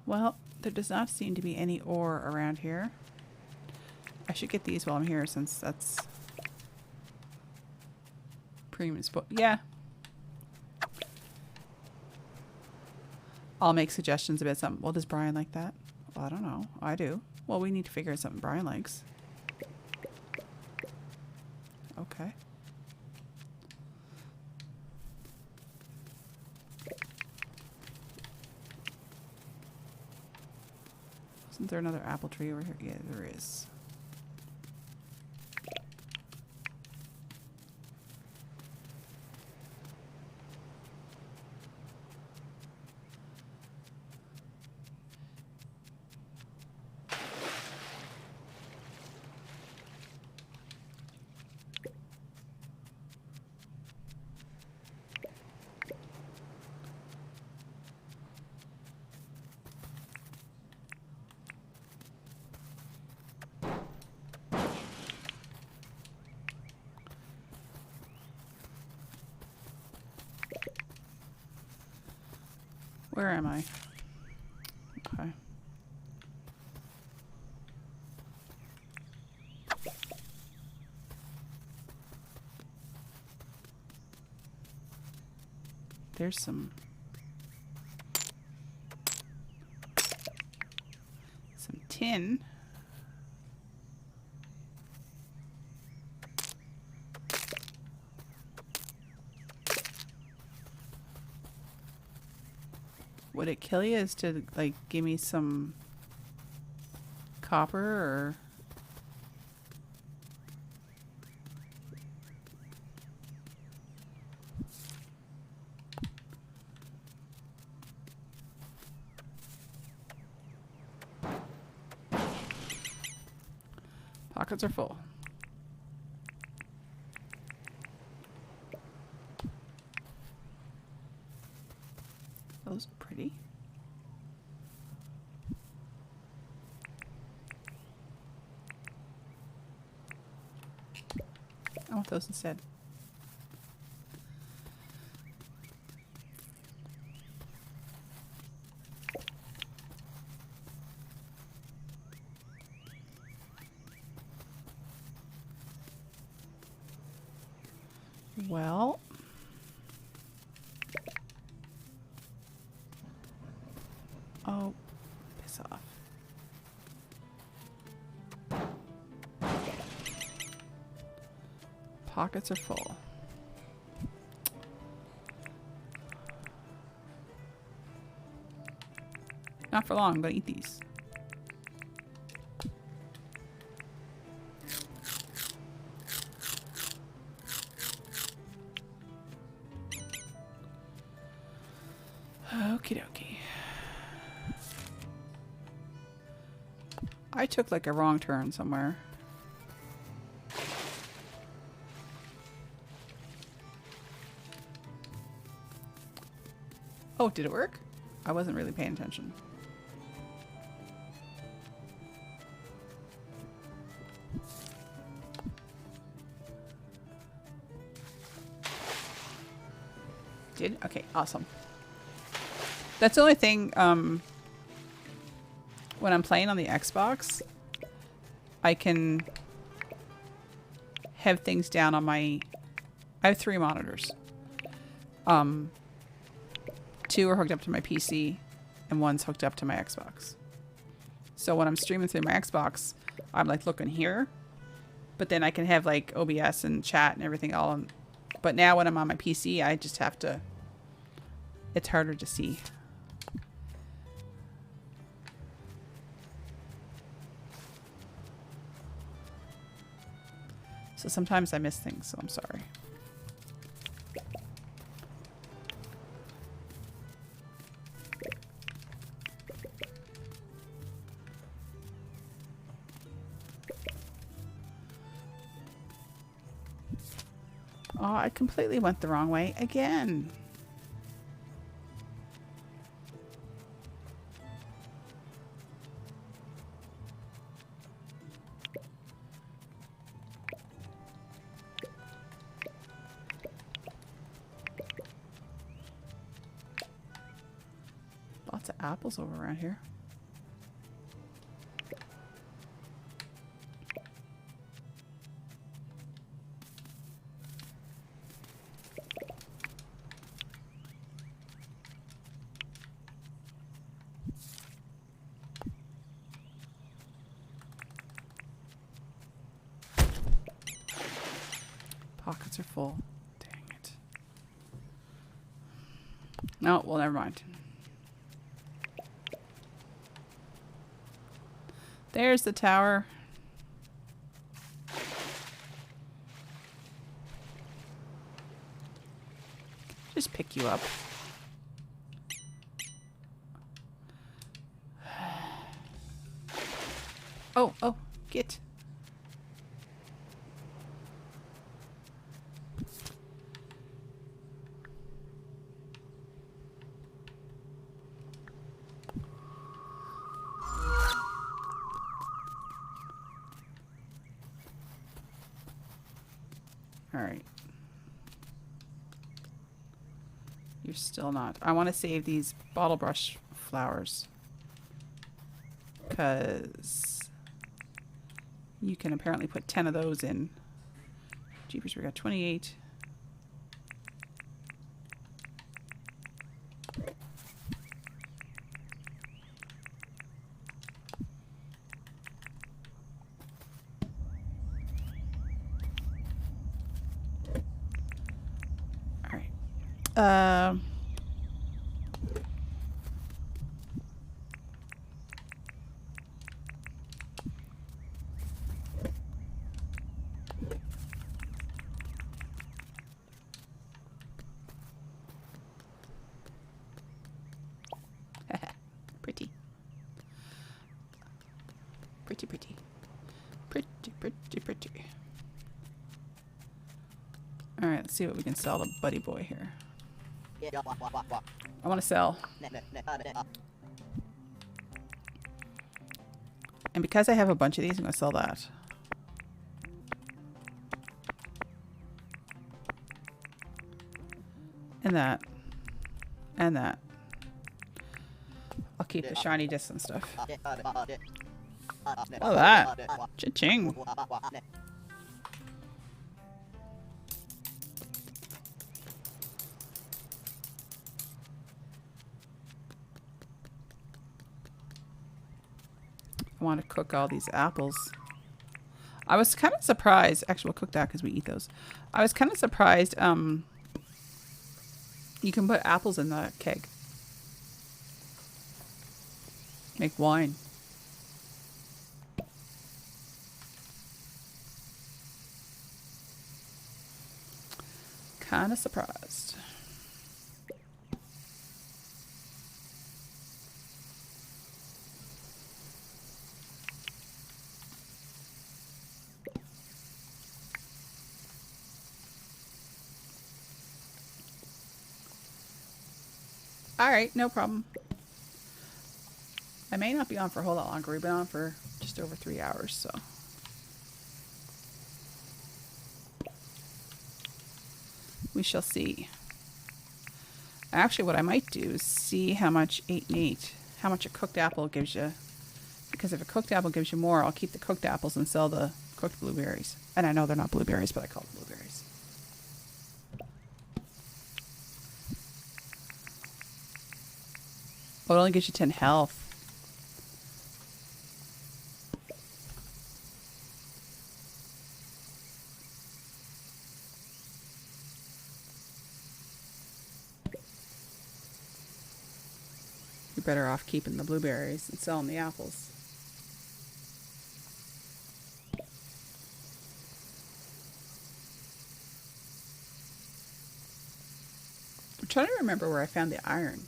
Well, there does not seem to be any ore around here. I should get these while I'm here since that's premium spot. Yeah. I'll make suggestions about something. Well, does Brian like that? Well, I don't know. I do. Well, we need to figure out something Brian likes. Okay. Isn't there another apple tree over here? Yeah, there is. Where am I? Okay. There's some tin. Would it kill you as to like give me some copper or? Pockets are full. Those are pretty. I want those instead. Well. Oh, piss off. Pockets are full. Not for long. I'm going to eat these. Okie dokie. I took like a wrong turn somewhere. Oh, did it work? I wasn't really paying attention. Did? Okay, awesome. That's the only thing, when I'm playing on the Xbox, I can have things down on my... I have 3 monitors. 2 are hooked up to my PC, and 1's hooked up to my Xbox. So when I'm streaming through my Xbox, I'm like looking here, but then I can have like OBS and chat and everything all on. But now when I'm on my PC, I just have to... It's harder to see. So sometimes I miss things, so I'm sorry. Oh, I completely went the wrong way again. Lots of apples over around here. Pockets are full. Dang it. No, well, never mind. There's the tower. Just pick you up. Oh, get. All right. You're still not. I want to save these bottle brush flowers because you can apparently put 10 of those in. Jeepers, we got 28. All right. Pretty. Pretty, pretty. Pretty, pretty, pretty. All right, let's see what we can sell to Buddy Boy here. I want to sell. And because I have a bunch of these, I'm going to sell that. And that. And that. I'll keep the shiny discs and stuff. Oh, that. Cha-ching. want to cook all these apples. I was kind of surprised. Actually, we'll cook that because we eat those. I was kind of surprised. You can put apples in the keg. Make wine. Kind of surprised. All right, no problem. I may not be on for a whole lot longer. We've been on for just over 3 hours, so. We shall see. Actually, what I might do is see how much 8 and 8, how much a cooked apple gives you. Because if a cooked apple gives you more, I'll keep the cooked apples and sell the cooked blueberries. And I know they're not blueberries, but I call them blueberries. Well, it only gives you 10 health. You're better off keeping the blueberries and selling the apples. I'm trying to remember where I found the iron.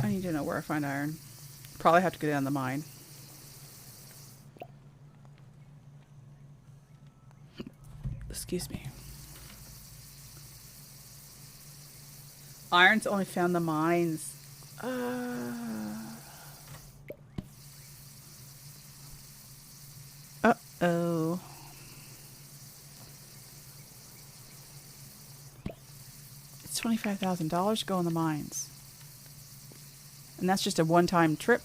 I need to know where I find iron. Probably have to go down the mine. Excuse me. Iron's only found the mines. Uh-oh. It's $25,000 to go in the mines. And that's just a one-time trip.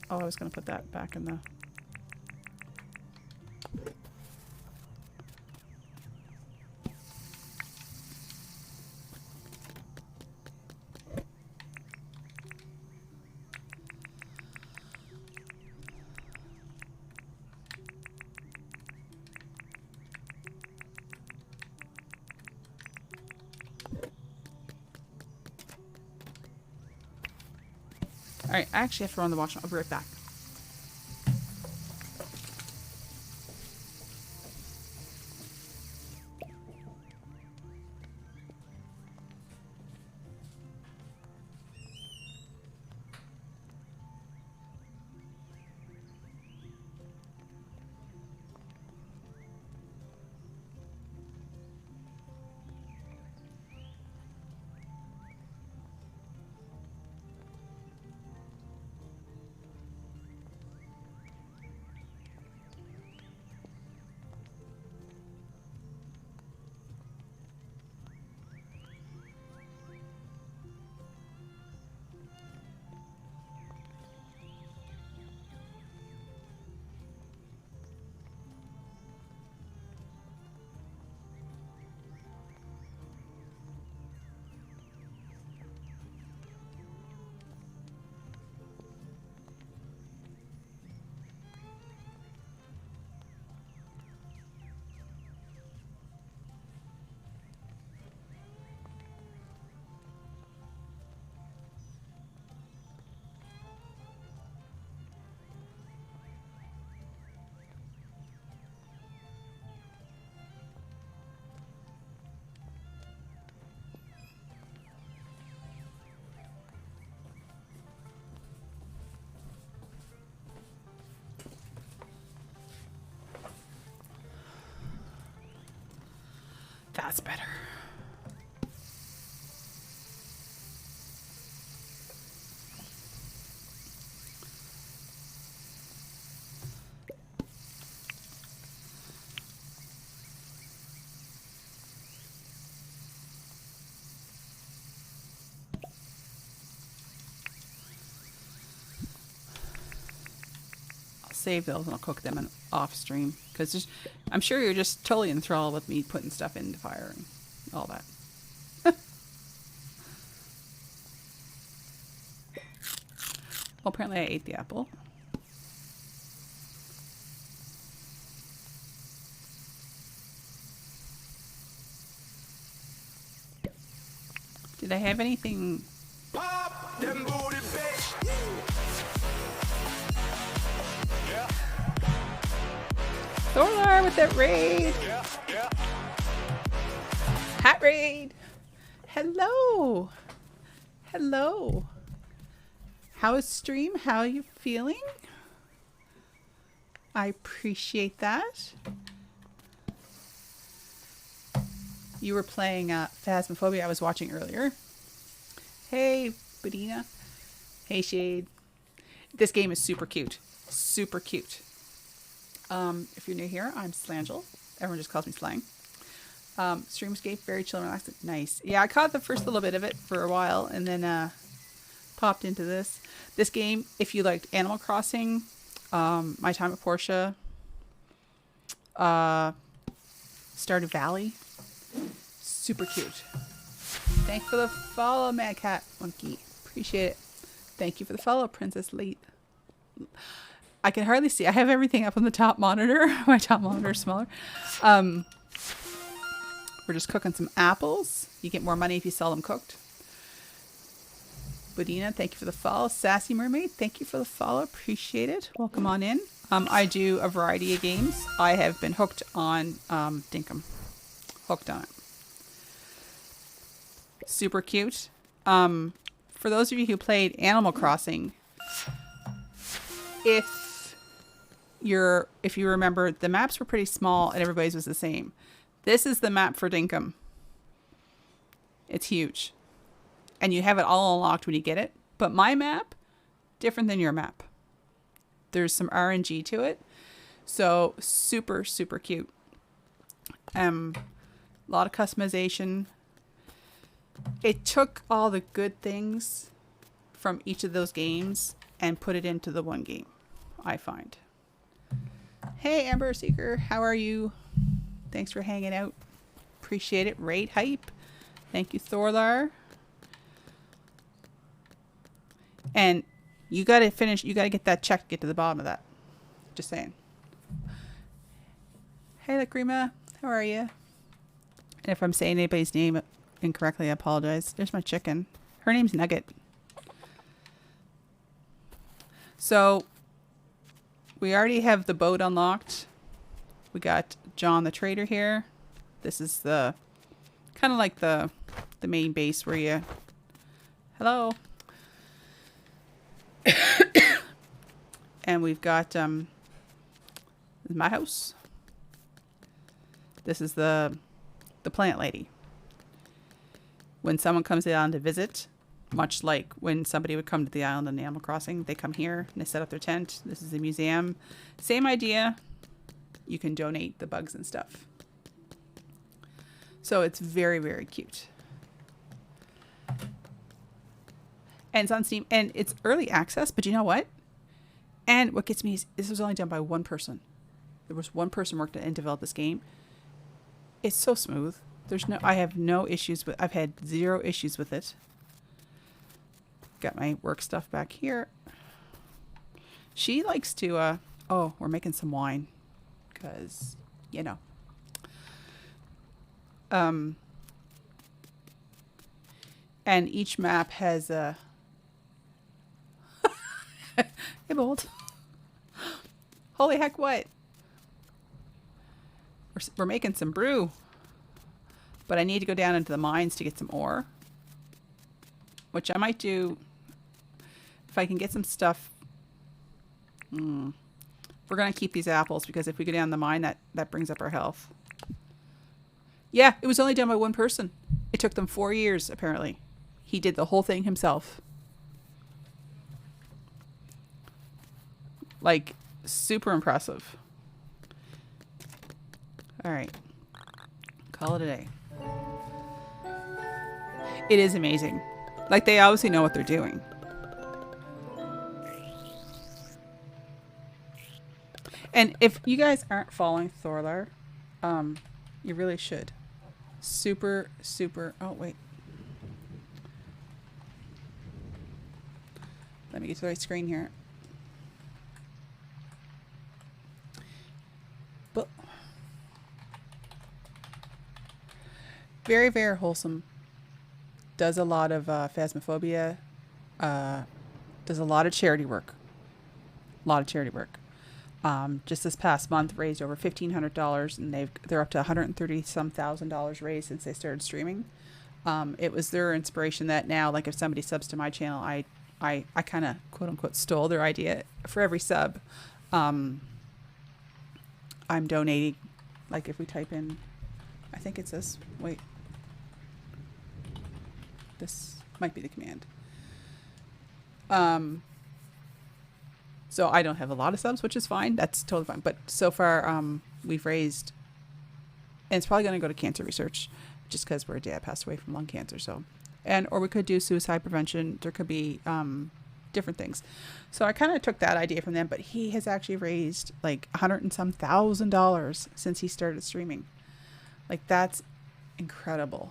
Oh, I was going to put that back in the... Alright, I actually have to run the washroom. I'll be right back. That's better. Save those and I'll cook them in off stream because I'm sure you're just totally enthralled with me putting stuff into fire and all that. Well, apparently I ate the apple. Did I have anything? Pop them booty, bitch. Yeah. Thorlar with that raid. Yeah, yeah. Hat raid. Hello. Hello. How is stream? How are you feeling? I appreciate that. You were playing Phasmophobia I was watching earlier. Hey, Bedina. Hey, Shade. This game is super cute. Super cute. If you're new here, I'm Slangel. Everyone just calls me Slang. Streamscape, very chill and relaxing. Nice. Yeah, I caught the first little bit of it for a while and then popped into this. This game, if you liked Animal Crossing, My Time at Portia, Stardew Valley, super cute. Thanks for the follow, Mad Cat Monkey. Appreciate it. Thank you for the follow, Princess Late. I can hardly see. I have everything up on the top monitor. My top monitor is smaller. We're just cooking some apples. You get more money if you sell them cooked. Budina, thank you for the follow. Sassy Mermaid, thank you for the follow. Appreciate it. Welcome on in. I do a variety of games. I have been hooked on Dinkum. Hooked on it. Super cute. For those of you who played Animal Crossing, if you remember, the maps were pretty small and everybody's was the same. This is the map for Dinkum. It's huge. And you have it all unlocked when you get it. But my map, different than your map. There's some RNG to it. So super, super cute. A lot of customization. It took all the good things from each of those games and put it into the one game, I find. Hey, Amber Seeker, how are you? Thanks for hanging out. Appreciate it. Raid hype. Thank you, Thorlar. And you got to finish. You got to get that check to get to the bottom of that. Just saying. Hey, Lacrima. How are you? And if I'm saying anybody's name incorrectly, I apologize. There's my chicken. Her name's Nugget. So we already have the boat unlocked. We got John the Trader here. This is the kind of like the main base where you... Hello. And we've got this is my house. This is the plant lady. When someone comes down to visit, much like when somebody would come to the island in Animal Crossing, they come here and they set up their tent. This is the museum. Same idea. You can donate the bugs and stuff. So it's very, very cute. And it's on Steam. And it's early access, but you know what? And what gets me is this was only done by one person. There was one person worked and developed this game. It's so smooth. I have no issues with, I've had 0 issues with it. Got my work stuff back here. She likes to, oh, we're making some wine. Because, you know. And each map has a... Hey, Bold. Holy heck, what? We're making some brew. But I need to go down into the mines to get some ore. Which I might do if I can get some stuff. We're going to keep these apples because if we go down the mine, that brings up our health. Yeah, it was only done by one person. It took them 4 years, apparently. He did the whole thing himself. Like, super impressive. All right. Call it a day. It is amazing. Like, they obviously know what they're doing. And if you guys aren't following Thorlar, you really should. Super, super... Oh, wait. Let me get to the right screen here. But very, very wholesome. Does a lot of phasmophobia. Does a lot of charity work. Just this past month raised over $1,500, and they're up to $130,000 raised since they started streaming. It was their inspiration that now, like, if somebody subs to my channel, I kind of quote unquote stole their idea. For every sub, I'm donating. Like, if we type in, I think it's this. Wait, this might be the command. So I don't have a lot of subs, which is fine. That's totally fine. But so far, we've raised, and it's probably going to go to cancer research, just because our dad passed away from lung cancer. So, or we could do suicide prevention. There could be different things. So I kind of took that idea from them. But he has actually raised like $100 and some thousand since he started streaming. Like, that's incredible.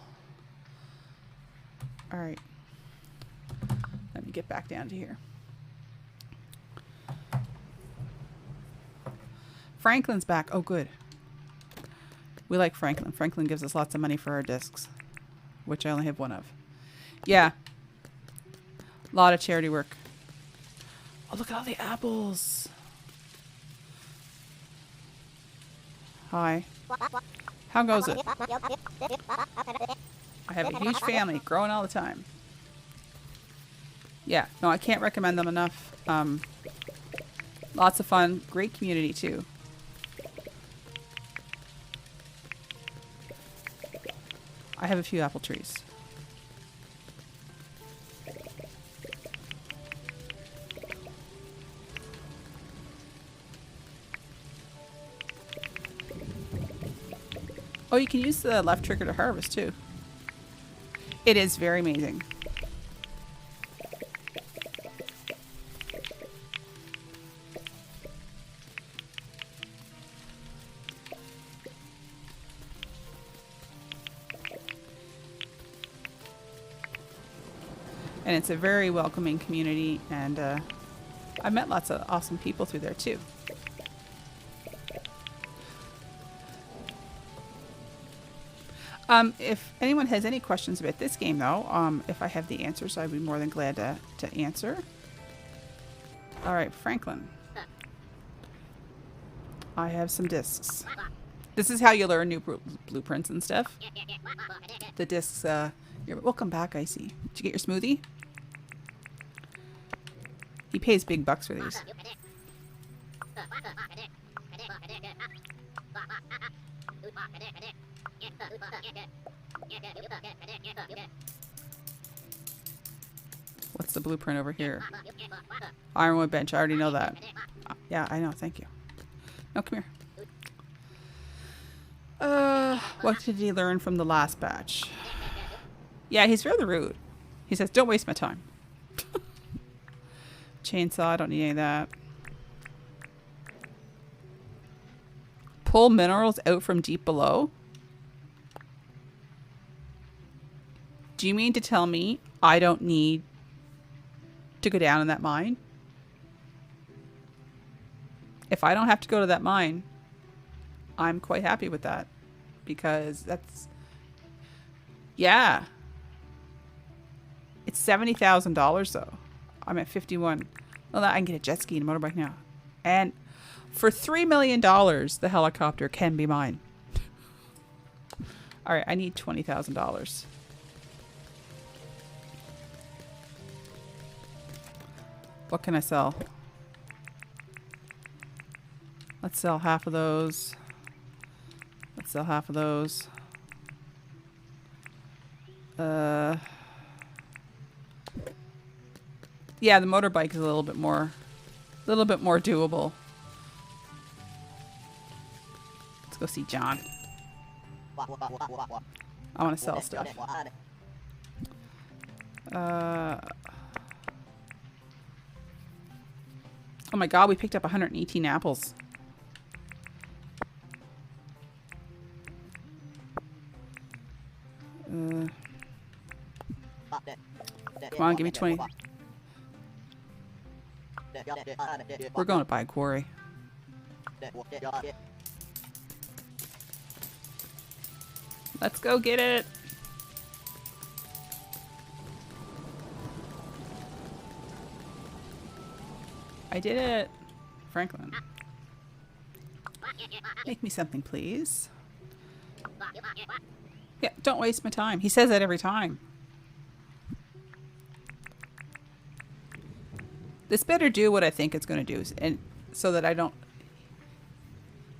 All right, let me get back down to here. Franklin's back. Oh, good. We like Franklin. Franklin gives us lots of money for our discs, which I only have one of. Yeah. A lot of charity work. Oh, look at all the apples. Hi. How goes it? I have a huge family growing all the time. Yeah. No, I can't recommend them enough. Lots of fun. Great community, too. I have a few apple trees. Oh, you can use the left trigger to harvest too. It is very amazing. And it's a very welcoming community, and I met lots of awesome people through there too. If anyone has any questions about this game, though, if I have the answers, I'd be more than glad to answer. All right, Franklin. I have some discs. This is how you learn new blueprints and stuff. The discs, welcome back, Icy. Did you get your smoothie? He pays big bucks for these. What's the blueprint over here? Ironwood bench. I already know that. Yeah, I know. Thank you. No, come here. What did he learn from the last batch? Yeah, he's rather rude. He says, don't waste my time. Chainsaw. I don't need any of that. Pull minerals out from deep below? Do you mean to tell me I don't need to go down in that mine? If I don't have to go to that mine, I'm quite happy with that. Because that's... Yeah. It's $70,000 though. I'm at 51. Well, I can get a jet ski and a motorbike now. And for $3 million, the helicopter can be mine. Alright, I need $20,000. What can I sell? Let's sell half of those. Let's sell half of those. Yeah, the motorbike is a little bit more doable. Let's go see John. I want to sell stuff. Oh my god, we picked up 118 apples. Come on, give me 20. We're going to buy a quarry. Let's go get it. I did it. Franklin. Make me something, please. Yeah, don't waste my time. He says that every time. This better do what I think it's going to do, and so that I don't...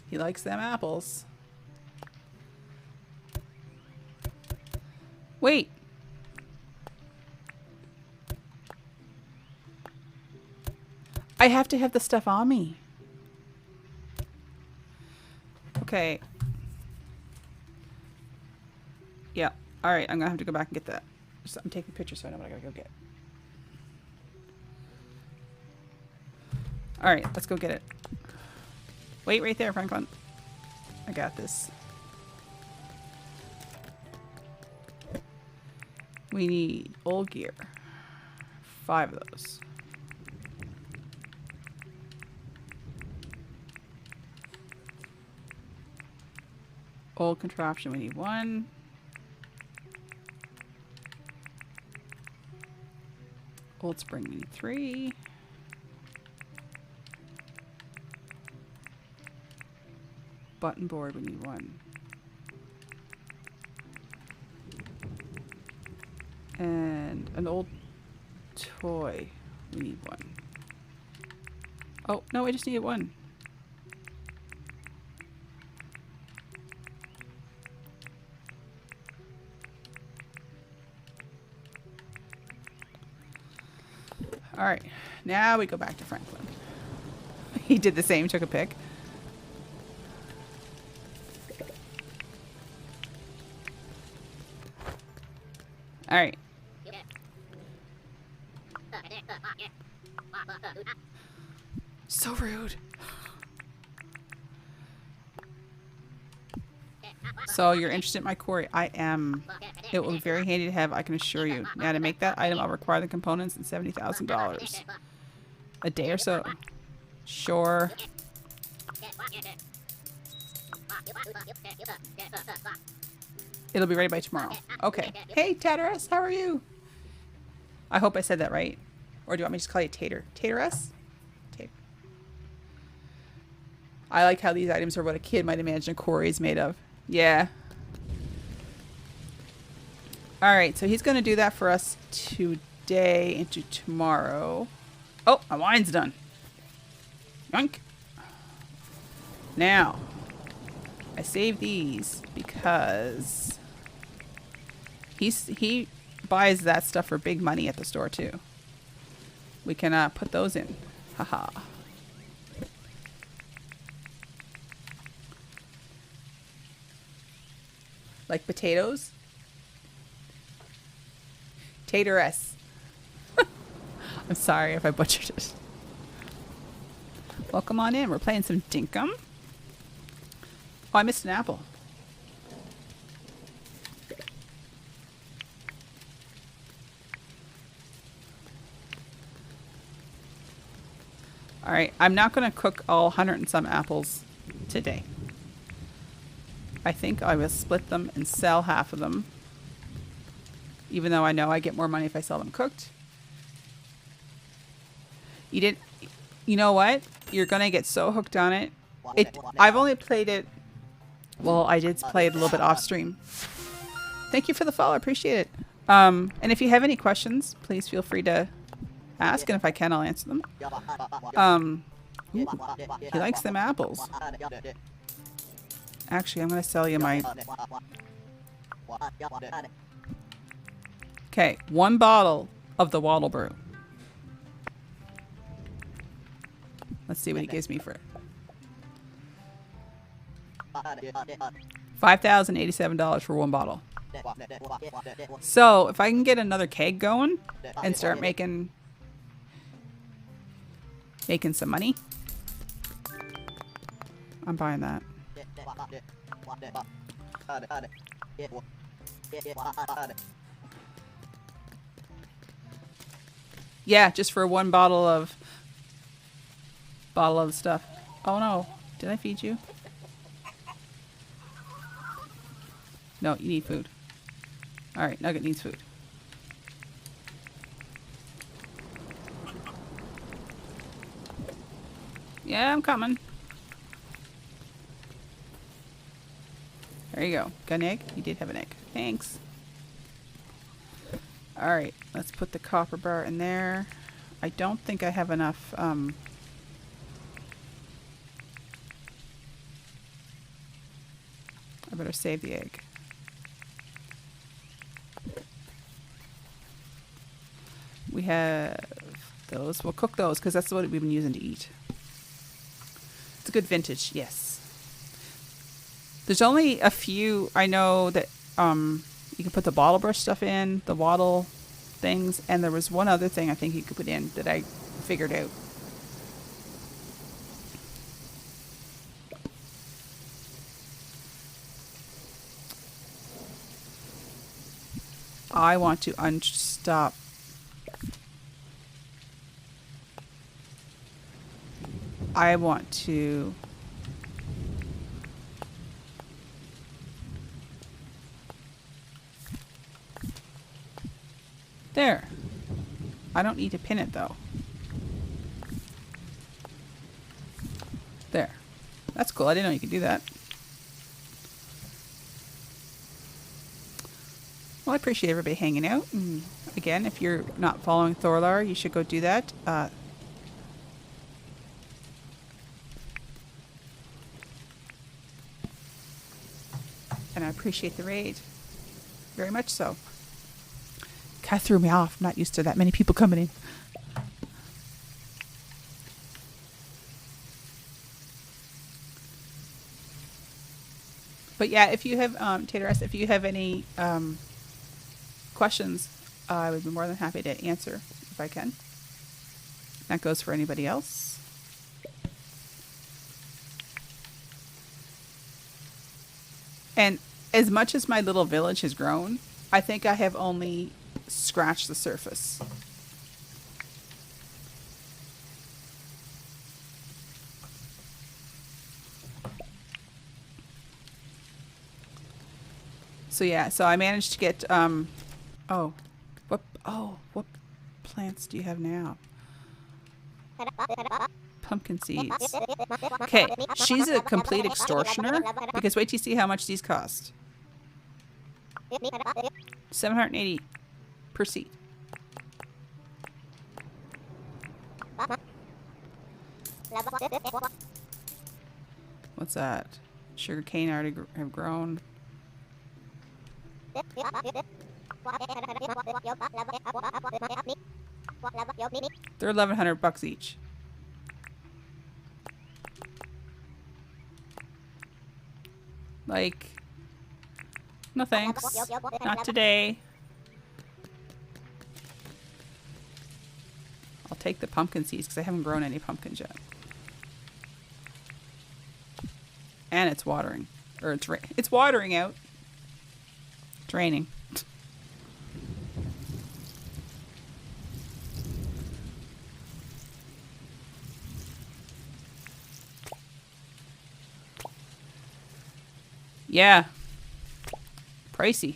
He likes them apples. Wait. I have to have the stuff on me. Okay. Yeah. Alright, I'm going to have to go back and get that. I'm taking pictures so I know what I got to go get. Alright, let's go get it. Wait right there, Franklin. I got this. We need old gear. 5 of those. Old contraption, we need 1. Old spring, we need 3. Button board, we need 1. And an old toy, we need 1. Oh, no, I just needed 1. Alright, now we go back to Franklin. He did the same, took a pic. Alright. So rude. So you're interested in my quarry? I am. It will be very handy to have, I can assure you. Now to make that item, I'll require the components and $70,000. A day or so. Sure. It'll be ready by tomorrow. Okay. Hey, Taterus, how are you? I hope I said that right. Or do you want me to just call you Tater? Taterus? Tater. I like how these items are what a kid might imagine a quarry is made of. Yeah. Alright, so he's going to do that for us today into tomorrow. Oh, my wine's done. Yoink. Now, I saved these because he buys that stuff for big money at the store too. We can put those in. Haha. Like potatoes. Tateress. I'm sorry if I butchered it. Welcome on in. We're playing some Dinkum. Oh, I missed an apple. Alright, I'm not going to cook all 100 and some apples today. I think I will split them and sell half of them. Even though I know I get more money if I sell them cooked. You know what? You're going to get so hooked on it. I've only played it. Well, I did play it a little bit off stream. Thank you for the follow. I appreciate it. And if you have any questions, please feel free to ask. And if I can, I'll answer them. Ooh, he likes them apples. Actually, I'm going to sell you my... Okay, 1 bottle of the Waddle Brew. Let's see what he gives me for it. $5,087 for 1 bottle. So if I can get another keg going and start making some money, I'm buying that. Yeah, just for 1 bottle of stuff. Oh no, did I feed you? No, you need food. All right, Nugget needs food. Yeah, I'm coming. There you go. Got an egg? You did have an egg. Thanks. All right, let's put the copper bar in there. I don't think I have enough. I better save the egg. We have those. We'll cook those because that's what we've been using to eat. It's a good vintage, yes. There's only a few I know that you can put the bottle brush stuff in, the waddle things, and there was one other thing I think you could put in that I figured out. I want to unstop. I want to there. I don't need to pin it though. There. That's cool. I didn't know you could do that. Well, I appreciate everybody hanging out. And again, if you're not following Thorlar, you should go do that. And I appreciate the raid. Very much so. Kind of threw me off. I'm not used to that many people coming in. But yeah, if you have, Tater S, if you have any questions, I would be more than happy to answer if I can. That goes for anybody else. And as much as my little village has grown, I think I have only scratched the surface. So yeah, so I managed to get what plants do you have now? Pumpkin seeds. Okay, she's a complete extortioner because wait till you see how much these cost. 780 per seed. What's that? Sugar cane already have grown. They're $1,100 each. Like, no thanks. Not today. I'll take the pumpkin seeds because I haven't grown any pumpkins yet. And it's watering. Or it's watering out. It's raining. Yeah. Pricey.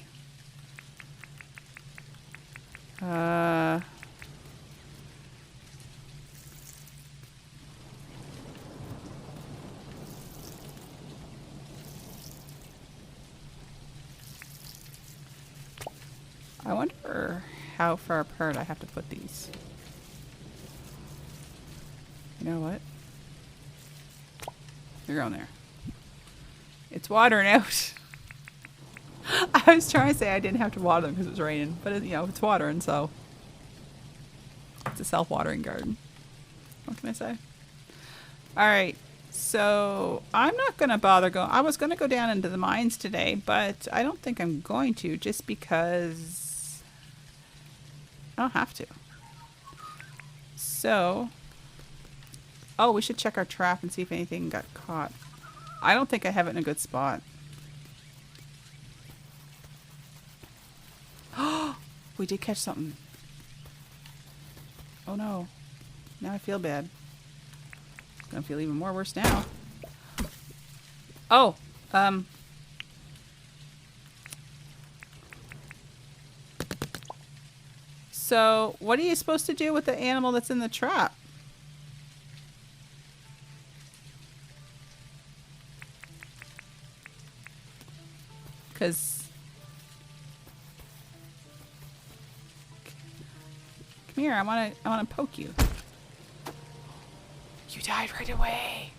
I wonder how far apart I have to put these. You know what? You're going there. It's watering out. I I was trying to say I didn't have to water them because it was raining, but it, you know, it's watering, so it's a self-watering garden. What can I say? All right, so I'm not gonna bother going. I was gonna go down into the mines today, but I don't think I'm going to, just because I don't have to. So, oh, we should check our trap and see if anything got caught. I don't think I have it in a good spot. We did catch something. Oh no. Now I feel bad. It's gonna feel even more worse now. Oh, so what are you supposed to do with the animal that's in the trap? Because come here, I wanna poke you. You died right away.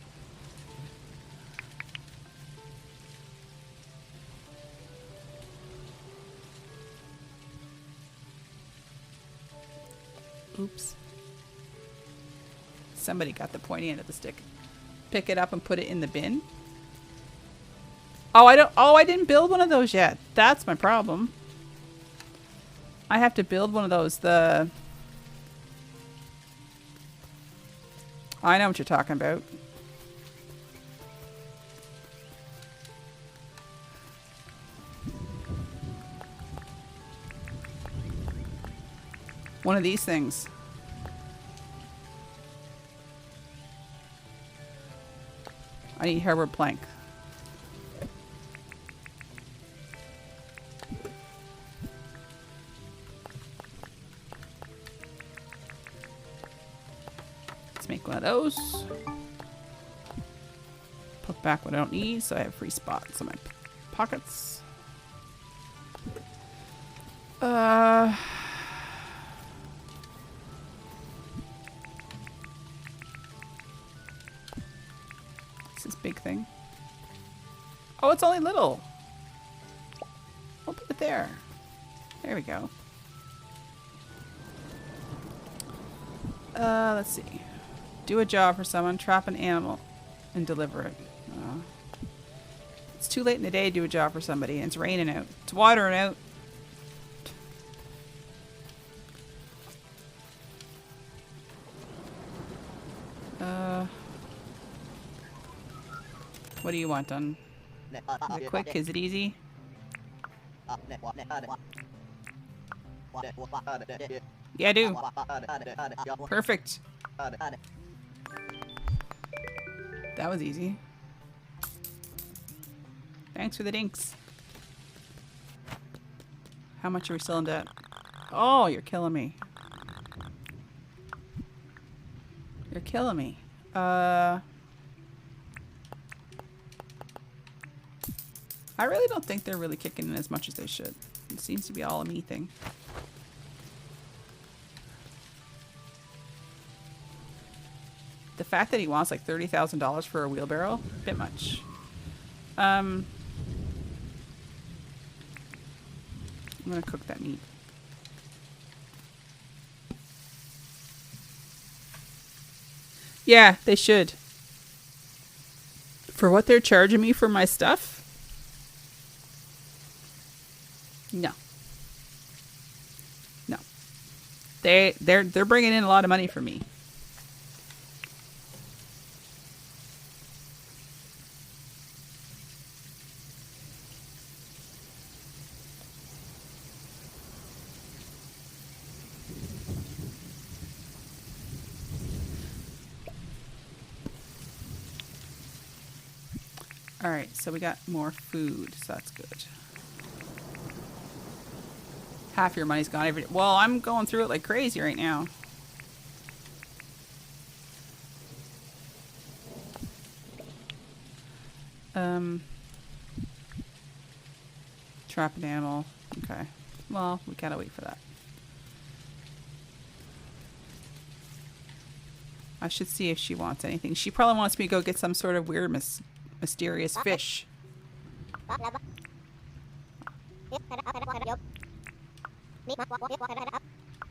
Oops. Somebody got the pointy end of the stick. Pick it up and put it in the bin. Oh, I didn't build one of those yet. That's my problem. I have to build one of those. I know what you're talking about. One of these things. I need hardwood plank. Let's make one of those. Put back what I don't need so I have free spots in my pockets. This big thing. Oh, it's only little. We'll put it there. There we go. Let's see. Do a job for someone, trap an animal, and deliver it. It's too late in the day to do a job for somebody, and it's raining out. It's watering out. What do you want done? Is it quick? Is it easy? Yeah, I do. Perfect. That was easy. Thanks for the dinks. How much are we still in debt? Oh, you're killing me. You're killing me. I really don't think they're really kicking in as much as they should. It seems to be all a me thing. The fact that he wants like $30,000 for a wheelbarrow, a bit much. I'm gonna cook that meat. Yeah, they should. For what they're charging me for my stuff? No. No. They're bringing in a lot of money for me. Alright, so we got more food, so that's good. Half your money's gone every day. Well, I'm going through it like crazy right now. Trap an animal. Okay. Well, we gotta wait for that. I should see if she wants anything. She probably wants me to go get some sort of weird mysterious fish.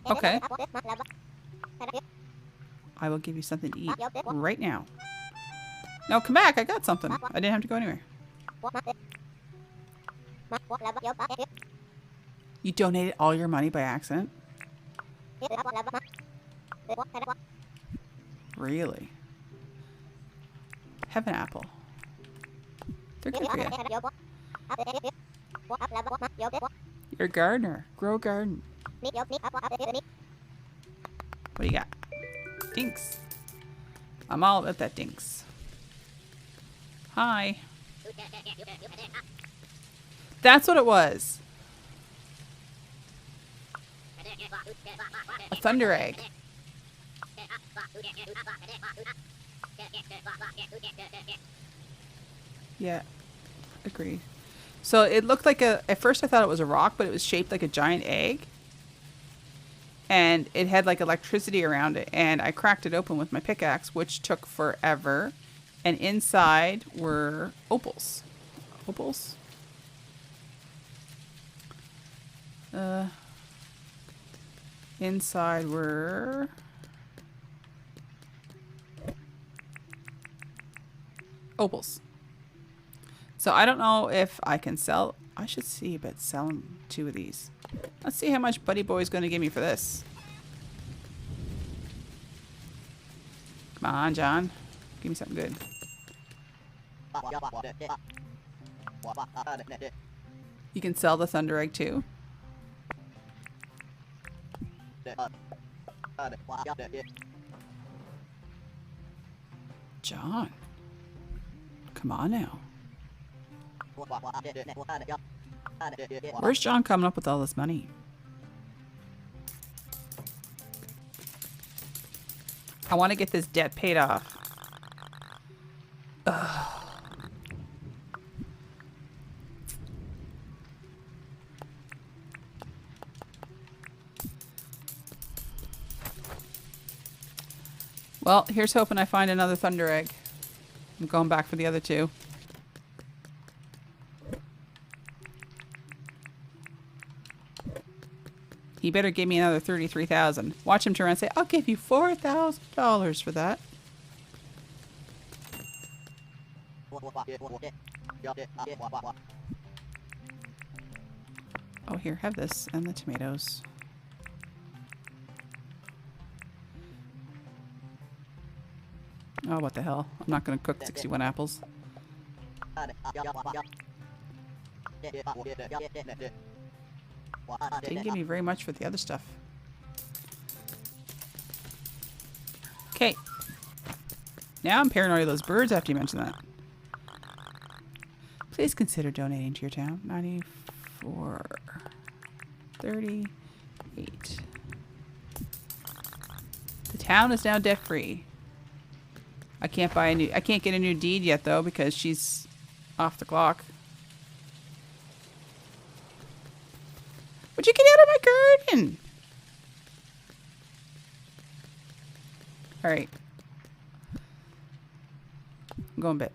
Okay. I will give you something to eat right now. No, come back. I got something. I didn't have to go anywhere. You donated all your money by accident? Really? Have an apple. They're good for you. You're a gardener. Grow a garden. What do you got? Dinks. I'm all about that dinks. Hi. That's what it was. A thunder egg. Yeah, agreed. So it looked like at first I thought it was a rock, but it was shaped like a giant egg. And it had like electricity around it. And I cracked it open with my pickaxe, which took forever. And inside were opals. Opals? Inside were... opals. So I don't know if I can sell... I should see about selling 2 of these. Let's see how much Buddy Boy's going to give me for this. Come on, John. Give me something good. You can sell the thunder egg too. John. Come on now. Where's John coming up with all this money? I want to get this debt paid off. Ugh. Well, here's hoping I find another thunder egg. I'm going back for the other 2. He better give me another 33,000. Watch him turn around and say, I'll give you $4,000 for that. Oh, here, have this and the tomatoes. Oh, what the hell. I'm not going to cook 61 apples. Didn't give me very much for the other stuff. Okay. Now I'm paranoid of those birds after you mention that. Please consider donating to your town. 94. 38. The town is now debt free. I can't get a new deed yet though because she's off the clock. Would you get out of my garden? Alright. I'm going bit.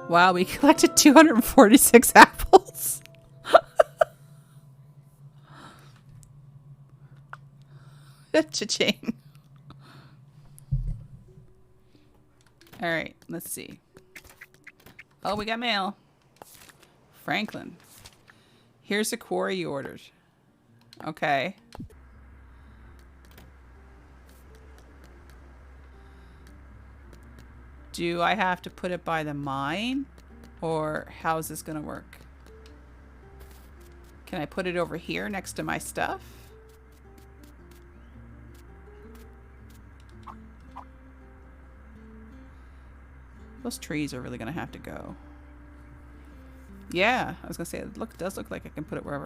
Wow, we collected 246 apples. Cha-ching. All right, let's see. Oh, we got mail. Franklin. Here's the quarry you ordered. Okay. Do I have to put it by the mine? Or how is this going to work? Can I put it over here next to my stuff? Those trees are really going to have to go. Yeah, I was going to say, it does look like I can put it wherever.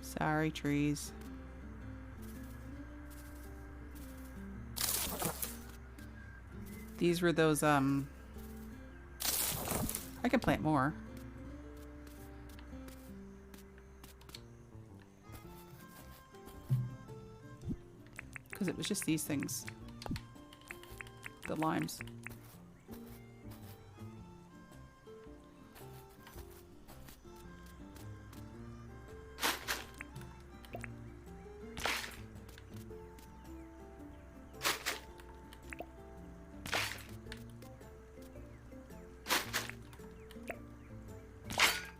Sorry, trees. These were those, I can plant more. Because it was just these things. The limes.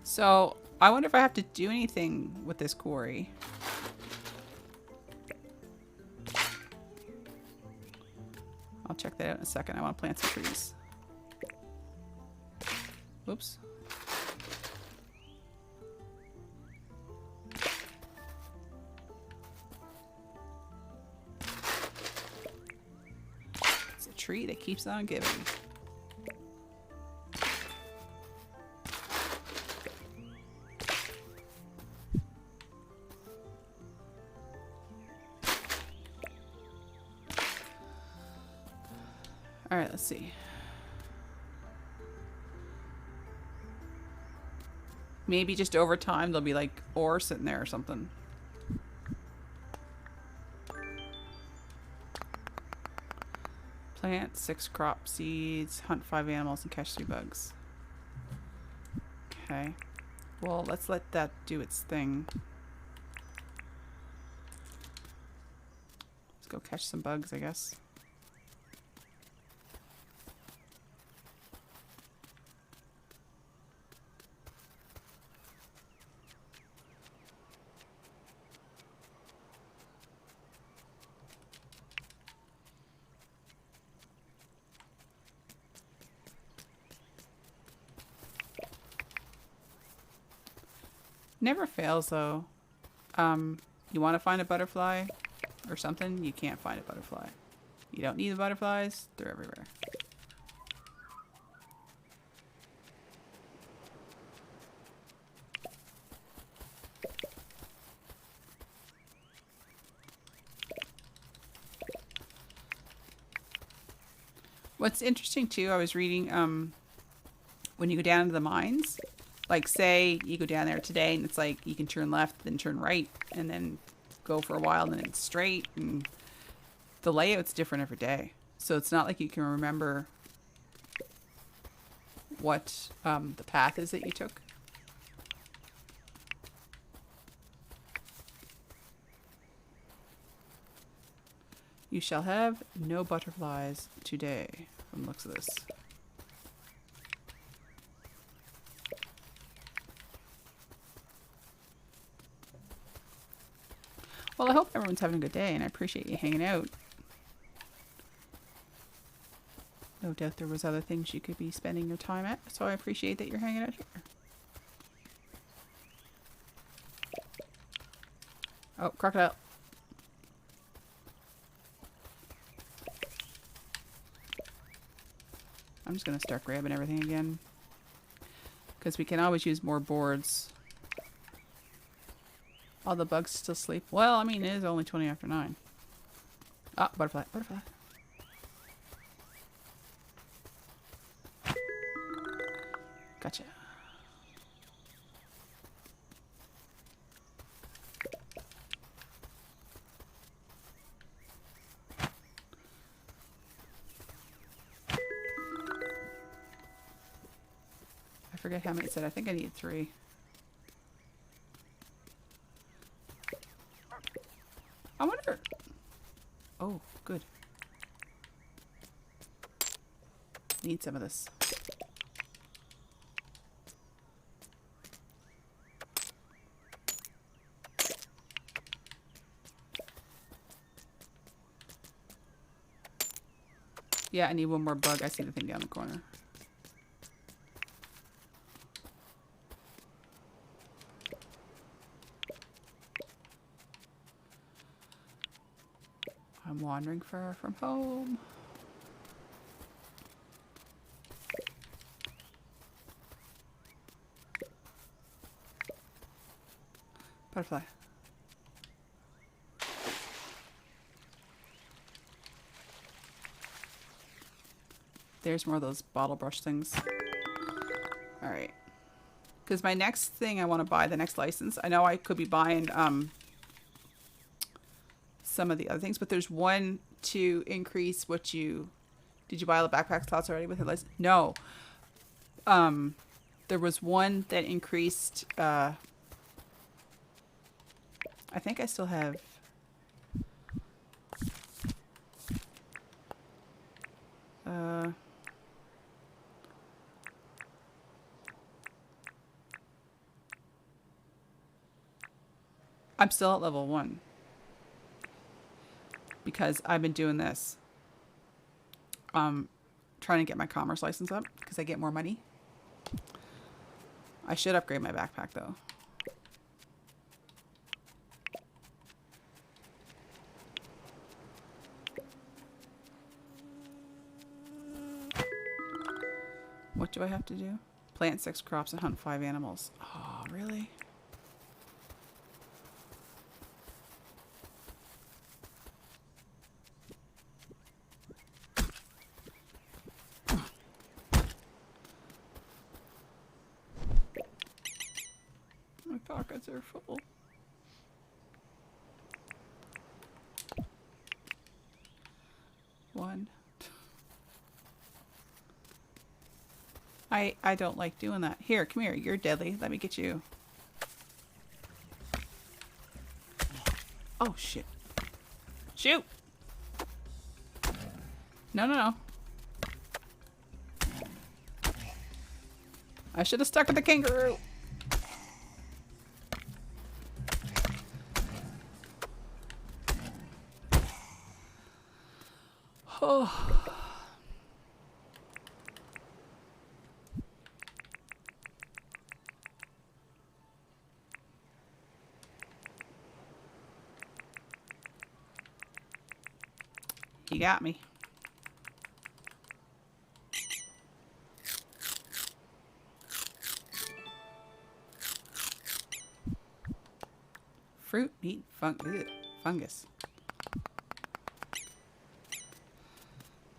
So, I wonder if I have to do anything with this quarry. I'll check that out in a second. I want to plant some trees. Oops. It's a tree that keeps on giving. All right, let's see. Maybe just over time there'll be like ore sitting there or something. Plant 6 crop seeds, hunt 5 animals, and catch 3 bugs. Okay. Well, let's let that do its thing. Let's go catch some bugs, I guess. Never fails though. You want to find a butterfly or something, you can't find a butterfly. You don't need the butterflies, they're everywhere. What's interesting too, I was reading when you go down to the mines, like say you go down there today and it's like you can turn left, then turn right, and then go for a while and then it's straight, and the layout's different every day. So it's not like you can remember what the path is that you took. You shall have no butterflies today, from the looks of this. Well, I hope everyone's having a good day, and I appreciate you hanging out. No doubt there was other things you could be spending your time at, so I appreciate that you're hanging out here. Oh, crocodile. I'm just going to start grabbing everything again, because we can always use more boards. All the bugs still sleep. Well, I mean, it is only 20 after 9. Ah, butterfly, butterfly. Gotcha. I forget how many it said. I think I need 3. I wonder. Oh, good. Need some of this. Yeah, I need one more bug. I see the thing down the corner. I'm wandering far from home. Butterfly. There's more of those bottle brush things. Alright. Because my next thing I want to buy, the next license, I know I could be buying some of the other things, but there's one to increase what you... Did you buy the backpack slots already with it? No. There was one that increased... I think I still have... I'm still at level 1. Because I've been doing this. Trying to get my commerce license up. Because I get more money. I should upgrade my backpack though. What do I have to do? Plant 6 crops and hunt 5 animals. Oh, really? My pockets are full. One. I don't like doing that. Here, come here. You're deadly. Let me get you. Oh, shit. Shoot! No, no, no. I should have stuck with the kangaroo. Oh. You got me. Fruit, meat, fungus.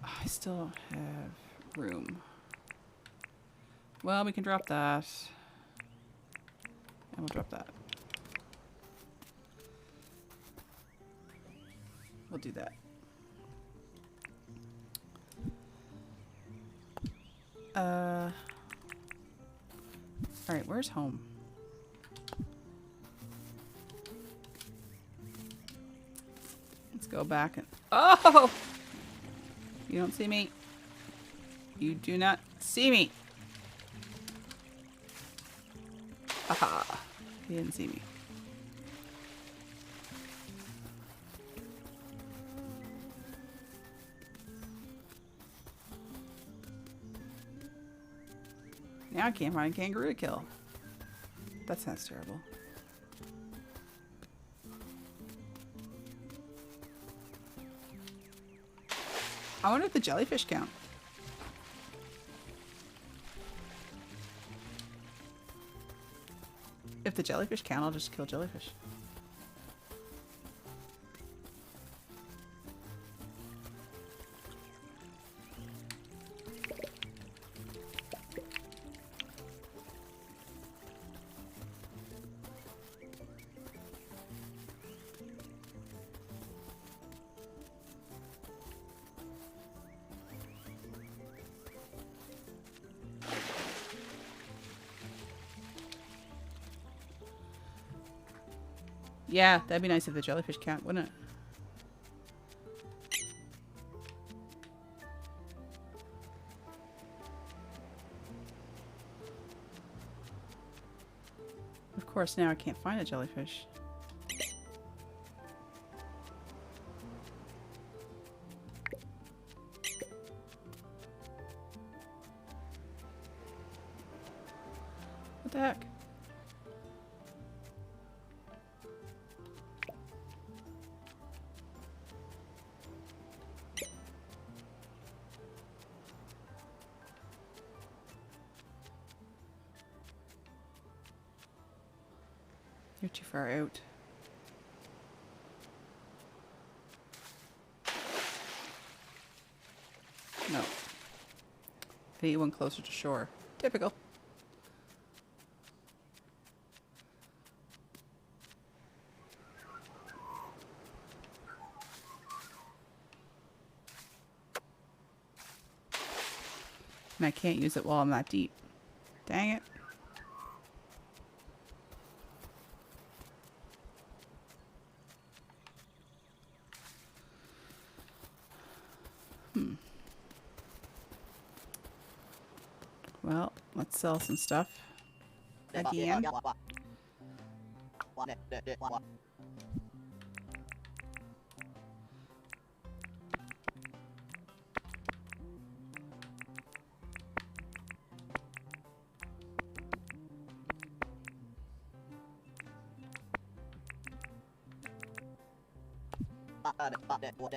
I still have room. Well, we can drop that. And we'll drop that. We'll do that. Alright, where's home? Let's go back and... Oh! You don't see me. You do not see me. Aha. He didn't see me. Now I can't find a kangaroo to kill. That sounds terrible. I wonder if the jellyfish count. If the jellyfish count, I'll just kill jellyfish. Yeah, that'd be nice if the jellyfish count, wouldn't it? Of course, now I can't find a jellyfish. What the heck? You're too far out. No. I need one closer to shore. Typical. And I can't use it while I'm that deep. Dang it. Well, let's sell some stuff. Again.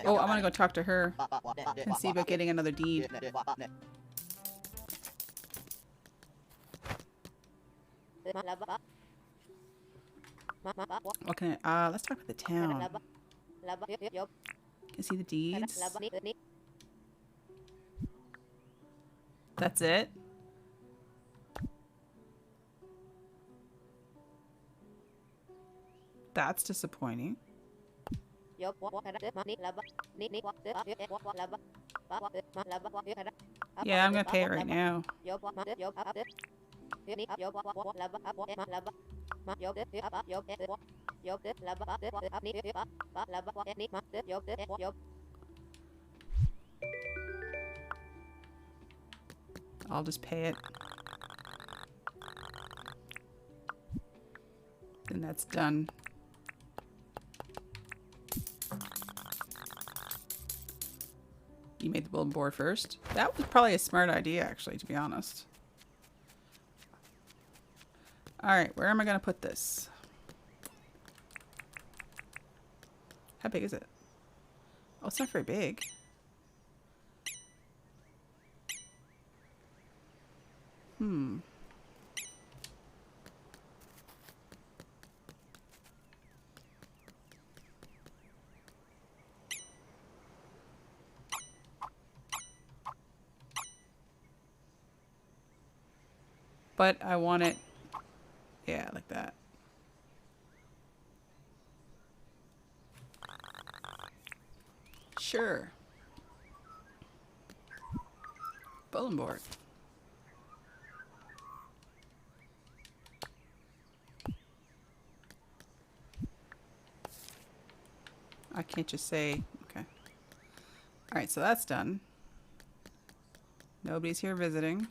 Oh, I'm gonna go talk to her and see about getting another deed. What can I, let's talk about the town. Can I see the deeds? That's it? That's disappointing. Yeah, I'm gonna pay it right now. I'll just pay it. Then that's done. You made the bulletin board first? That was probably a smart idea, actually, to be honest. Alright, where am I going to put this? How big is it? Oh, it's not very big. But I want it, yeah, like that. Sure. Bulletin board. I can't just say, okay. Alright, so that's done. Nobody's here visiting.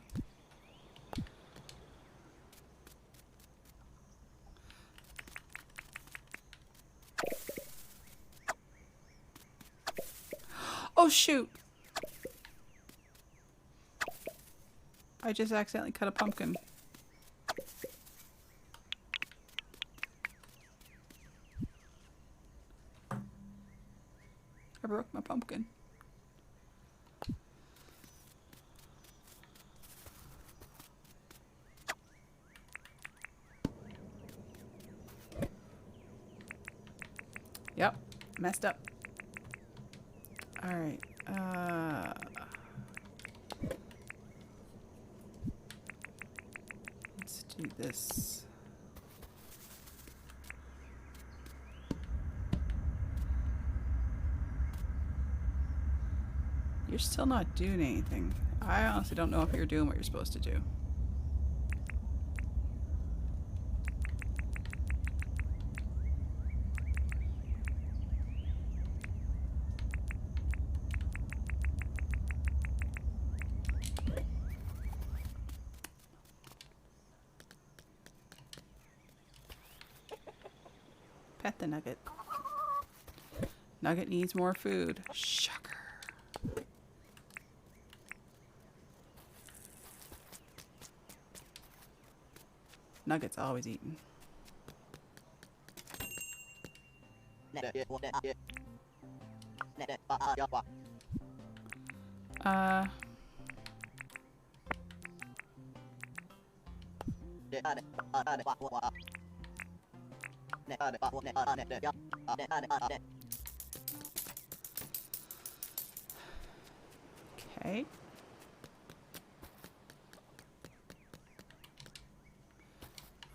Oh shoot! I just accidentally cut a pumpkin. I broke my pumpkin. Yep, messed up. Alright, let's do this. You're still not doing anything. I honestly don't know if you're doing what you're supposed to do. Pet the nugget. Nugget needs more food. Shocker. Nugget's always eating. Okay.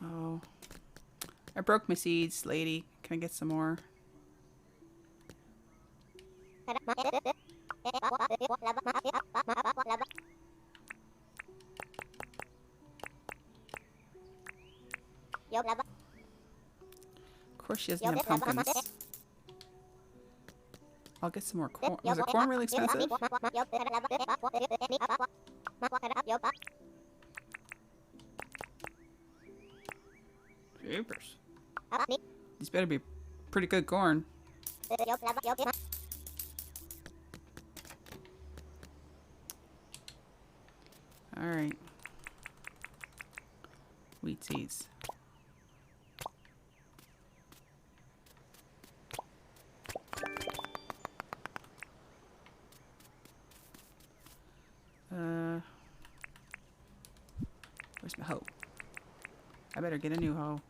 Oh. I broke my seeds, lady. Can I get some more? Of course she doesn't have pumpkins. I'll get some more corn. Was the corn really expensive? Jeepers. These better be pretty good corn. Alright. Wheat seeds. Where's my hoe? I better get a new hoe.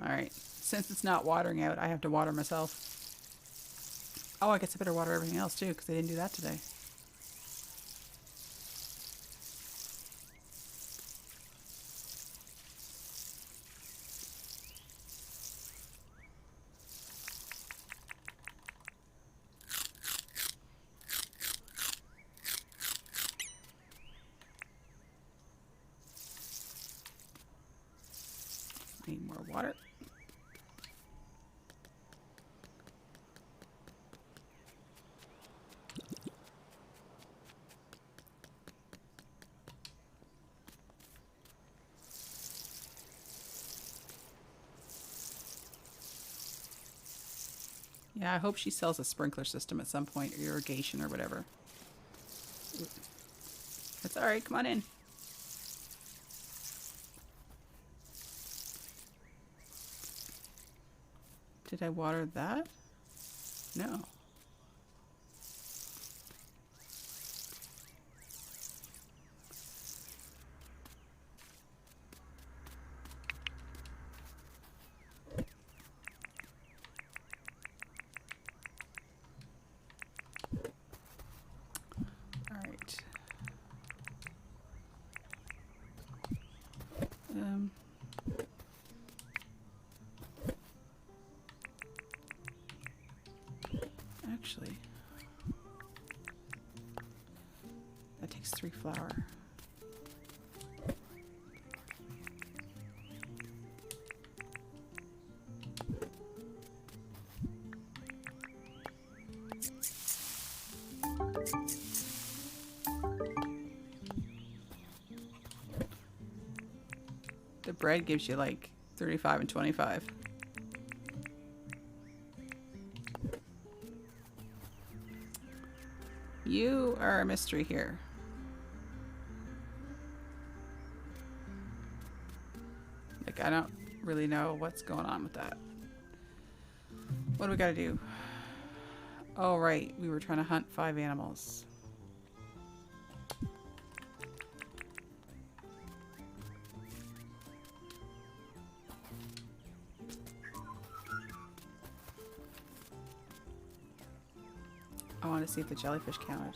Alright, since it's not watering out, I have to water myself. Oh, I guess I better water everything else too, because I didn't do that today. Need more water. Yeah, I hope she sells a sprinkler system at some point, or irrigation or whatever. It's alright, come on in. Did I water that? No. Alright. Actually, that takes 3 flour. The bread gives you like 35 and 25. You are a mystery here. Like, I don't really know what's going on with that. What do we gotta do? Oh, right. We were trying to hunt 5 animals. I want to see if the jellyfish counted.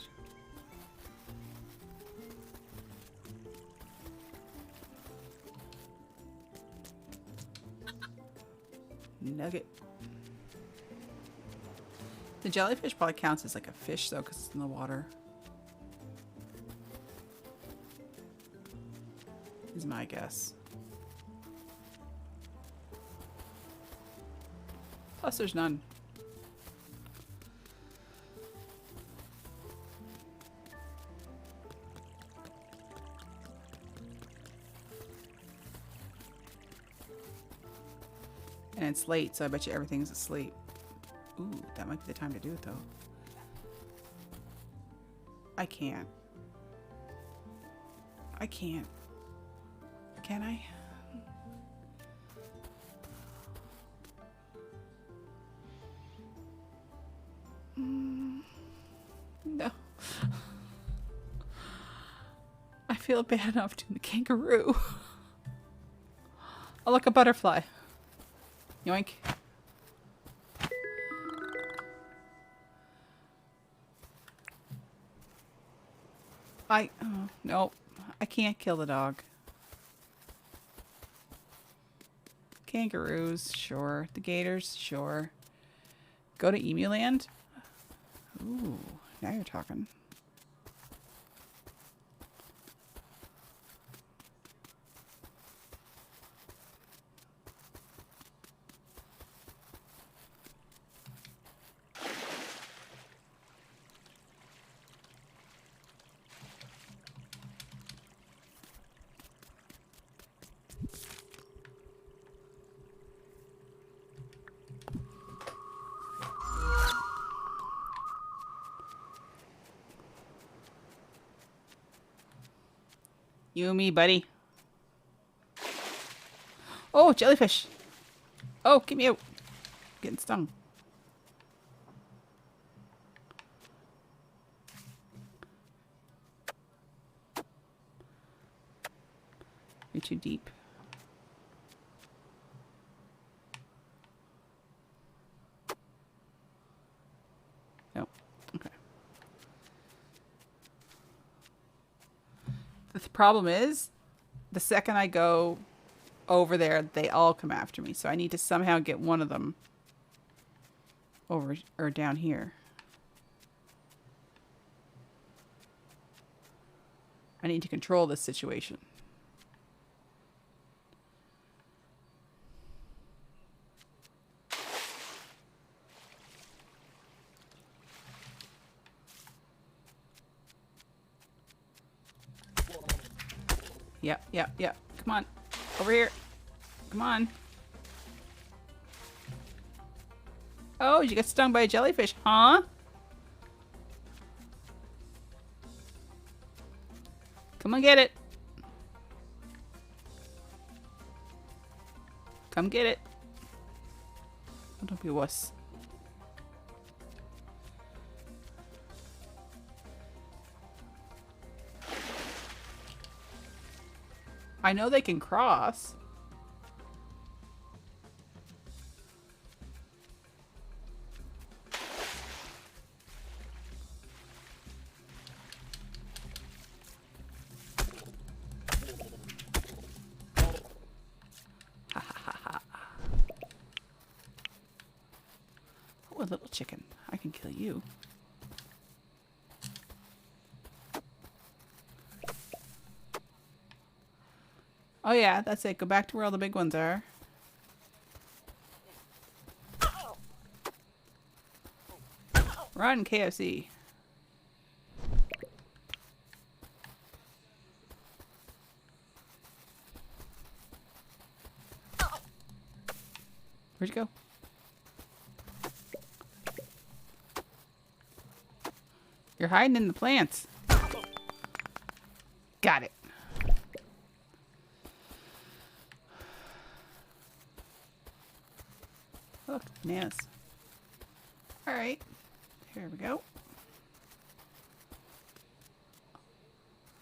Nugget. The jellyfish probably counts as like a fish though, because it's in the water. Is my guess. Plus there's none. And it's late, so I bet you everything's asleep. Ooh, that might be the time to do it, though. I can't. I can't. Can I? No. I feel bad enough doing the kangaroo. Oh, look, a butterfly. Yoink. Oh, no. I can't kill the dog. Kangaroos, sure. The gators, sure. Go to Emu Land? Ooh, now you're talking. You and me, buddy. Oh, jellyfish. Oh, get me out. Getting stung. You're too deep. No. Okay. The problem is, the second I go over there, they all come after me. So I need to somehow get one of them over or down here. I need to control this situation. Yep. Come on. Over here. Come on. Oh, you got stung by a jellyfish, huh? Come on, get it. Come get it. Oh, don't be a wuss. I know they can cross. Oh, a little chicken. I can kill you. Oh yeah, that's it. Go back to where all the big ones are. Run, KFC. Where'd you go? You're hiding in the plants. Got it. Look, bananas. Alright. Here we go.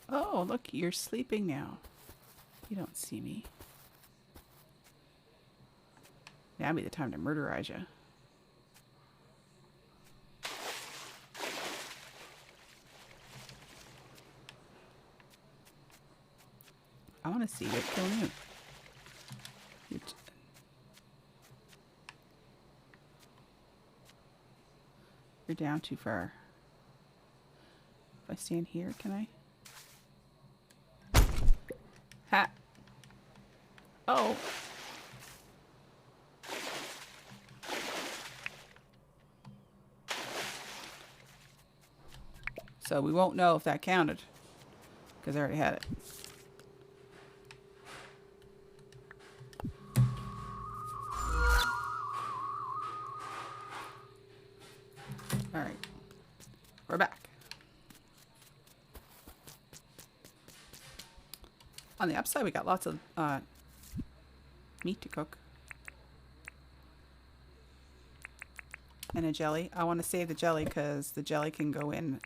Oh, look, you're sleeping now. You don't see me. Now would be the time to murderize you. I want to see what killing you. You're down too far. If I stand here, can I? Ha! Oh! So we won't know if that counted. Because I already had it. Alright. We're back. On the upside, we got lots of meat to cook. And a jelly. I want to save the jelly because the jelly can go in.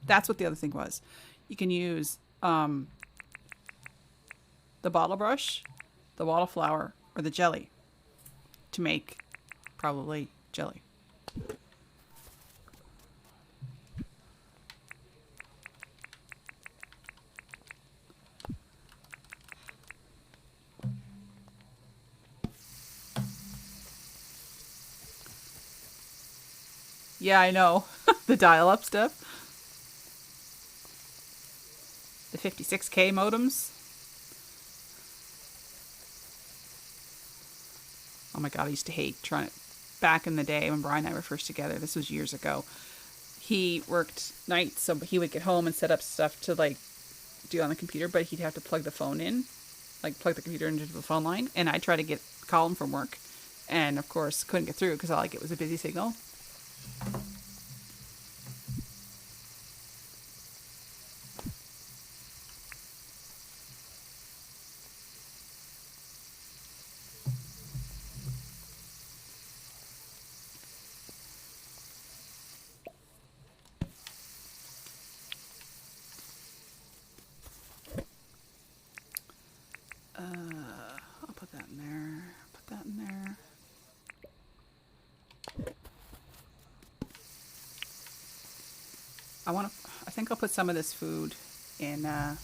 That's what the other thing was. You can use the bottle brush, the bottle flour, or the jelly to make probably jelly. Yeah, I know. The dial-up stuff. The 56K modems. Oh my god, I used to hate trying to... Back in the day when Brian and I were first together, this was years ago, he worked nights, so he would get home and set up stuff to, like, do on the computer, but he'd have to plug the phone in, like, plug the computer into the phone line, and I'd try to call him from work, and, of course, couldn't get through because all I get was a busy signal. I'll put that in there. Put that in there. I think I'll put some of this food in. That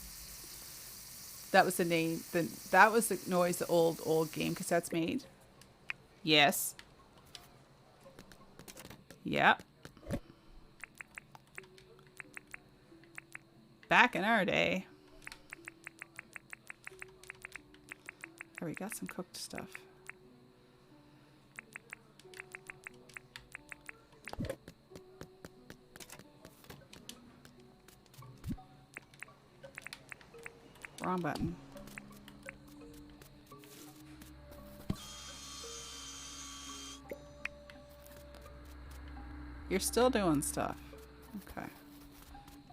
was the name. That was the noise the old game cassettes made. Yes. Yep. Back in our day. There, we got some cooked stuff. Wrong button. You're still doing stuff. Okay.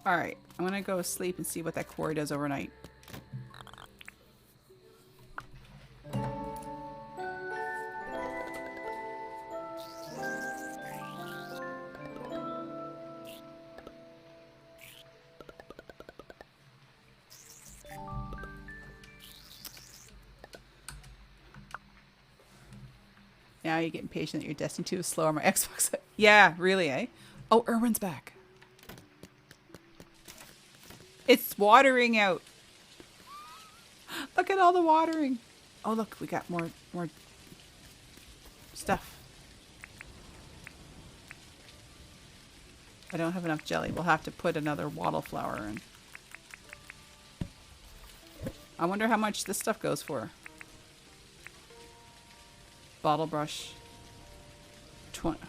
Alright, I'm gonna go sleep and see what that quarry does overnight. Now you're getting patient that your Destiny 2 is slow on my Xbox. Yeah, really, eh? Oh, Erwin's back. It's watering out. Look at all the watering. Oh, look, we got more stuff. I don't have enough jelly. We'll have to put another wattle flower in. I wonder how much this stuff goes for. Bottle brush. 20.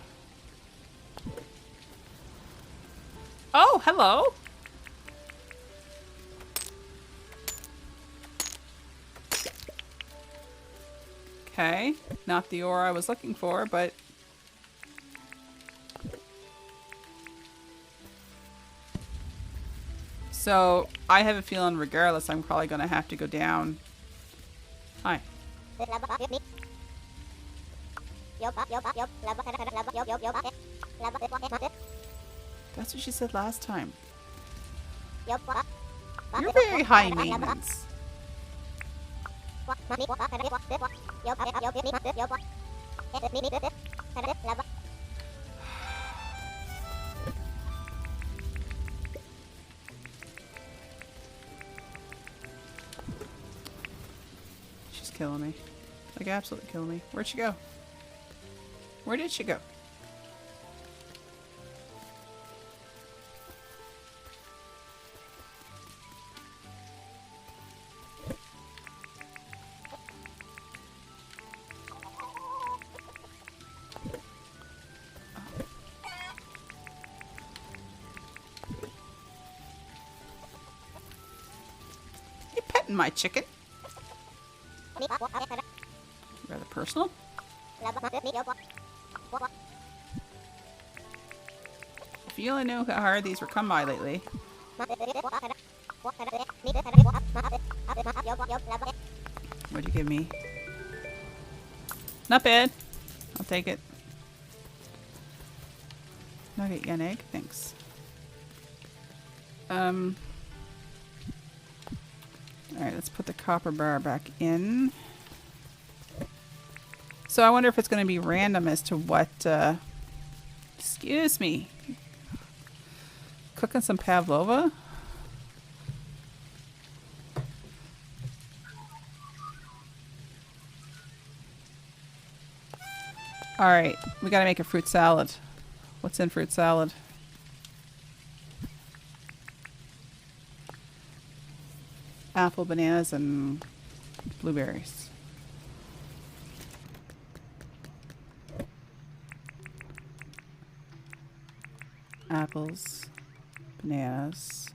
Oh, hello. Okay, not the ore I was looking for, but so I have a feeling regardless I'm probably gonna have to go down. Hi. That's what she said last time. You're very high maintenance. She's killing me. Like, absolutely killing me. Where'd she go? Where did she go? You petting my chicken? Rather personal. If you only knew how hard these were come by lately. What'd you give me? Not bad. I'll take it. Nugget and egg, thanks. Alright, let's put the copper bar back in. So I wonder if it's going to be random as to what, excuse me. Cooking some pavlova? Alright, we gotta make a fruit salad. What's in fruit salad? Apple, bananas, and blueberries. Apples, bananas.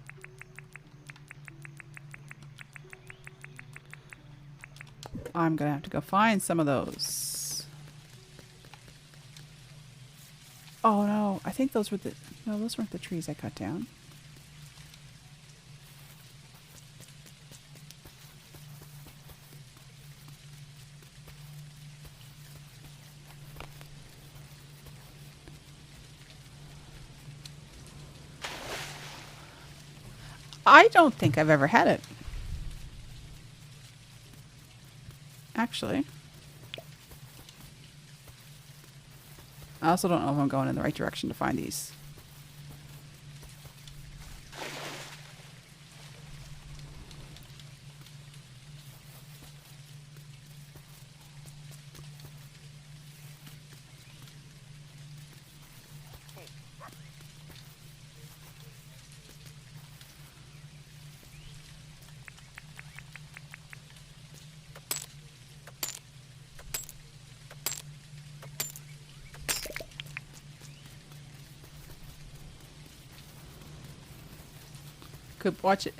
I'm gonna have to go find some of those. Oh no, I think those were the... No, those weren't the trees I cut down. I don't think I've ever had it. Actually. I also don't know if I'm going in the right direction to find these. Could watch it.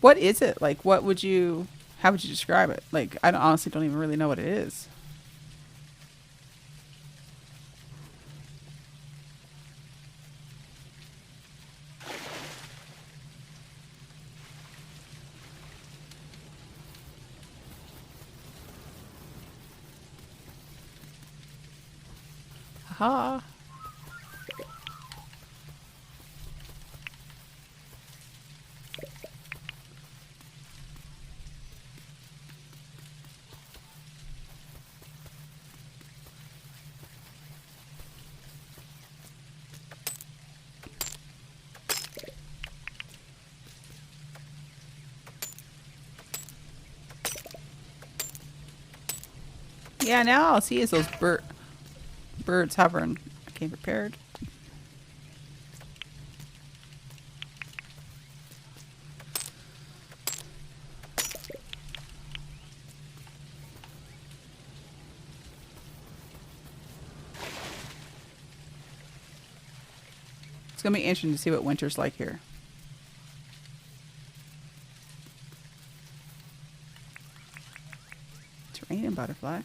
What is it? Like, what would you... How would you describe it? Like, I honestly don't even really know what it is. Haha. Yeah, now all I'll see is those birds hovering. I came prepared. It's going to be interesting to see what winter's like here. It's raining, butterfly.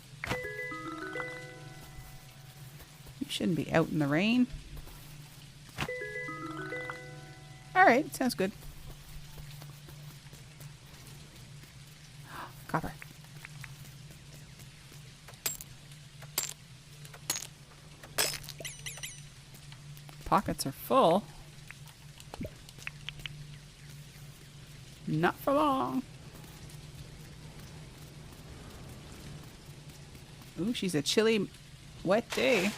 You shouldn't be out in the rain. Alright, sounds good. Copper. Pockets are full. Not for long. Ooh, she's a chilly, wet day.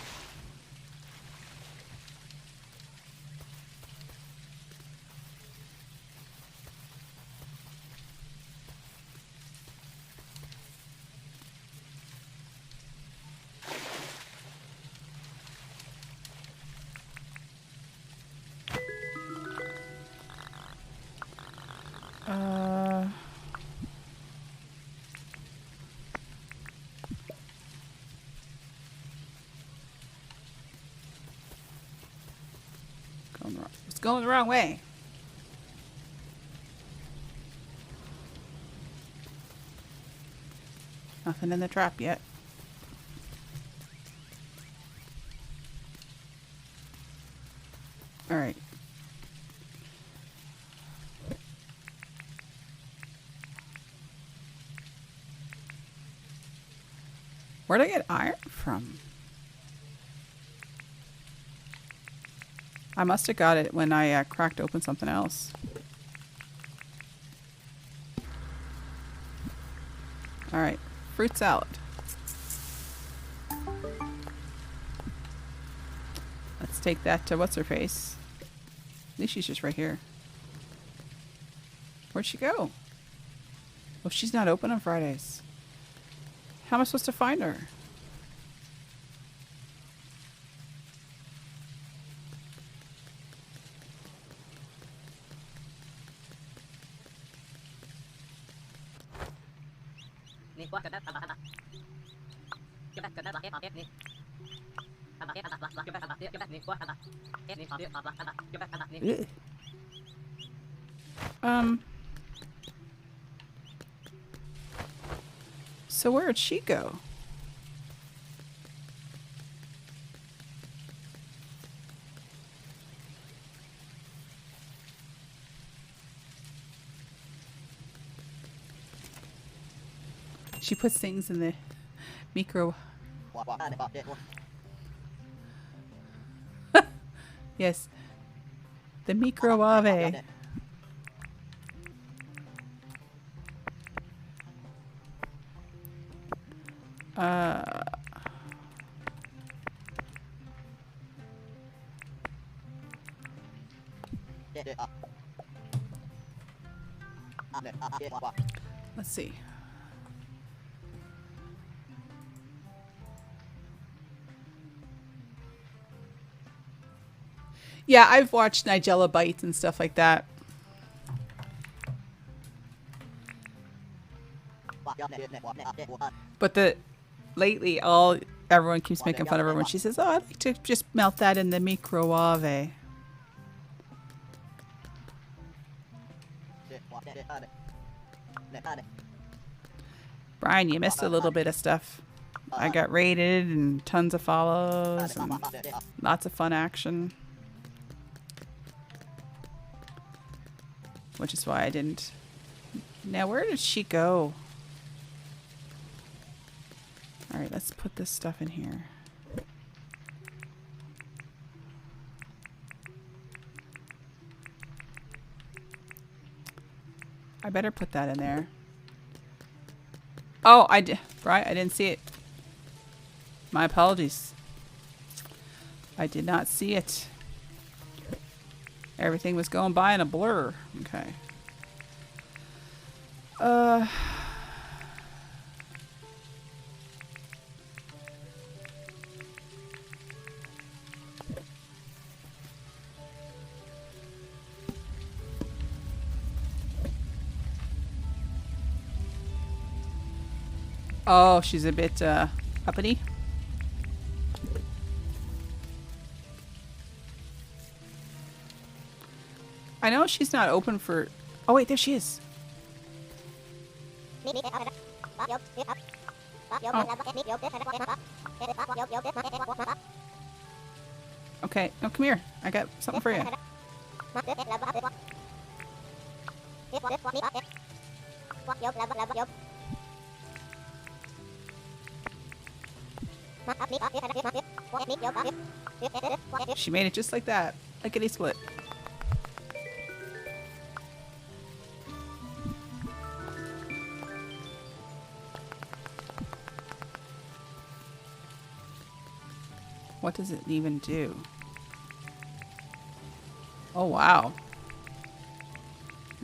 It's going the wrong way. Nothing in the trap yet. All right. Where'd I get iron from? I must have got it when I cracked open something else. All right, fruit salad. Let's take that to what's her face. At least she's just right here. Where'd she go? Oh, she's not open on Fridays. How am I supposed to find her? Ugh. So where'd she go? She puts things in the micro. Yes. The microwave. Let's see. Yeah, I've watched Nigella bites and stuff like that. But lately everyone keeps making fun of her when she says, "Oh, I'd like to just melt that in the microwave." Brian, you missed a little bit of stuff. I got raided and tons of follows and lots of fun action. Which is why I didn't. Now, where did she go? Alright, let's put this stuff in here. I better put that in there. Oh, right, I didn't see it. My apologies. I did not see it. Everything was going by in a blur. Okay. Oh, she's a bit uppity. I know she's not open for... Oh, wait, there she is. Oh. Okay, no, come here. I got something for you. She made it just like that. Lickety split. What does it even do? Oh, wow.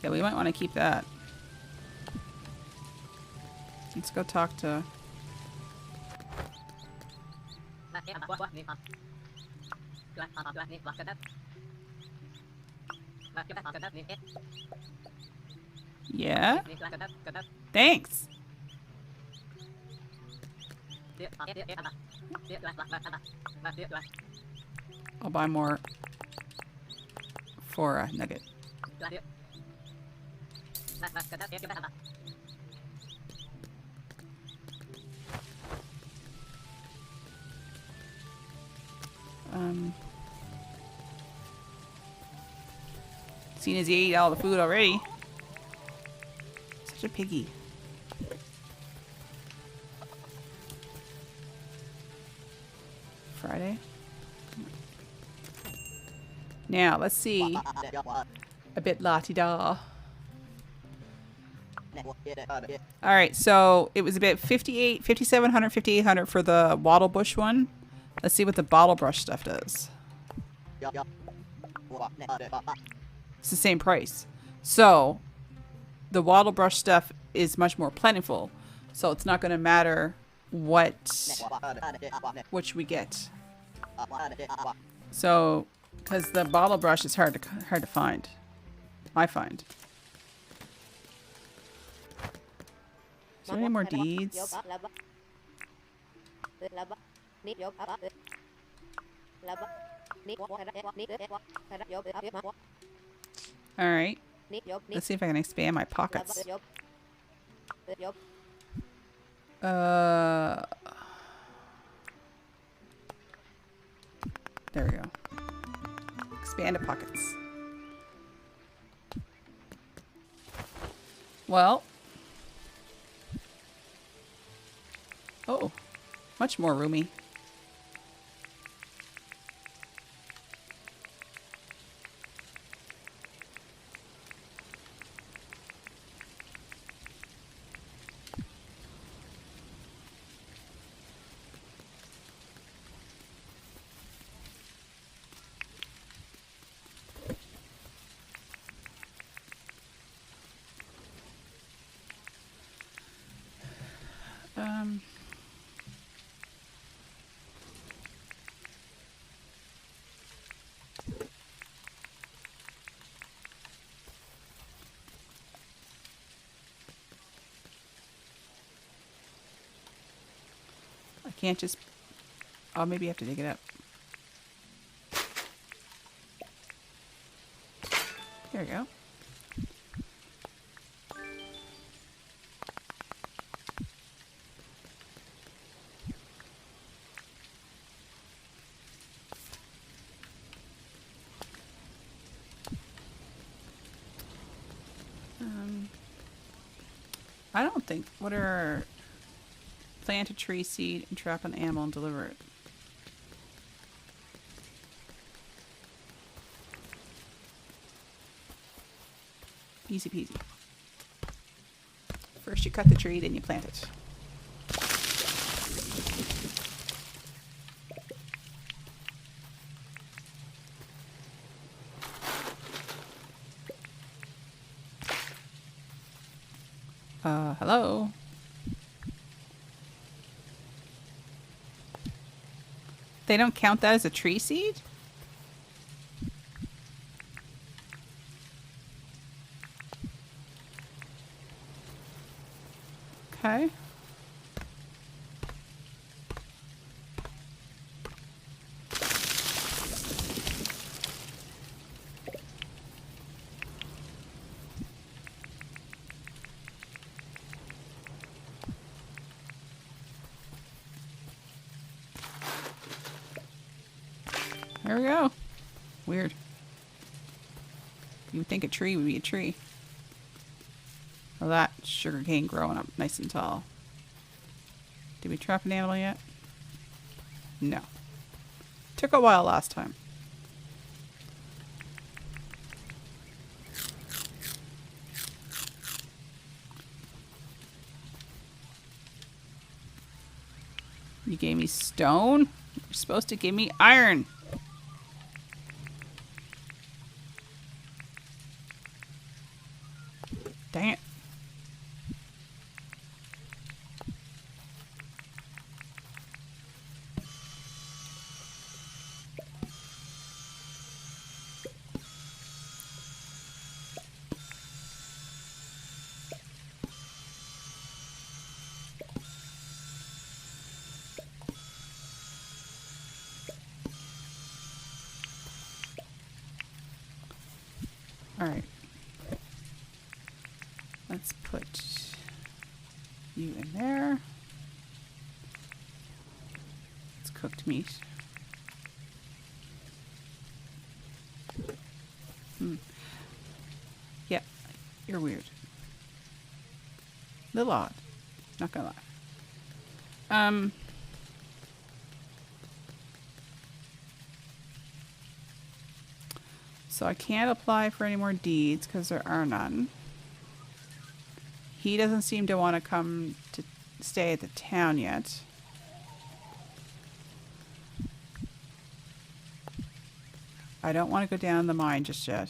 Yeah, we might want to keep that. Let's go talk to... Yeah? Thanks! I'll buy more for a nugget. Seeing as he ate all the food already. Such a piggy. Friday. Now, let's see. A bit la-ti-da. Alright, so it was about 5,700, 5,800 for the wattle bush one. Let's see what the bottle brush stuff does. It's the same price. So, the wattle brush stuff is much more plentiful. So it's not going to matter which we get. So, because the bottle brush is hard to find. I find. Is there any more deeds? Alright. Let's see if I can expand my pockets. There we go. Expanded pockets. Well. Oh. Much more roomy. I can't just... Oh, maybe I have to dig it up. There we go. I don't think... What are... Plant a tree seed and trap an animal and deliver it. Easy peasy. First you cut the tree, then you plant it. Hello? They don't count that as a tree seed? Okay. There we go. Weird. You would think a tree would be a tree. Well, that sugar cane growing up nice and tall. Did we trap an animal yet? No. Took a while last time. You gave me stone? You're supposed to give me iron. Dang it. All right. Let's put you in there. It's cooked meat. Yeah, you're weird. Little odd. Not gonna lie. So I can't apply for any more deeds because there are none. He doesn't seem to want to come to stay at the town yet. I don't want to go down the mine just yet.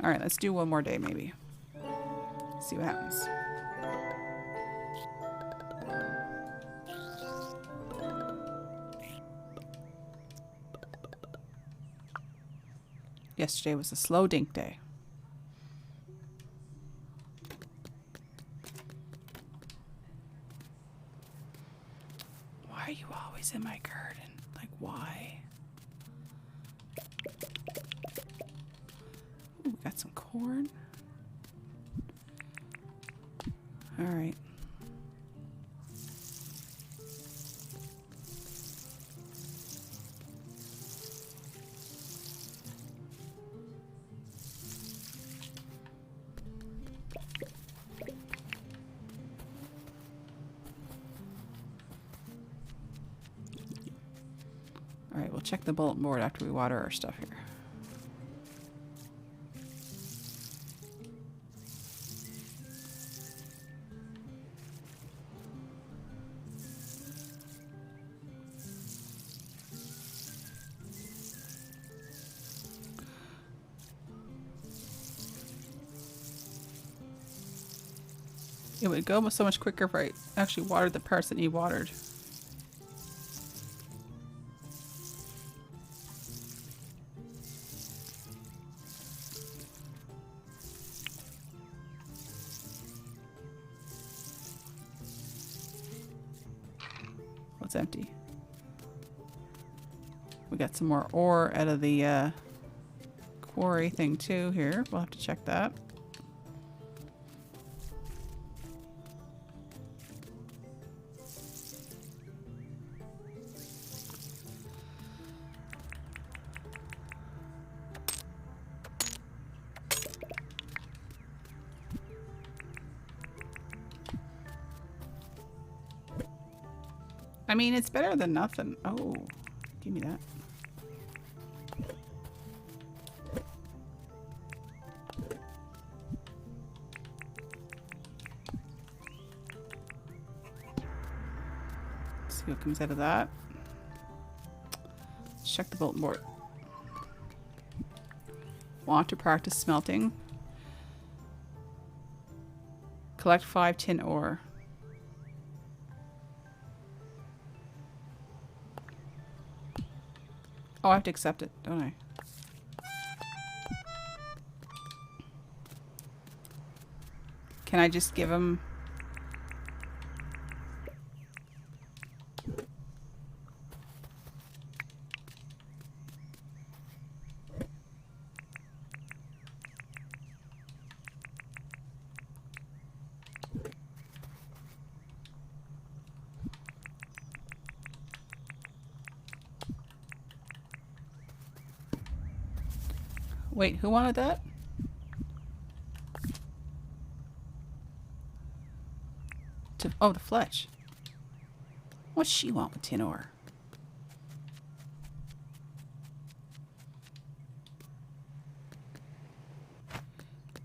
Alright, let's do one more day maybe. See what happens. Yesterday was a slow dink day. Why are you always in my garden? Like, why? Ooh, we got some corn. All right. All right, we'll check the bulletin board after we water our stuff here. It would go so much quicker if I actually watered the parts that need watered. It's empty. We got some more ore out of the quarry thing too here. We'll have to check that. I mean, it's better than nothing. Oh, give me that. Let's see what comes out of that. Let's check the bulletin board. Want to practice smelting. Collect 5 tin ore. Oh, I have to accept it, don't I? Can I just give him... Wait, who wanted that? Oh, the Fletch. What's she want with tin ore?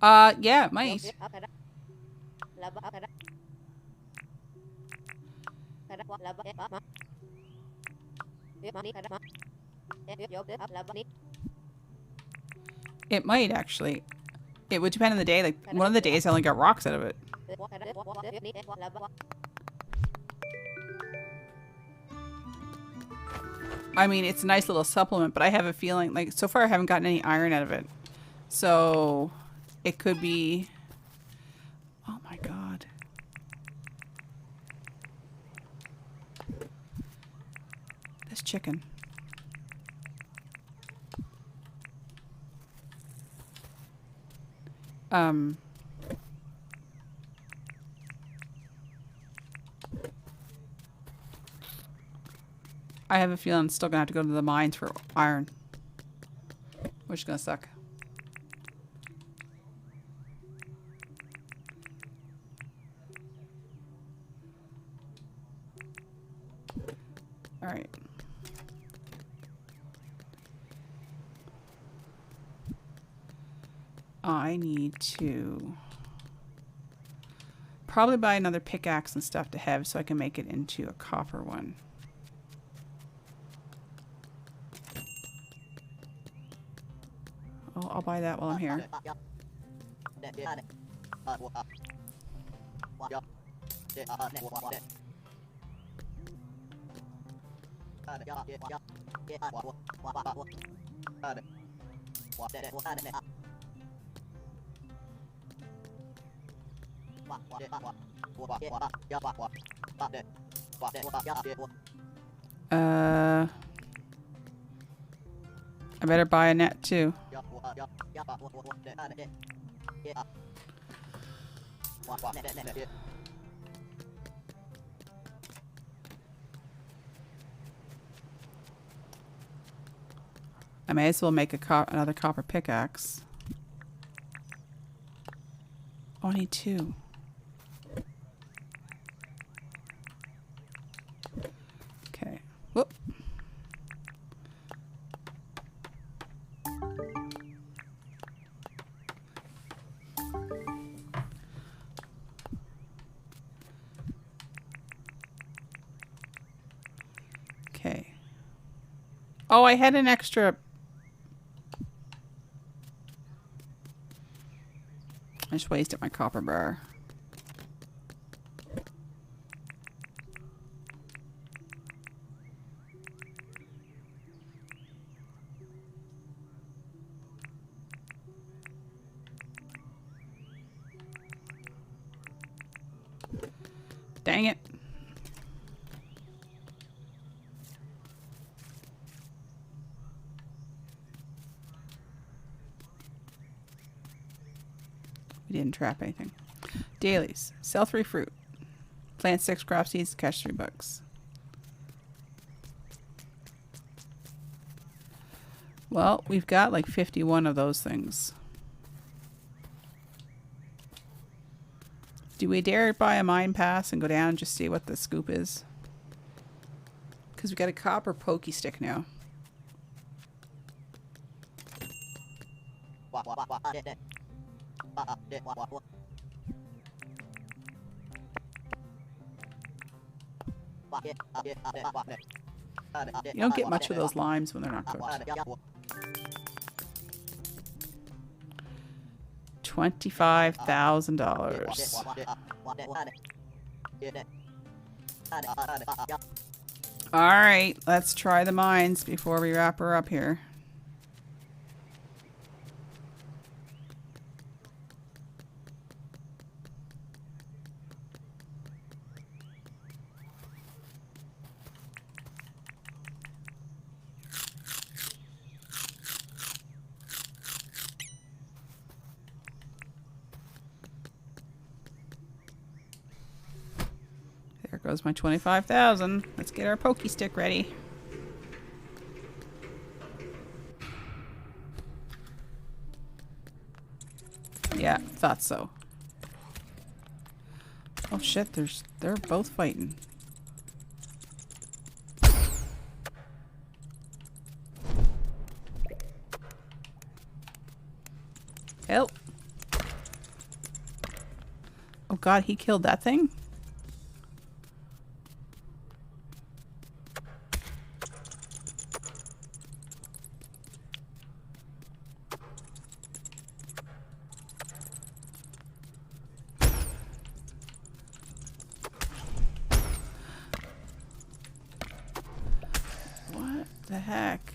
Yeah, it might. It might actually. It would depend on the day. Like one of the days I only got rocks out of it. I mean, it's a nice little supplement, but I have a feeling like so far I haven't gotten any iron out of it. So it could be... Oh my god. This chicken. I have a feeling I'm still gonna have to go to the mines for iron, which is gonna suck. All right. I need to probably buy another pickaxe and stuff to have so I can make it into a copper one. Oh, I'll buy that while I'm here. I better buy a net too. I may as well make another copper pickaxe. Only 2. Okay. Whoop. Okay. Oh, I had an extra. I just wasted my copper bar. Dang it. We didn't trap anything. Dailies. Sell 3 fruit. Plant 6 crop seeds. Catch 3 bugs. Well, we've got like 51 of those things. Do we dare buy a mine pass and go down and just see what the scoop is? Because we got a copper pokey stick now. You don't get much of those limes when they're not cooked. $25,000. Alright, let's try the mines before we wrap her up here. There goes my 25,000. Let's get our pokey stick ready. Yeah, thought so. Oh shit, they're both fighting. Help. Oh god, he killed that thing? What the heck?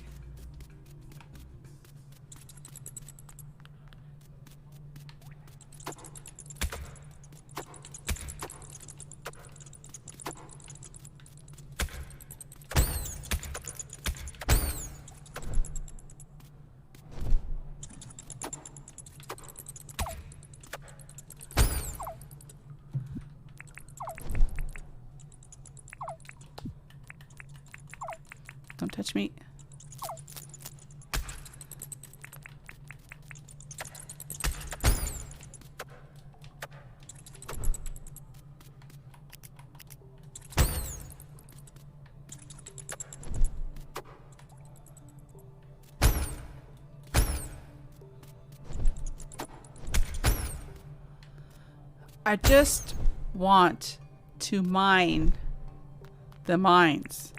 Don't touch me. I just want to mine the mines.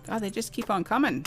God, they just keep on coming.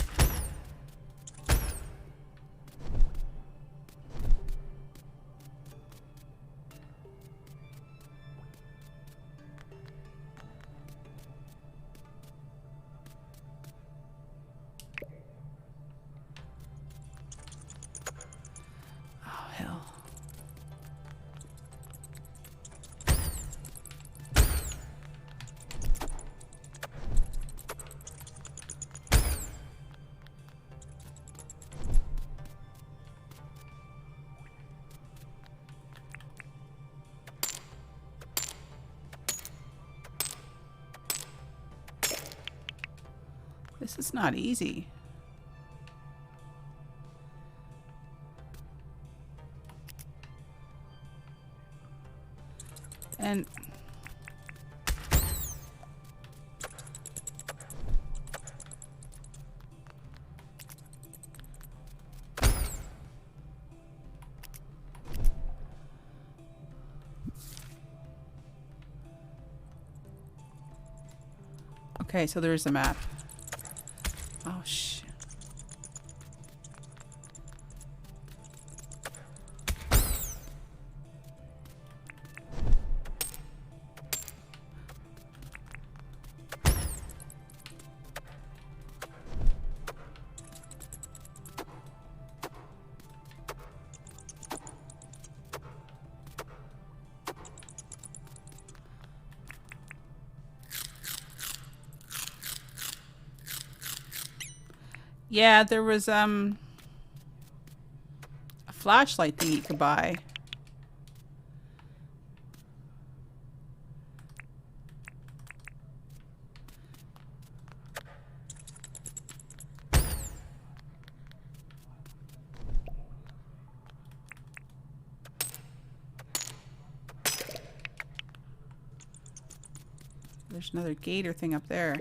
This is not easy. And okay, so there's a map. Oh shit. Yeah, there was a flashlight thing you could buy. There's another gator thing up there.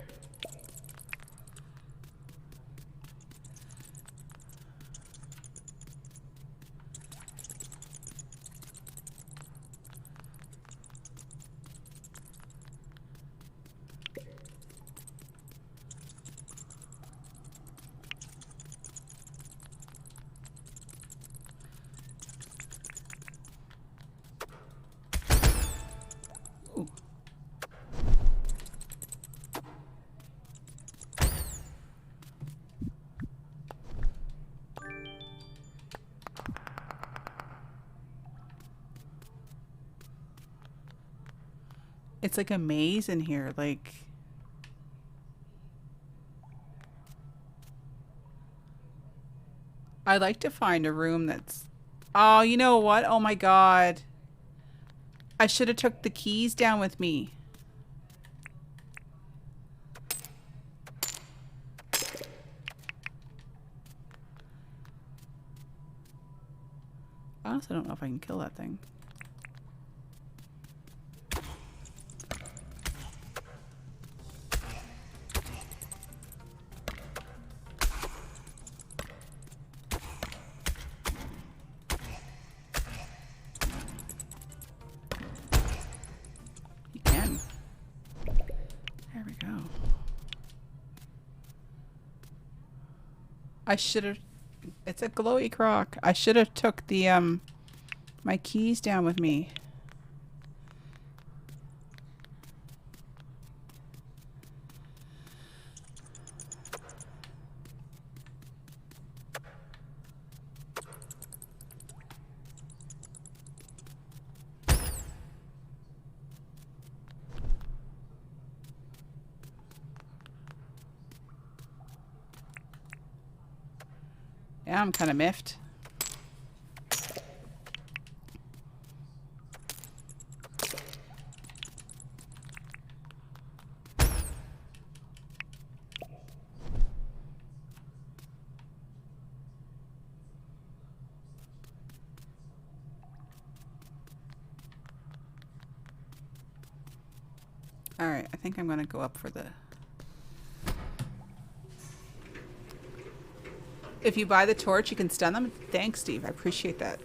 Ooh. It's like a maze in here, like... I'd like to find a room that's... Oh, you know what? Oh my god. I should have took the keys down with me. I honestly don't know if I can kill that thing. You can. There we go. I should have... It's a glowy croc. I should have took the my keys down with me. Yeah, I'm kind of miffed. Alright, I think I'm going to go up for the... If you buy the torch, you can stun them? Thanks, Steve. I appreciate that.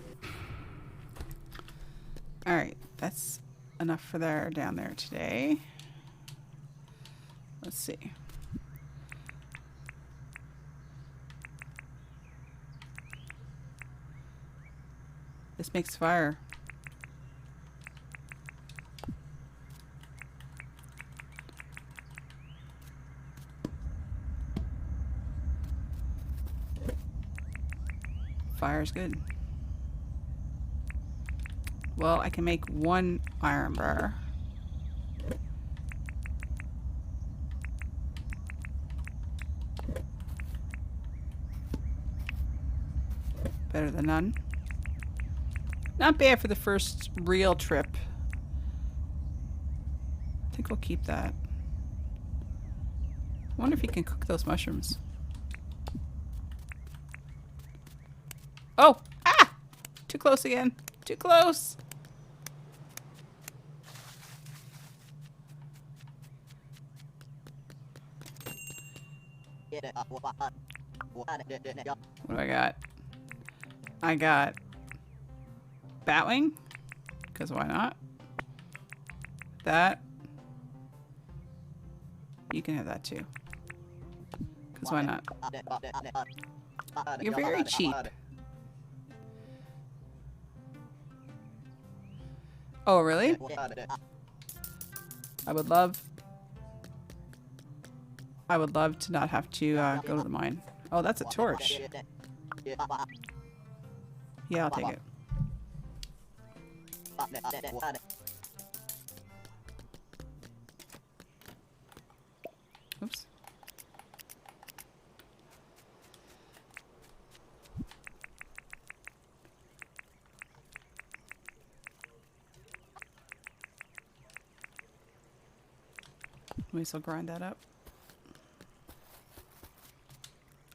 Alright, that's enough for there down there today. Let's see. This makes fire. Fire's good. Well, I can make one iron bar. Better than none. Not bad for the first real trip. I think we'll keep that. I wonder if you can cook those mushrooms. Oh! Ah! Too close again. Too close! What do I got? I got Batwing, because why not? That. You can have that too. Because why not? You're very cheap. Oh, really? I would love to not have to go to the mine. Oh, that's a torch. Yeah, I'll take it. Oops. Let me still grind that up.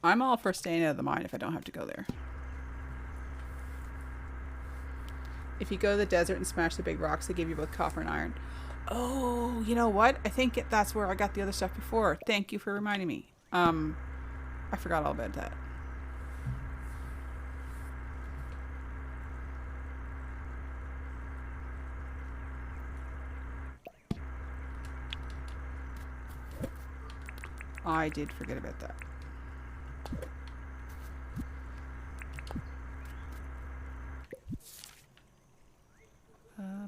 I'm all for staying out of the mine if I don't have to go there. If you go to the desert and smash the big rocks, they give you both copper and iron. Oh, you know what? I think that's where I got the other stuff before. Thank you for reminding me. I forgot all about that. I did forget about that.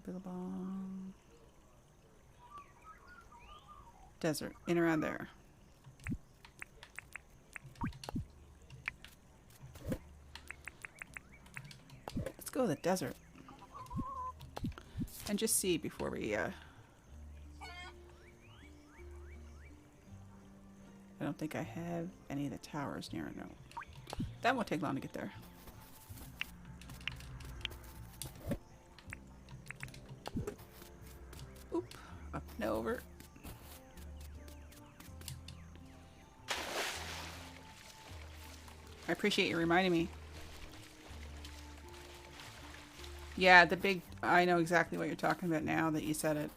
Billabong. Desert. In around there. Let's go to the desert. And just see before we, I don't think I have any of the towers near. No. That won't take long to get there. Oop. Up and over. I appreciate you reminding me. Yeah, the big... I know exactly what you're talking about now that you said it.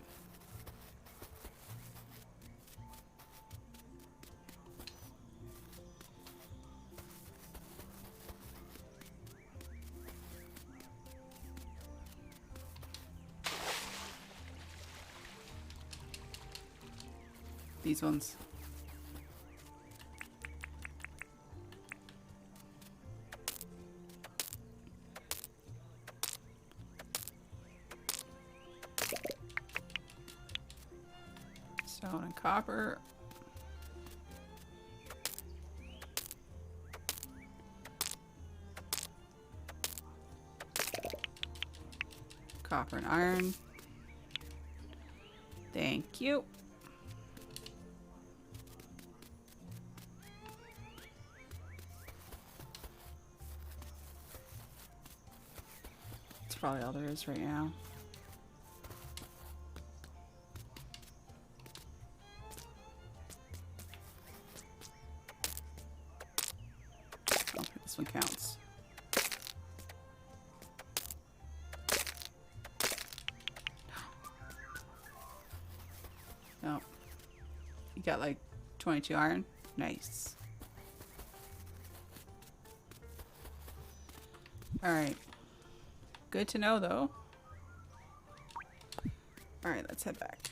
These ones. Stone and copper. Copper and iron. Thank you. That's probably all there is right now. This one counts. No. You got like 22 iron? Nice. Alright. Good to know though. Alright, let's head back.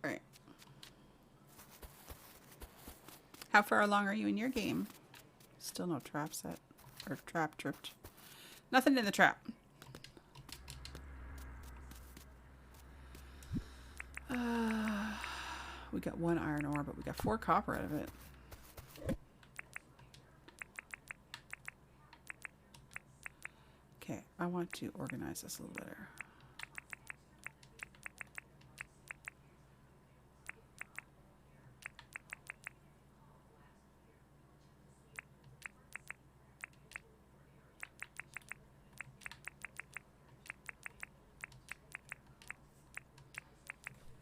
Alright. How far along are you in your game? Still no trap set. Or trap tripped. Nothing in the trap. we got 1 iron ore, but we got 4 copper out of it. Okay, I want to organize this a little better.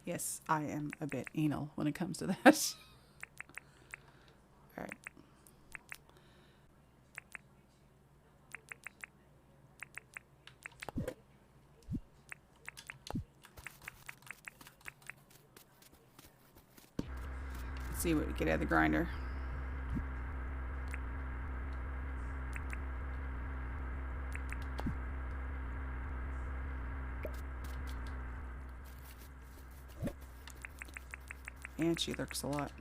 Yes, I am a bit anal when it comes to that. All right. Let's see what we get out of the grinder. And she lurks a lot.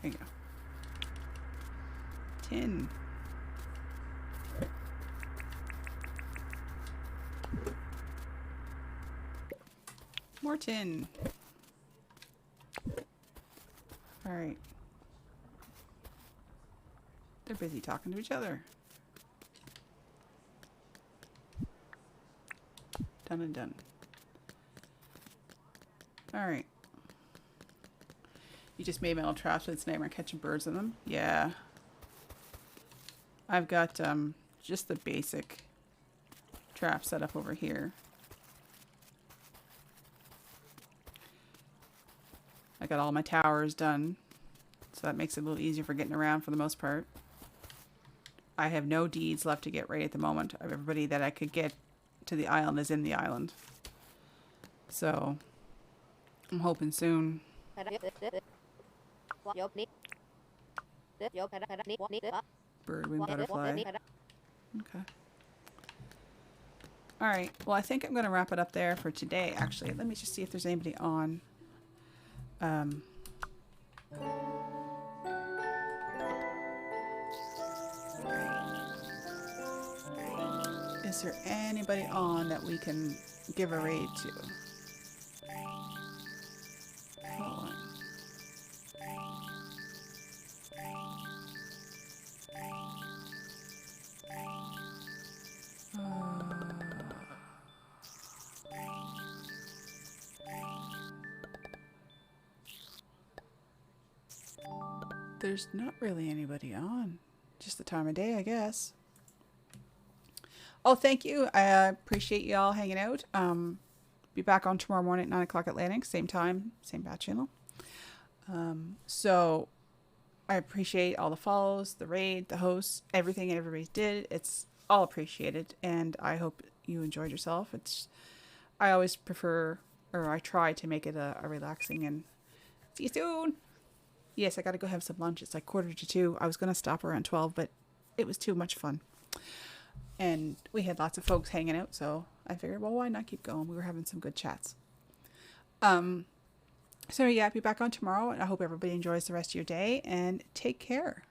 There you go. Tin. More tin. All right. They're busy talking to each other. Done and done. All right. You just made metal traps with tonight. We're catching birds in them. Yeah. I've got just the basic trap set up over here. I got all my towers done, so that makes it a little easier for getting around for the most part. I have no deeds left to get right at the moment. Everybody that I could get to the island is in the island. So I'm hoping soon. Bird, wing, butterfly. Okay. All right. Well, I think I'm going to wrap it up there for today, actually. Let me just see if there's anybody on. Is there anybody on that we can give a raid to? Hold on. There's not really anybody on. Just the time of day, I guess. Oh, thank you. I appreciate you all hanging out. Be back on tomorrow morning at 9 o'clock Atlantic. Same time, same bat channel. So I appreciate all the follows, the raid, the hosts, everything everybody did. It's all appreciated. And I hope you enjoyed yourself. I always prefer, or I try to make it a relaxing, and see you soon. Yes, I got to go have some lunch. It's like 1:45. I was going to stop around 12, but it was too much fun. And we had lots of folks hanging out, so I figured, well, why not keep going? We were having some good chats. So yeah, I'll be back on tomorrow, and I hope everybody enjoys the rest of your day, and take care.